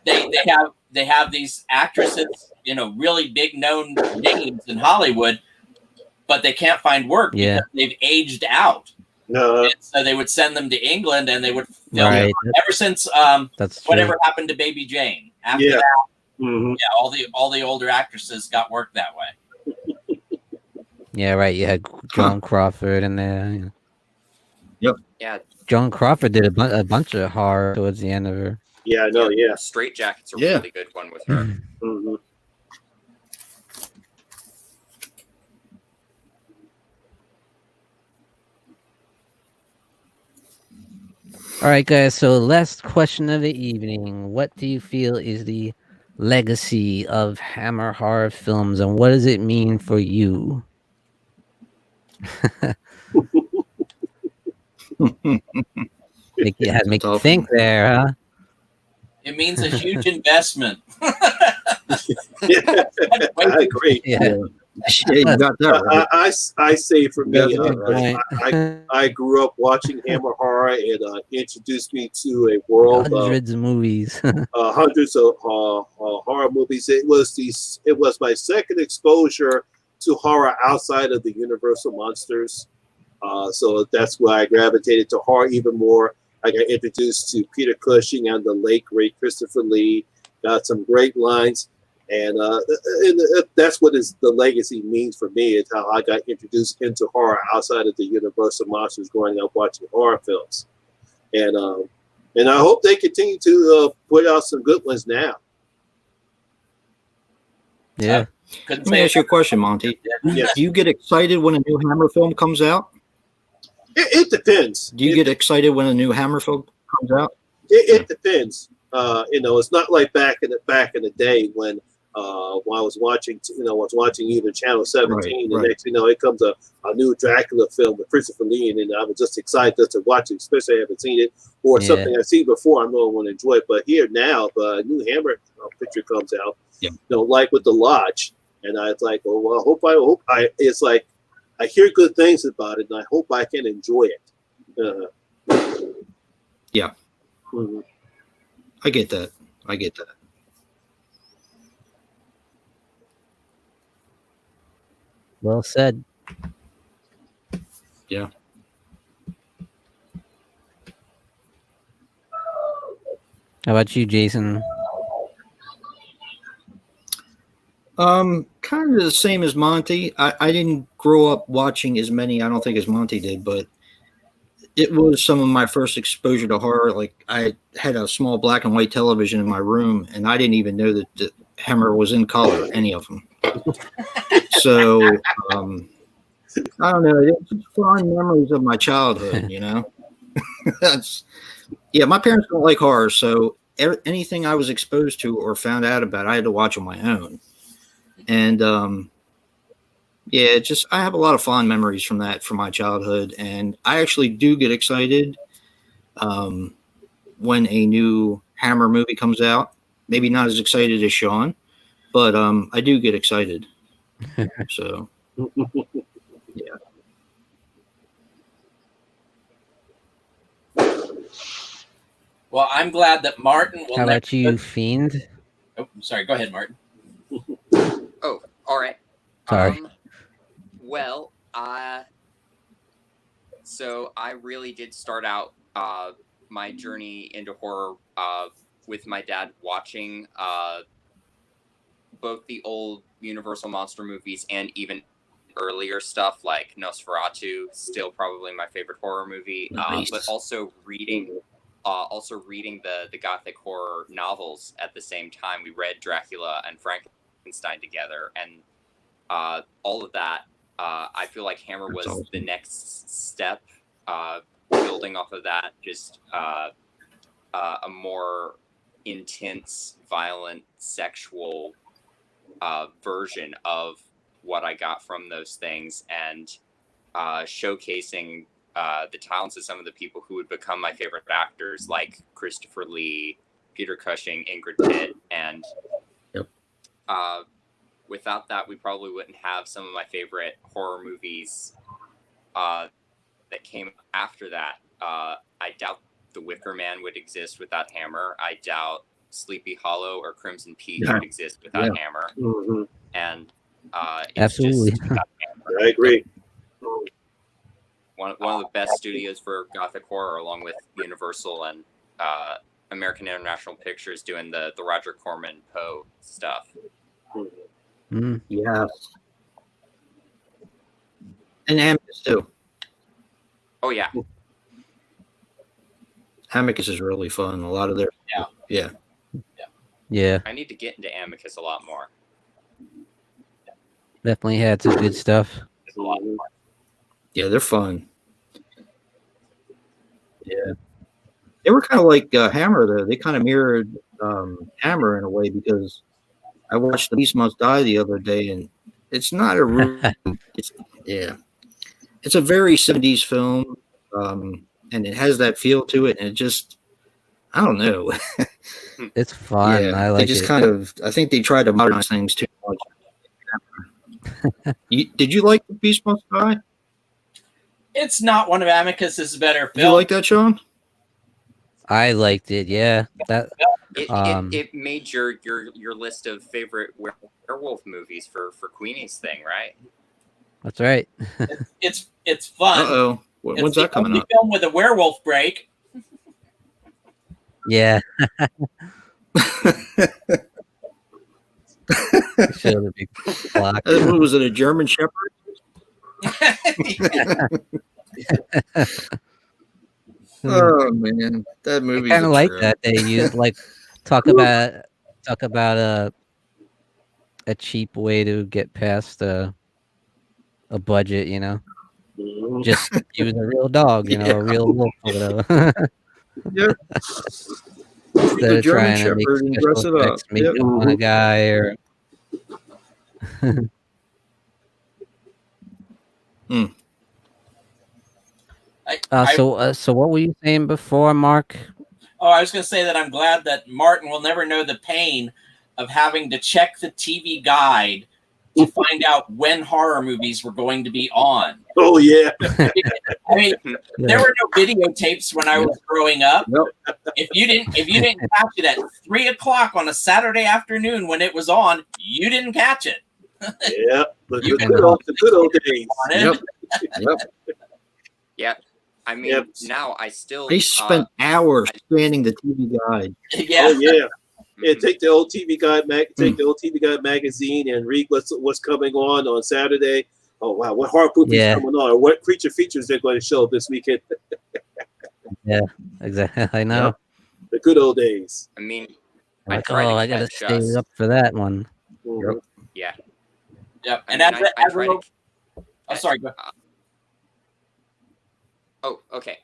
they have these actresses, really big known names in Hollywood, but they can't find work because they've aged out.
No.
So they would send them to England, and they would film them ever since whatever happened to Baby Jane. After that, all the older actresses got work that way.
Yeah, right. You had Joan Crawford in there.
Yep.
Yeah.
Joan Crawford did a bunch of horror towards the end of her.
Yeah, I know. Yeah.
Straight Jacket's a really good one with her.
Mm-hmm.
All right, guys. So, last question of the evening: what do you feel is the legacy of Hammer horror films, and what does it mean for you? make you think there, huh?
It means a huge investment.
I agree.
Yeah.
Yeah, you got that right.
I say for me,
That's a good
point.
I grew up watching Hammer horror, and introduced me to a world of
Hundreds of movies.
hundreds of horror movies. It was my second exposure to horror outside of the Universal monsters. So that's why I gravitated to horror even more. I got introduced to Peter Cushing and the late great Christopher Lee. Got some great lines, and that's what the legacy means for me. Is how I got introduced into horror outside of the Universal monsters growing up watching horror films, and I hope they continue to put out some good ones now.
Yeah.
Let me ask you a question, Monty.
Yes.
Do you get excited when a new Hammer film comes out?
It depends.
Do you get excited when a new Hammer film comes out?
It depends. It's not like back in the day when I was watching, either Channel 17, and next it comes a new Dracula film with Christopher Lee, and I was just excited just to watch it, especially I haven't seen it or something I've seen before. I know I want to enjoy it, but here now, if a new Hammer picture comes out, like with The Lodge, and I was like, oh well, it's like I hear good things about it, and I hope I can enjoy it.
Yeah.
Mm-hmm.
I get that.
Well said.
Yeah.
How about you, Jason?
Kind of the same as Monty. I didn't grow up watching as many, I don't think, as Monty did, but it was some of my first exposure to horror. Like, I had a small black and white television in my room, and I didn't even know that the Hammer was in color, any of them. So, I don't know. It's just fond memories of my childhood, my parents don't like horror, so anything I was exposed to or found out about, I had to watch on my own. And I have a lot of fond memories from my childhood, and I actually do get excited when a new Hammer movie comes out. Maybe not as excited as Sean, but I do get excited. So, yeah.
Well, I'm glad that Martin will.
How about you, Fiend?
Oh, sorry. Go ahead, Martin.
Oh, all right.
Sorry.
Well, so I really did start out my journey into horror with my dad watching both the old Universal monster movies and even earlier stuff like Nosferatu, still probably my favorite horror movie,
Nice.
but also reading the Gothic horror novels at the same time. We read Dracula and Frankenstein together, and all of that. I feel like Hammer was
awesome.
the next step, building off of that, just a more intense, violent, sexual version of what I got from those things, and showcasing the talents of some of the people who would become my favorite actors, like Christopher Lee, Peter Cushing, Ingrid Pitt, and without that, we probably wouldn't have some of my favorite horror movies that came after that. I doubt The Wicker Man would exist without Hammer. I doubt Sleepy Hollow or Crimson Peak would exist without Hammer.
Mm-hmm.
And
Absolutely.
I agree.
One of the best studios for Gothic horror, along with Universal and American International Pictures, doing the Roger Corman Poe stuff.
Mm.
Yes. And Amicus too.
Oh yeah.
Amicus is really fun. A lot of their
Yeah,
I need to get into Amicus a lot more.
definitely had some good stuff.
It's a lot more.
Yeah, they're fun. Yeah. They were kind of like Hammer, though. They kind of mirrored Hammer in a way, because I watched The Beast Must Die the other day, and it's not a real... It's a very 70s film, and it has that feel to it, and it just... I don't know.
It's fun. I like
they just
it.
kind of... I think they tried to modernize things too much. Did you like The Beast Must Die?
It's not one of Amicus's better
Did you
films.
like that, Sean?
I liked it. Yeah, that
It made your list of favorite werewolf movies for Queenie's thing, right?
that's right.
It's fun.
Uh-oh. When's
It's
that
the
coming
only
up?
film with a werewolf break.
Yeah, show the big block.
What was it, a German Shepherd? Oh man, that movie.
Kind of like that. They used talk about a cheap way to get past a budget. Just use a real dog. A real wolf or whatever.
Yeah.
Instead of
German
trying to make
Shepherd and dress
special
it up.
effects, make
Yep.
it on a guy or. So what were you saying before, Mark?
Oh, I was going to say that I'm glad that Martin will never know the pain of having to check the TV guide to find out when horror movies were going to be on.
Oh yeah.
I mean, there were no videotapes when I was growing up.
Yep.
If you didn't catch it at 3:00 on a Saturday afternoon when it was on, you didn't catch it.
Yeah. The good old days.
Yep. Yep.
Yeah. I mean, now I still.
They spent hours scanning the TV guide.
Yeah.
Oh yeah. Yeah, take the old TV Guide the old TV Guide magazine and read what's coming on Saturday. Oh wow, what horror movie is coming on, or what creature features they're going to show this weekend.
Yeah, exactly. I know.
The good old days.
I mean,
I gotta stay up for that one.
Mhm.
Yeah.
Yep.
I
And
mean, I try to.
Oh, sorry. Go.
Oh, okay.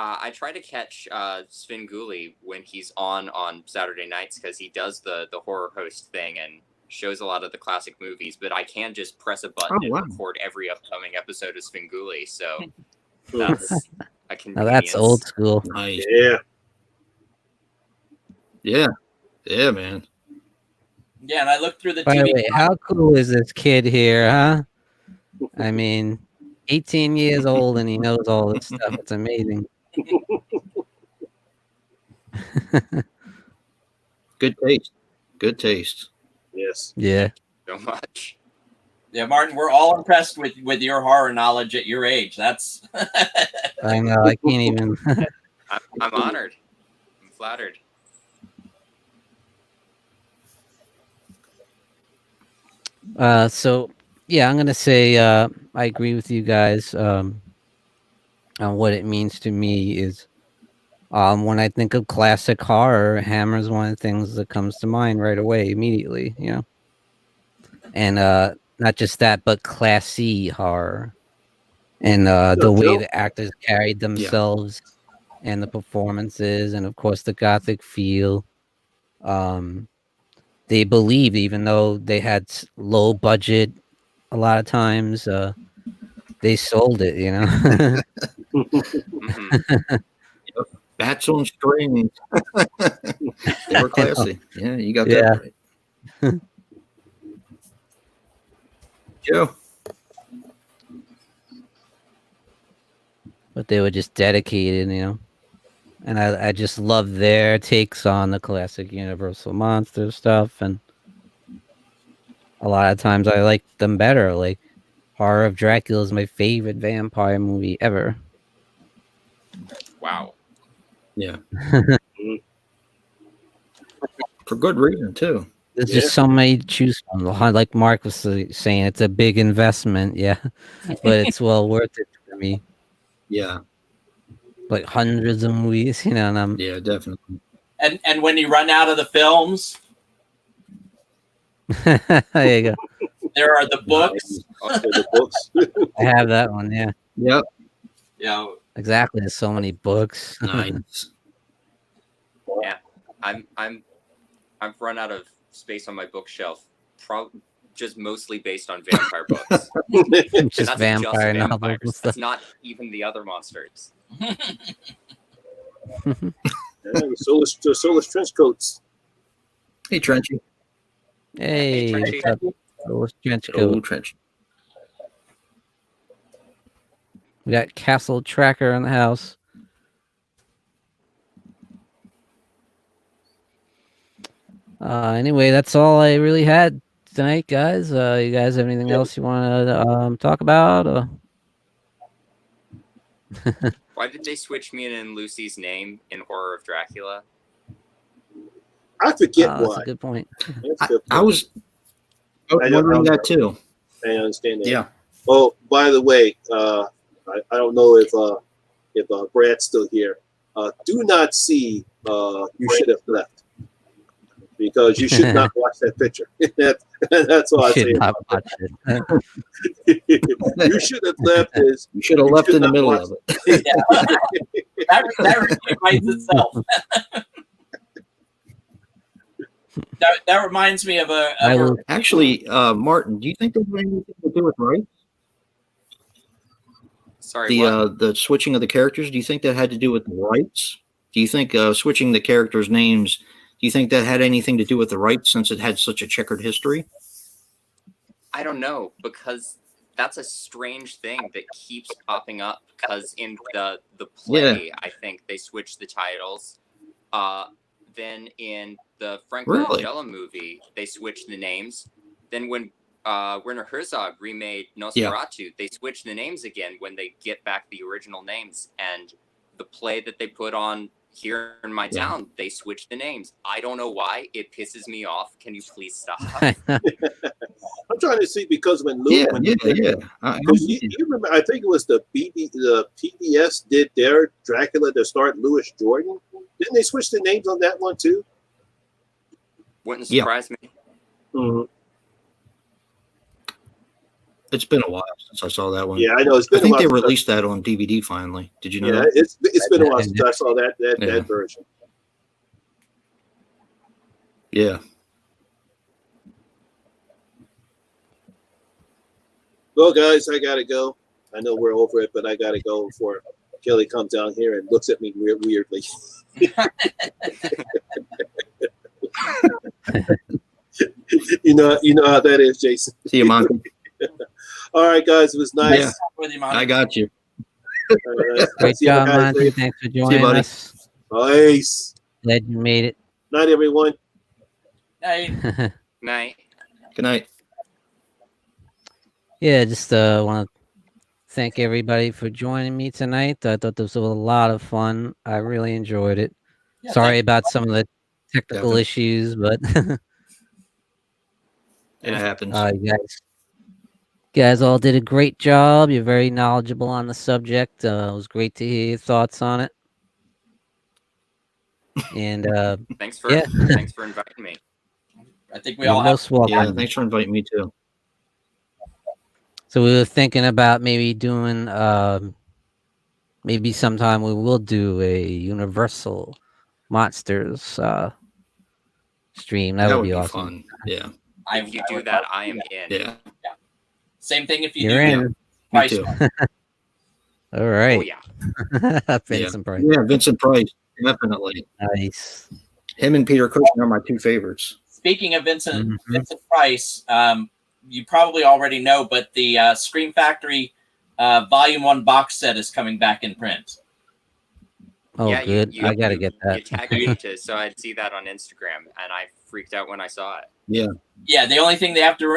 I try to catch Svengoolie when he's on Saturday nights because he does the horror host thing and shows a lot of the classic movies. But I can just press a button and record every upcoming episode of Svengoolie. So that's a convenience.
Now that's old school.
Nice.
Yeah.
Yeah. Yeah, man.
Yeah, and I looked through the
By
TV.
the way, how cool is this kid here, huh? I mean, 18 years old and he knows all this stuff. It's amazing.
Good taste. Good taste.
Yes.
Yeah.
So much.
Yeah, Martin, we're all impressed with your horror knowledge at your age. That's.
I know. I can't even.
I'm honored. I'm flattered.
So yeah, I'm gonna say I agree with you guys on what it means to me is when I think of classic horror, Hammer is one of the things that comes to mind right away, immediately, and not just that, but classy horror and the way the actors carried themselves and the performances, and of course the gothic feel. They believed, even though they had low budget, a lot of times they sold it,
Mm-hmm.
Bats on strings. They were classy. Yeah, you got that right. Joe.
But they were just dedicated, and I just love their takes on the classic Universal monster stuff, and a lot of times I like them better. Like Horror of Dracula is my favorite vampire movie ever.
Wow.
Yeah. For good reason too.
There's just so many to choose from. Like Mark was saying, it's a big investment, but it's well worth it for me.
Yeah.
Like hundreds of movies, and I'm
definitely.
And when you run out of the films,
there you go.
there are the books.
The books.
I have that one, yeah.
Yep.
Exactly. There's so many books.
Nice.
Yeah, I've run out of space on my bookshelf. Just mostly based on vampire books.
Just vampire novels.
That's not even the other monsters.
The soulless trench coats.
Hey, Trenchy.
Hey,
Trenchy.
what's up? Trench
Old
coat.
Trench.
We got Castle Tracker in the house. Anyway, that's all I really had tonight, guys. You guys have anything else you want to talk about?
Why did they switch me and Lucy's name in Horror of Dracula?
I forget why.
That's a good point.
I was wondering that too.
I understand that.
Yeah.
Oh, by the way, I don't know if Brad's still here. Do not see You Should Have Left, because you should not watch that picture. That's all I say.
Not watch it.
You Should Have Left is
You should have left in the middle of it.
That review writes itself. That reminds me of
Actually, Martin, do you think there's anything to do with rights?
Sorry, what?
The switching of the characters, do you think that had to do with the rights? Do you think switching the characters' names, do you think that had anything to do with the rights, since it had such a checkered history?
I don't know, because that's a strange thing that keeps popping up, because in the play, I think they switched the titles. Then in the Frank Langella movie, they switched the names. Then when Werner Herzog remade Nosferatu, they switched the names again when they get back the original names. And the play that they put on here in my town, they switched the names. I don't know why. It pisses me off. Can you please stop?
I'm trying to see, because when Lou, you remember, I think it was the PBS did their Dracula to start Louis Jordan. Didn't they switch the names on that one too?
Wouldn't surprise me.
Mm-hmm.
It's been a while since I saw that one.
Yeah, I know. It's been
I think
a while
they released that on DVD finally. Did you know that?
It's been a while since I saw that version.
Yeah.
Well, guys, I gotta go. I know we're over it, but I gotta go before Kelly comes down here and looks at me weirdly. You know how that is, Jason.
See you, Monty.
All right, guys, it was nice.
Yeah. I got you.
Great job, Monty. Thanks for joining us.
Nice.
Glad you made it.
Night, everyone.
Night.
Night.
Good night.
Yeah, just want to thank everybody for joining me tonight. I thought this was a lot of fun. I really enjoyed it.
Yeah,
Sorry about some of the technical issues, but
it happens.
You guys all did a great job. You're very knowledgeable on the subject. It was great to hear your thoughts on it. And
thanks for inviting me.
I think we all
most welcome.
Yeah, thanks for inviting me too.
So we were thinking about maybe doing, maybe sometime we will do a Universal Monsters stream. That would be awesome.
Fun. Yeah.
If you do that, I am in.
Yeah.
Same thing if you
You're in.
Me too.
All right.
Oh, yeah.
Vincent Price.
Yeah, Vincent Price. Definitely.
Nice.
Him and Peter Cushing are my two favorites.
Speaking of Vincent Price, you probably already know, but the Scream Factory Volume 1 box set is coming back in print.
Oh, yeah, good. I got to get that.
You tagged me to, so I'd see that on Instagram, and I freaked out when I saw it.
Yeah.
Yeah, the only thing they have to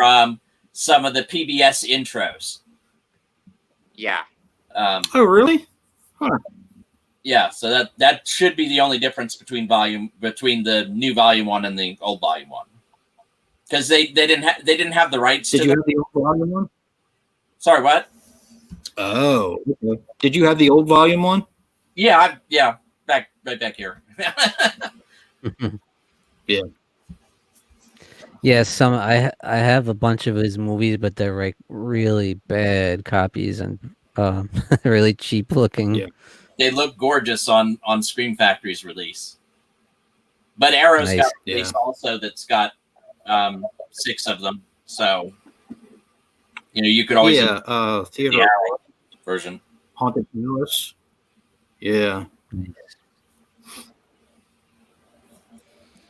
are some of the PBS intros.
Yeah.
Oh, really? Huh.
Yeah, so that should be the only difference between the new Volume 1 and the old Volume 1. Because they didn't have the rights.
Did you have the old Volume 1?
Sorry, what?
Oh, okay. Did you have the old Volume 1?
Yeah, right back here.
Yeah.
Yeah, I have a bunch of his movies, but they're like really bad copies and really cheap looking.
Yeah.
They look gorgeous on Scream Factory's release. But Arrow's got a release also that's got 6 of them. So you could always
theater
the Arrow version.
Haunted Palace. Yeah.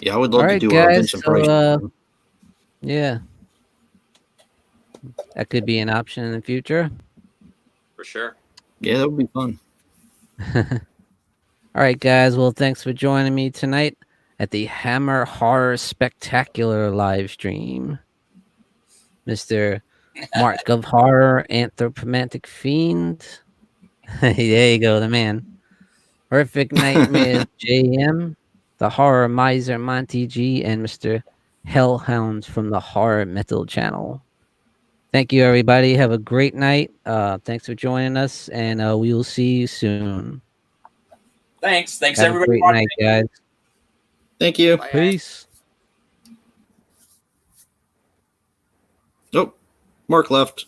Yeah, I would love to do a Vincent Price.
Yeah. That could be an option in the future.
For sure.
Yeah, that would be fun.
All right, guys. Well, thanks for joining me tonight at the Hammer Horror Spectacular live stream. Mr. Mark of Horror, Anthropomantic Fiend. There you go, the man. Perfect Nightmares JM, the Horror Miser Monty G, and Mr. Hellhounds from the Horror Metal channel. Thank you, everybody. Have a great night. Thanks for joining us, and we will see you soon.
Thanks
Have a
everybody.
great night, guys.
Thank you.
Bye,
Peace.
Oh, Mark left.